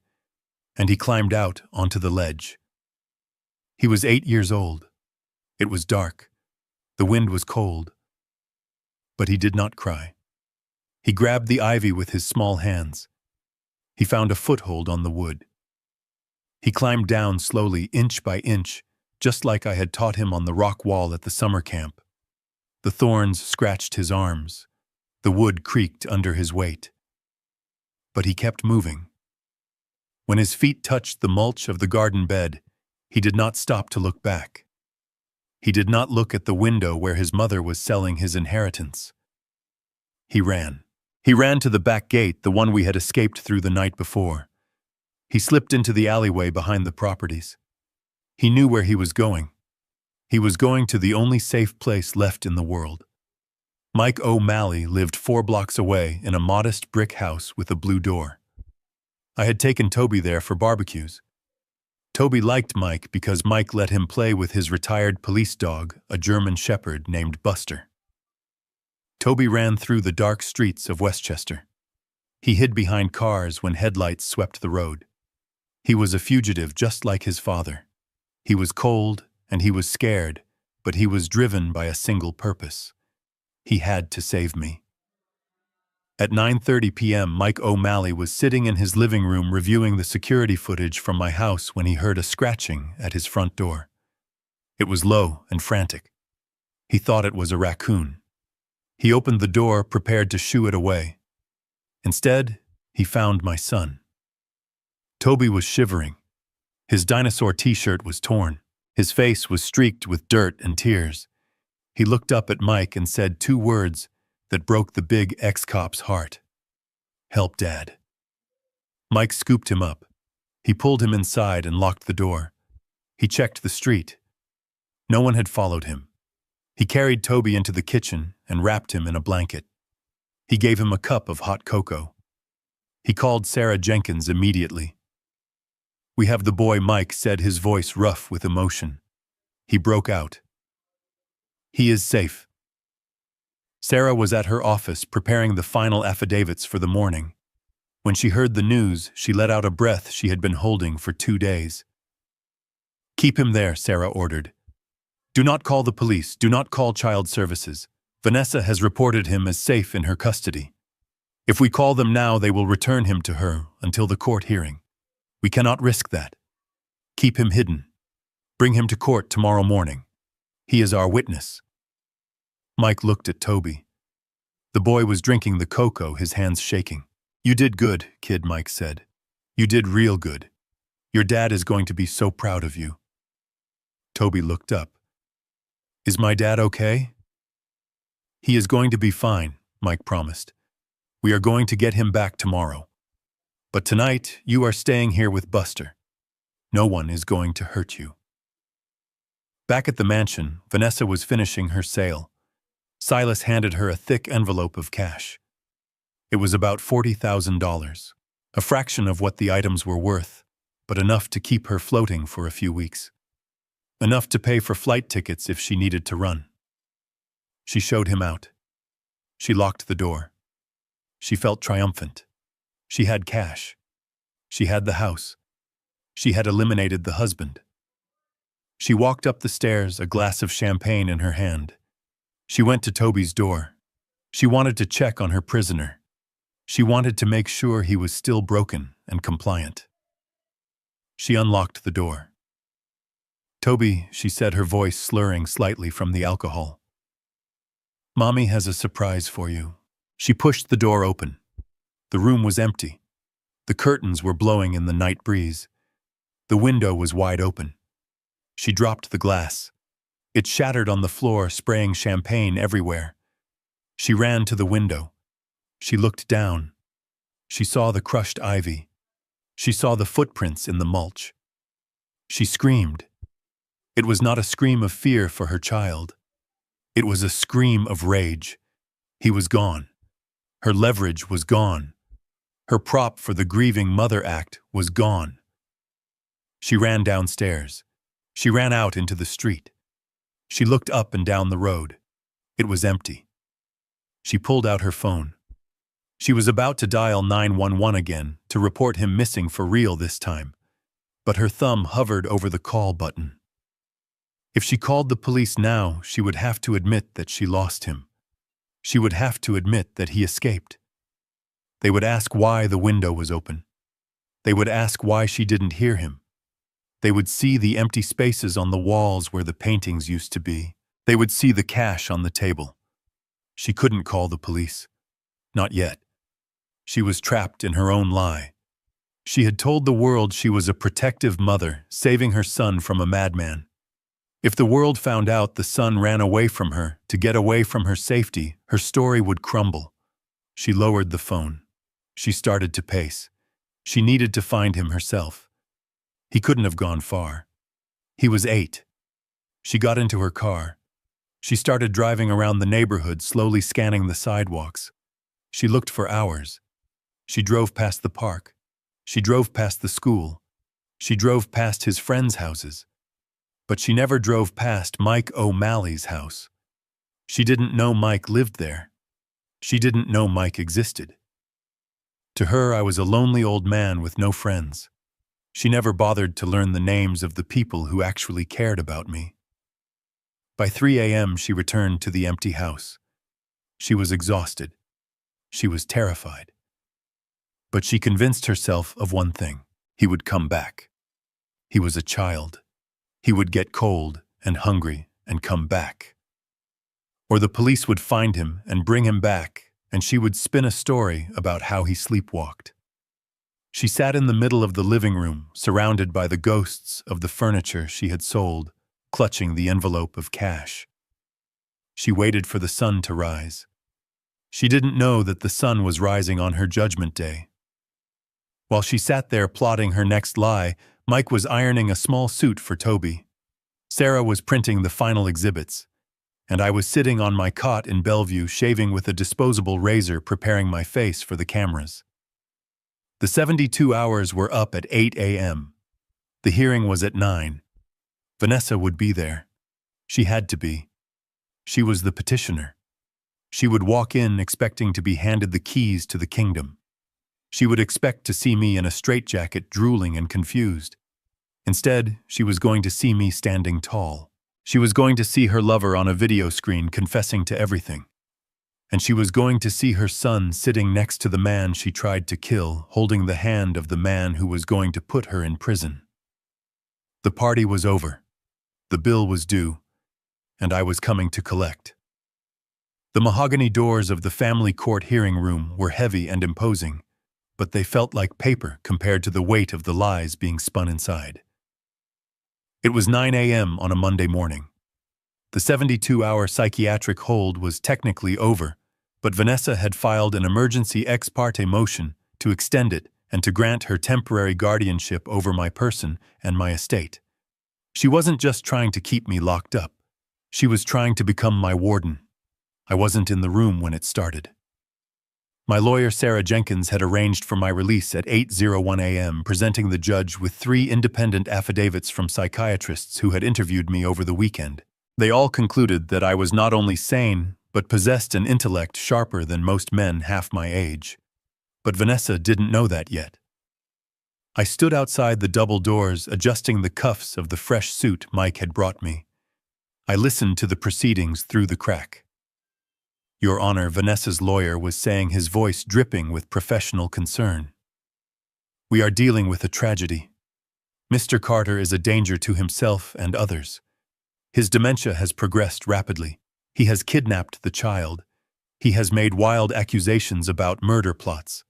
and he climbed out onto the ledge. He was 8 years old. It was dark. The wind was cold. But he did not cry. He grabbed the ivy with his small hands. He found a foothold on the wood. He climbed down slowly, inch by inch, just like I had taught him on the rock wall at the summer camp. The thorns scratched his arms. The wood creaked under his weight. But he kept moving. When his feet touched the mulch of the garden bed, he did not stop to look back. He did not look at the window where his mother was selling his inheritance. He ran. He ran to the back gate, the one we had escaped through the night before. He slipped into the alleyway behind the properties. He knew where he was going. He was going to the only safe place left in the world. Mike O'Malley lived 4 blocks away in a modest brick house with a blue door. I had taken Toby there for barbecues. Toby liked Mike because Mike let him play with his retired police dog, a German shepherd named Buster. Toby ran through the dark streets of Westchester. He hid behind cars when headlights swept the road. He was a fugitive just like his father. He was cold and he was scared, but he was driven by a single purpose. He had to save me. At 9:30 p.m., Mike O'Malley was sitting in his living room reviewing the security footage from my house when he heard a scratching at his front door. It was low and frantic. He thought it was a raccoon. He opened the door, prepared to shoo it away. Instead, he found my son. Toby was shivering. His dinosaur t-shirt was torn. His face was streaked with dirt and tears. He looked up at Mike and said two words that broke the big ex-cop's heart. "Help, Dad." Mike scooped him up. He pulled him inside and locked the door. He checked the street. No one had followed him. He carried Toby into the kitchen and wrapped him in a blanket. He gave him a cup of hot cocoa. He called Sarah Jenkins immediately. "We have the boy," Mike said, his voice rough with emotion. He broke out. "He is safe." Sarah was at her office preparing the final affidavits for the morning. When she heard the news, she let out a breath she had been holding for 2 days. "Keep him there," Sarah ordered. "Do not call the police. Do not call child services. Vanessa has reported him as safe in her custody. If we call them now, they will return him to her until the court hearing. We cannot risk that. Keep him hidden. Bring him to court tomorrow morning. He is our witness." Mike looked at Toby. The boy was drinking the cocoa, his hands shaking. "You did good, kid," Mike said. "You did real good. Your dad is going to be so proud of you." Toby looked up. "Is my dad okay?" "He is going to be fine," Mike promised. "We are going to get him back tomorrow. But tonight, you are staying here with Buster. No one is going to hurt you." Back at the mansion, Vanessa was finishing her sale. Silas handed her a thick envelope of cash. It was about $40,000, a fraction of what the items were worth, but enough to keep her floating for a few weeks. Enough to pay for flight tickets if she needed to run. She showed him out. She locked the door. She felt triumphant. She had cash. She had the house. She had eliminated the husband. She walked up the stairs, a glass of champagne in her hand. She went to Toby's door. She wanted to check on her prisoner. She wanted to make sure he was still broken and compliant. She unlocked the door. "Toby," she said, her voice slurring slightly from the alcohol. "Mommy has a surprise for you." She pushed the door open. The room was empty. The curtains were blowing in the night breeze. The window was wide open. She dropped the glass. It shattered on the floor, spraying champagne everywhere. She ran to the window. She looked down. She saw the crushed ivy. She saw the footprints in the mulch. She screamed. It was not a scream of fear for her child. It was a scream of rage. He was gone. Her leverage was gone. Her prop for the grieving mother act was gone. She ran downstairs. She ran out into the street. She looked up and down the road. It was empty. She pulled out her phone. She was about to dial 911 again to report him missing for real this time, but her thumb hovered over the call button. If she called the police now, she would have to admit that she lost him. She would have to admit that he escaped. They would ask why the window was open. They would ask why she didn't hear him. They would see the empty spaces on the walls where the paintings used to be. They would see the cash on the table. She couldn't call the police. Not yet. She was trapped in her own lie. She had told the world she was a protective mother, saving her son from a madman. If the world found out the son ran away from her to get away from her safety, her story would crumble. She lowered the phone. She started to pace. She needed to find him herself. He couldn't have gone far. He was 8. She got into her car. She started driving around the neighborhood, slowly scanning the sidewalks. She looked for hours. She drove past the park. She drove past the school. She drove past his friends' houses, but she never drove past Mike O'Malley's house. She didn't know Mike lived there. She didn't know Mike existed. To her, I was a lonely old man with no friends. She never bothered to learn the names of the people who actually cared about me. By 3 a.m., she returned to the empty house. She was exhausted. She was terrified. But she convinced herself of one thing: he would come back. He was a child. He would get cold and hungry and come back. Or the police would find him and bring him back, and she would spin a story about how he sleepwalked. She sat in the middle of the living room, surrounded by the ghosts of the furniture she had sold, clutching the envelope of cash. She waited for the sun to rise. She didn't know that the sun was rising on her judgment day. While she sat there plotting her next lie, Mike was ironing a small suit for Toby. Sarah was printing the final exhibits, and I was sitting on my cot in Bellevue shaving with a disposable razor, preparing my face for the cameras. The 72 hours were up at 8 a.m. The hearing was at 9. Vanessa would be there. She had to be. She was the petitioner. She would walk in expecting to be handed the keys to the kingdom. She would expect to see me in a straitjacket, drooling and confused. Instead, she was going to see me standing tall. She was going to see her lover on a video screen confessing to everything. And she was going to see her son sitting next to the man she tried to kill, holding the hand of the man who was going to put her in prison. The party was over. The bill was due, and I was coming to collect. The mahogany doors of the family court hearing room were heavy and imposing, but they felt like paper compared to the weight of the lies being spun inside. It was 9 a.m. on a Monday morning. The 72-hour psychiatric hold was technically over, but Vanessa had filed an emergency ex parte motion to extend it and to grant her temporary guardianship over my person and my estate. She wasn't just trying to keep me locked up. She was trying to become my warden. I wasn't in the room when it started. My lawyer, Sarah Jenkins, had arranged for my release at 8:01 a.m., presenting the judge with 3 independent affidavits from psychiatrists who had interviewed me over the weekend. They all concluded that I was not only sane, but possessed an intellect sharper than most men half my age. But Vanessa didn't know that yet. I stood outside the double doors, adjusting the cuffs of the fresh suit Mike had brought me. I listened to the proceedings through the crack. Your Honor, Vanessa's lawyer was saying, his voice dripping with professional concern. We are dealing with a tragedy. Mr. Carter is a danger to himself and others. His dementia has progressed rapidly. He has kidnapped the child. He has made wild accusations about murder plots.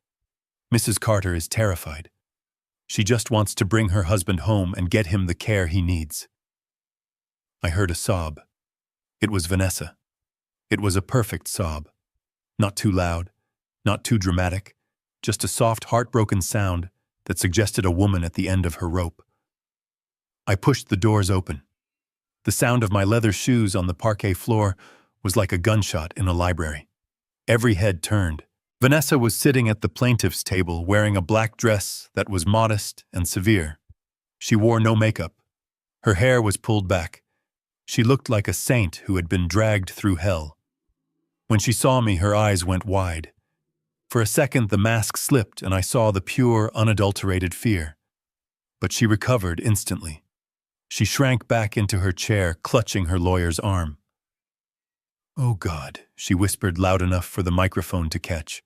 Mrs. Carter is terrified. She just wants to bring her husband home and get him the care he needs. I heard a sob. It was Vanessa. It was a perfect sob. Not too loud, not too dramatic, just a soft, heartbroken sound that suggested a woman at the end of her rope. I pushed the doors open. The sound of my leather shoes on the parquet floor was like a gunshot in a library. Every head turned. Vanessa was sitting at the plaintiff's table wearing a black dress that was modest and severe. She wore no makeup. Her hair was pulled back. She looked like a saint who had been dragged through hell. When she saw me, her eyes went wide. For a second, the mask slipped and I saw the pure, unadulterated fear. But she recovered instantly. She shrank back into her chair, clutching her lawyer's arm. "Oh God," she whispered loud enough for the microphone to catch.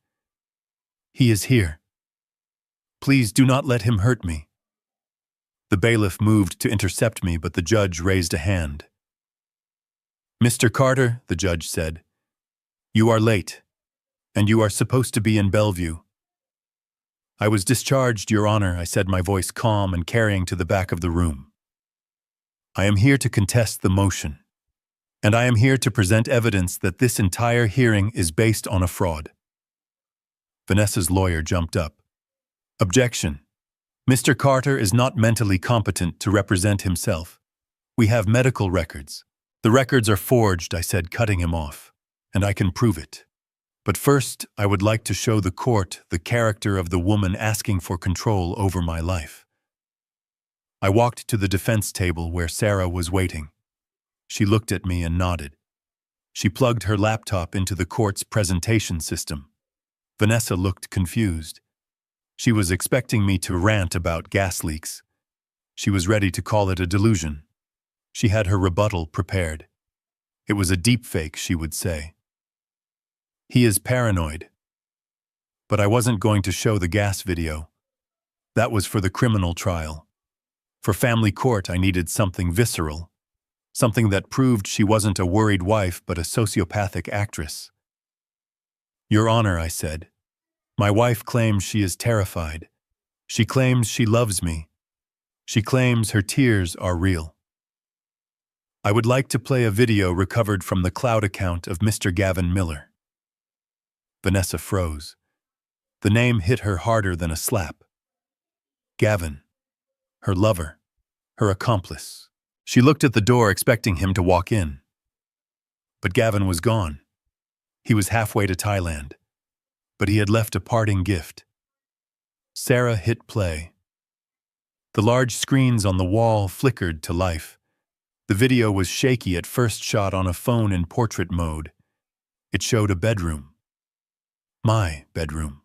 "He is here. Please do not let him hurt me." The bailiff moved to intercept me, but the judge raised a hand. "Mr. Carter," the judge said, "you are late, and you are supposed to be in Bellevue." "I was discharged, Your Honor," I said, my voice calm and carrying to the back of the room. "I am here to contest the motion, and I am here to present evidence that this entire hearing is based on a fraud." Vanessa's lawyer jumped up. "Objection. Mr. Carter is not mentally competent to represent himself. We have medical records. The records are forged," I said, cutting him off, "and I can prove it. But first, I would like to show the court the character of the woman asking for control over my life." I walked to the defense table where Sarah was waiting. She looked at me and nodded. She plugged her laptop into the court's presentation system. Vanessa looked confused. She was expecting me to rant about gas leaks. She was ready to call it a delusion. She had her rebuttal prepared. It was a deepfake, she would say. He is paranoid. But I wasn't going to show the gas video. That was for the criminal trial. For family court, I needed something visceral. Something that proved she wasn't a worried wife but a sociopathic actress. Your Honor, I said. My wife claims she is terrified. She claims she loves me. She claims her tears are real. I would like to play a video recovered from the cloud account of Mr. Gavin Miller. Vanessa froze. The name hit her harder than a slap. Gavin. Her lover. Her accomplice. She looked at the door expecting him to walk in. But Gavin was gone. He was halfway to Thailand. But he had left a parting gift. Sarah hit play. The large screens on the wall flickered to life. The video was shaky at first, shot on a phone in portrait mode. It showed a bedroom. My bedroom.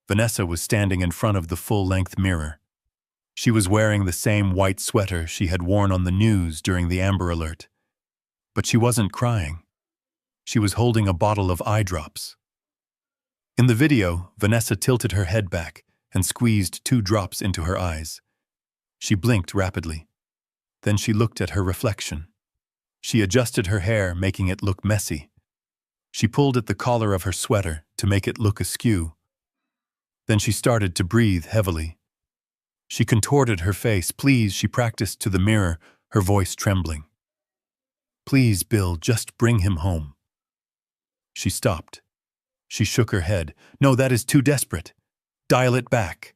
Vanessa was standing in front of the full-length mirror. She was wearing the same white sweater she had worn on the news during the Amber Alert. But she wasn't crying. She was holding a bottle of eye drops. In the video, Vanessa tilted her head back and squeezed 2 drops into her eyes. She blinked rapidly. Then she looked at her reflection. She adjusted her hair, making it look messy. She pulled at the collar of her sweater to make it look askew. Then she started to breathe heavily. She contorted her face. Please, she practiced to the mirror, her voice trembling. Please, Bill, just bring him home. She stopped. She shook her head. No, that is too desperate. Dial it back.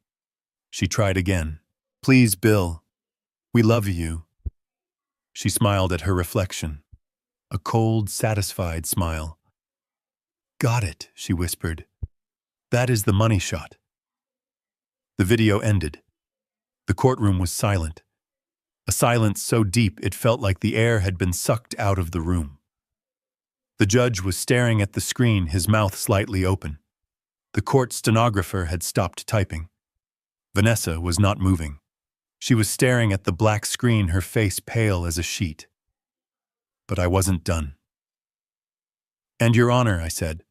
She tried again. Please, Bill. We love you. She smiled at her reflection. A cold, satisfied smile. Got it, she whispered. That is the money shot. The video ended. The courtroom was silent. A silence so deep it felt like the air had been sucked out of the room. The judge was staring at the screen, his mouth slightly open. The court stenographer had stopped typing. Vanessa was not moving. She was staring at the black screen, her face pale as a sheet. But I wasn't done. And Your Honor, I said,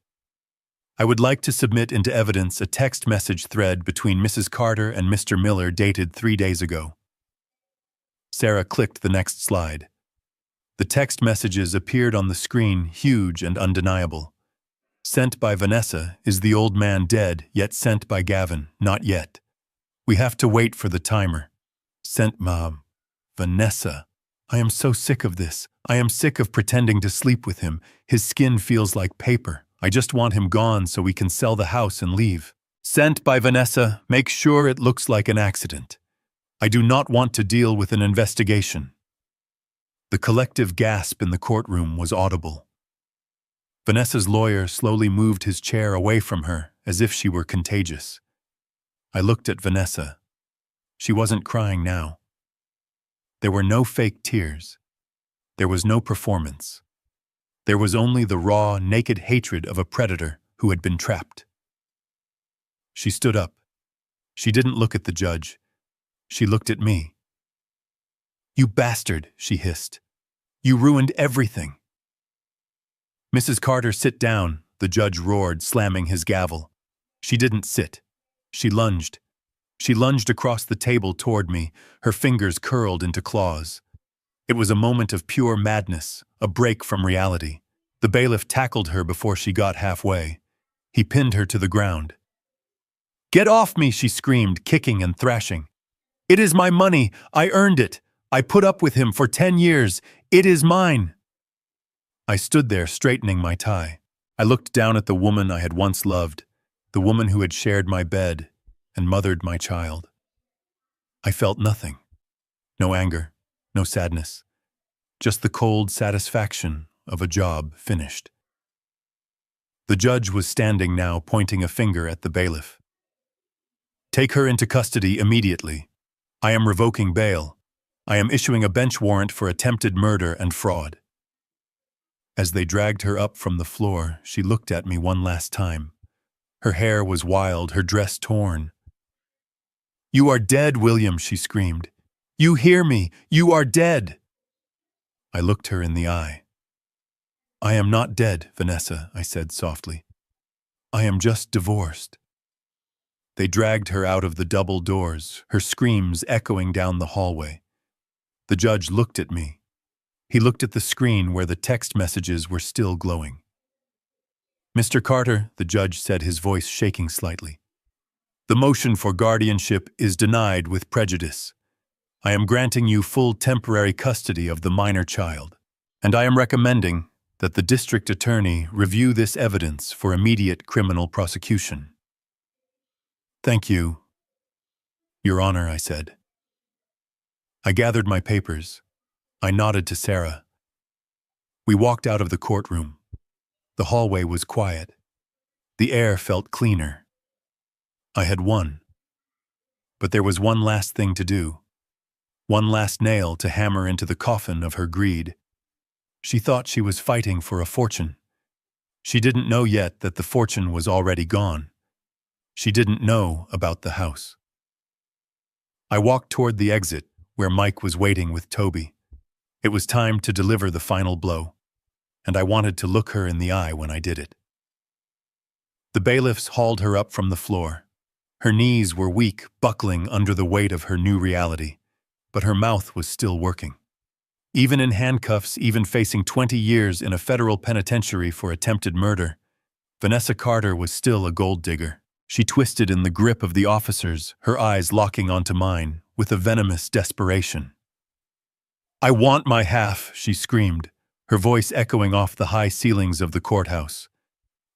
I would like to submit into evidence a text message thread between Mrs. Carter and Mr. Miller dated 3 days ago. Sarah clicked the next slide. The text messages appeared on the screen, huge and undeniable. Sent by Vanessa, is the old man dead, yet sent by Gavin, not yet. We have to wait for the timer. Sent Mom. Vanessa. I am so sick of this. I am sick of pretending to sleep with him. His skin feels like paper. I just want him gone so we can sell the house and leave. Sent by Vanessa, make sure it looks like an accident. I do not want to deal with an investigation. The collective gasp in the courtroom was audible. Vanessa's lawyer slowly moved his chair away from her, as if she were contagious. I looked at Vanessa. She wasn't crying now. There were no fake tears. There was no performance. There was only the raw, naked hatred of a predator who had been trapped. She stood up. She didn't look at the judge. She looked at me. You bastard, she hissed. You ruined everything. Mrs. Carter, sit down, the judge roared, slamming his gavel. She didn't sit. She lunged. She lunged across the table toward me, her fingers curled into claws. It was a moment of pure madness, a break from reality. The bailiff tackled her before she got halfway. He pinned her to the ground. Get off me, she screamed, kicking and thrashing. It is my money. I earned it. I put up with him for 10 years. It is mine. I stood there straightening my tie. I looked down at the woman I had once loved, the woman who had shared my bed and mothered my child. I felt nothing. No anger, no sadness. Just the cold satisfaction of a job finished. The judge was standing now, pointing a finger at the bailiff. Take her into custody immediately. I am revoking bail. I am issuing a bench warrant for attempted murder and fraud." As they dragged her up from the floor, she looked at me one last time. Her hair was wild, her dress torn. "You are dead, William," she screamed. "You hear me? You are dead!" I looked her in the eye. "I am not dead, Vanessa," I said softly. "I am just divorced." They dragged her out of the double doors, her screams echoing down the hallway. The judge looked at me. He looked at the screen where the text messages were still glowing. "Mr. Carter," the judge said, his voice shaking slightly, "the motion for guardianship is denied with prejudice. I am granting you full temporary custody of the minor child, and I am recommending that the district attorney review this evidence for immediate criminal prosecution." "Thank you, Your Honor," I said. I gathered my papers. I nodded to Sarah. We walked out of the courtroom. The hallway was quiet. The air felt cleaner. I had won. But there was one last thing to do. One last nail to hammer into the coffin of her greed. She thought she was fighting for a fortune. She didn't know yet that the fortune was already gone. She didn't know about the house. I walked toward the exit, where Mike was waiting with Toby. It was time to deliver the final blow, and I wanted to look her in the eye when I did it. The bailiffs hauled her up from the floor. Her knees were weak, buckling under the weight of her new reality, but her mouth was still working. Even in handcuffs, even facing 20 years in a federal penitentiary for attempted murder, Vanessa Carter was still a gold digger. She twisted in the grip of the officers, her eyes locking onto mine, with a venomous desperation. "I want my half," she screamed, her voice echoing off the high ceilings of the courthouse.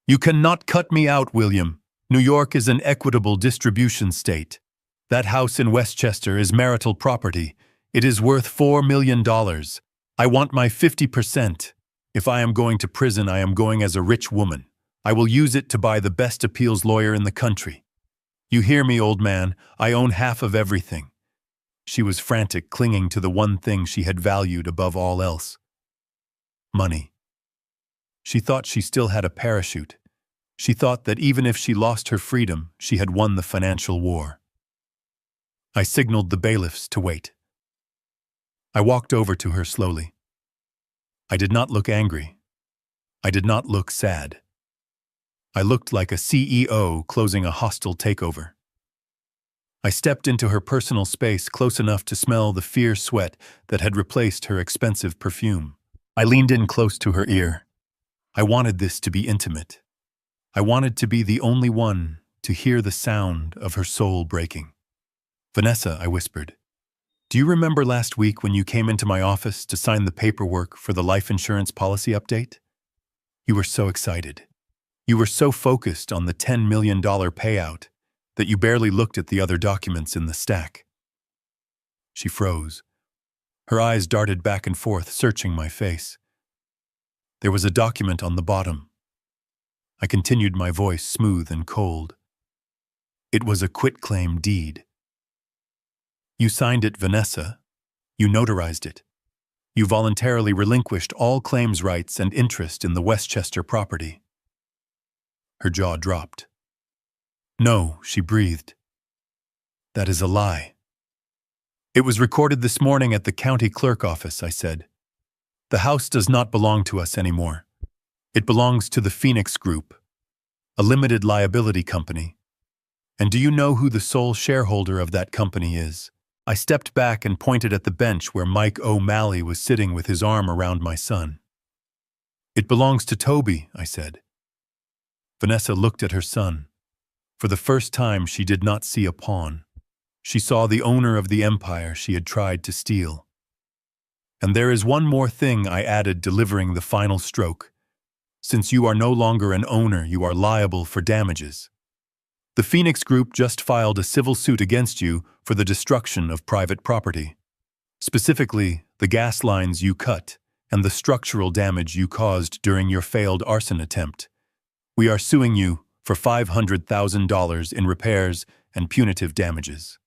"You cannot cut me out, William. New York is an equitable distribution state. That house in Westchester is marital property. It is worth $4 million. I want my 50%. If I am going to prison, I am going as a rich woman. I will use it to buy the best appeals lawyer in the country. You hear me, old man? I own half of everything." She was frantic, clinging to the one thing she had valued above all else. Money. She thought she still had a parachute. She thought that even if she lost her freedom, she had won the financial war. I signaled the bailiffs to wait. I walked over to her slowly. I did not look angry. I did not look sad. I looked like a CEO closing a hostile takeover. I stepped into her personal space close enough to smell the fierce sweat that had replaced her expensive perfume. I leaned in close to her ear. I wanted this to be intimate. I wanted to be the only one to hear the sound of her soul breaking. "Vanessa," I whispered, "do you remember last week when you came into my office to sign the paperwork for the life insurance policy update? You were so excited. You were so focused on the $10 million payout that you barely looked at the other documents in the stack." She froze. Her eyes darted back and forth, searching my face. There was a document on the bottom. I continued, my voice smooth and cold. It was a quitclaim deed. You signed it, Vanessa. You notarized it. You voluntarily relinquished all claims rights and interest in the Westchester property. Her jaw dropped. "No," she breathed. "That is a lie." "It was recorded this morning at the county clerk office," I said. "The house does not belong to us anymore. It belongs to the Phoenix Group, a limited liability company. And do you know who the sole shareholder of that company is?" I stepped back and pointed at the bench where Mike O'Malley was sitting with his arm around my son. "It belongs to Toby," I said. Vanessa looked at her son. For the first time, she did not see a pawn. She saw the owner of the empire she had tried to steal. "And there is one more thing," I added, delivering the final stroke. "Since you are no longer an owner, you are liable for damages. The Phoenix Group just filed a civil suit against you for the destruction of private property. Specifically, the gas lines you cut and the structural damage you caused during your failed arson attempt. We are suing you for $500,000 in repairs and punitive damages."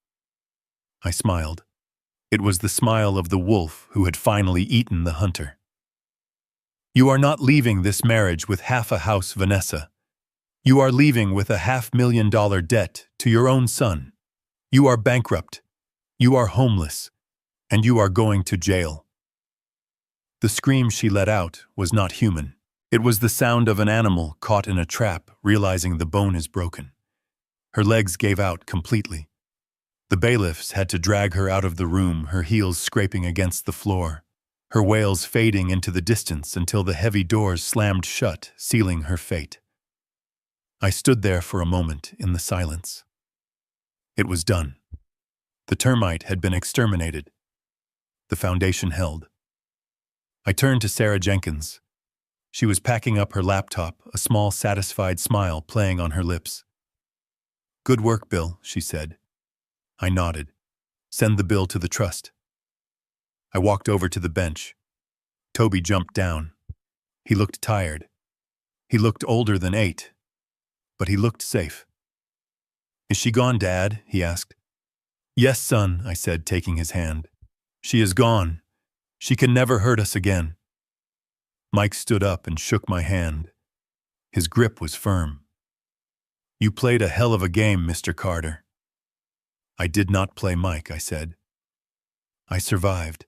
I smiled. It was the smile of the wolf who had finally eaten the hunter. You are not leaving this marriage with half a house, Vanessa. You are leaving with a $500,000 debt to your own son. You are bankrupt. You are homeless. And you are going to jail. The scream she let out was not human. It was the sound of an animal caught in a trap, realizing the bone is broken. Her legs gave out completely. The bailiffs had to drag her out of the room, her heels scraping against the floor, her wails fading into the distance until the heavy doors slammed shut, sealing her fate. I stood there for a moment in the silence. It was done. The termite had been exterminated. The foundation held. I turned to Sarah Jenkins. She was packing up her laptop, a small, satisfied smile playing on her lips. "Good work, Bill," she said. I nodded. "Send the bill to the trust." I walked over to the bench. Toby jumped down. He looked tired. He looked older than 8, but he looked safe. "Is she gone, Dad?" he asked. "Yes, son," I said, taking his hand. "She is gone. She can never hurt us again." Mike stood up and shook my hand. His grip was firm. "You played a hell of a game, Mr. Carter." "I did not play Mike," I said. "I survived."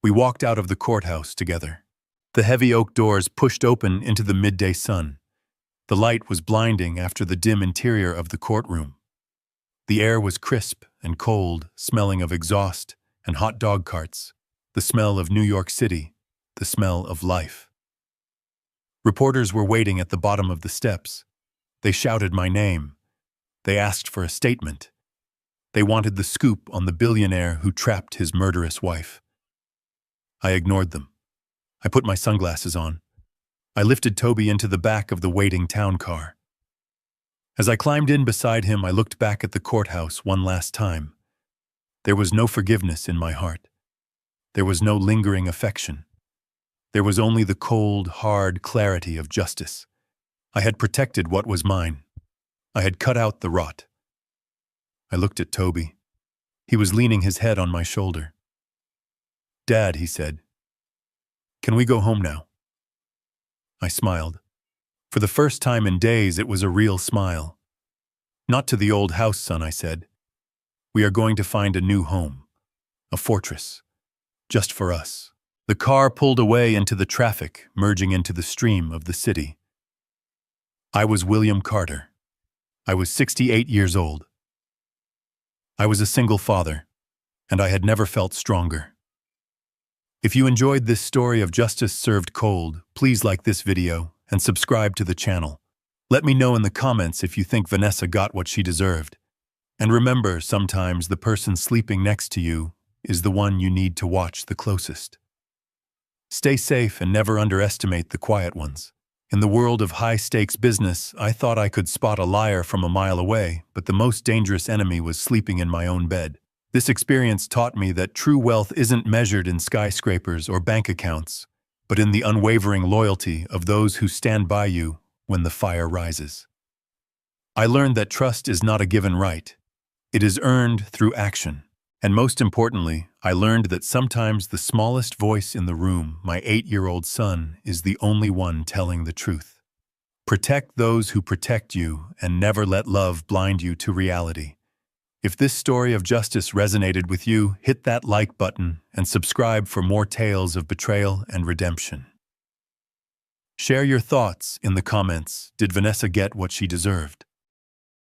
We walked out of the courthouse together. The heavy oak doors pushed open into the midday sun. The light was blinding after the dim interior of the courtroom. The air was crisp and cold, smelling of exhaust and hot dog carts, the smell of New York City, the smell of life. Reporters were waiting at the bottom of the steps. They shouted my name. They asked for a statement. They wanted the scoop on the billionaire who trapped his murderous wife. I ignored them. I put my sunglasses on. I lifted Toby into the back of the waiting town car. As I climbed in beside him, I looked back at the courthouse one last time. There was no forgiveness in my heart. There was no lingering affection. There was only the cold, hard clarity of justice. I had protected what was mine. I had cut out the rot. I looked at Toby. He was leaning his head on my shoulder. "Dad," he said, "can we go home now?" I smiled. For the first time in days, it was a real smile. "Not to the old house, son," I said. "We are going to find a new home, a fortress, just for us." The car pulled away into the traffic, merging into the stream of the city. I was William Carter. I was 68 years old. I was a single father, and I had never felt stronger. If you enjoyed this story of justice served cold, please like this video and subscribe to the channel. Let me know in the comments if you think Vanessa got what she deserved. And remember, sometimes the person sleeping next to you is the one you need to watch the closest. Stay safe and never underestimate the quiet ones. In the world of high-stakes business, I thought I could spot a liar from a mile away, but the most dangerous enemy was sleeping in my own bed. This experience taught me that true wealth isn't measured in skyscrapers or bank accounts, but in the unwavering loyalty of those who stand by you when the fire rises. I learned that trust is not a given right. It is earned through action. And most importantly, I learned that sometimes the smallest voice in the room, my 8-year-old son, is the only one telling the truth. Protect those who protect you and never let love blind you to reality. If this story of justice resonated with you, hit that like button and subscribe for more tales of betrayal and redemption. Share your thoughts in the comments. Did Vanessa get what she deserved?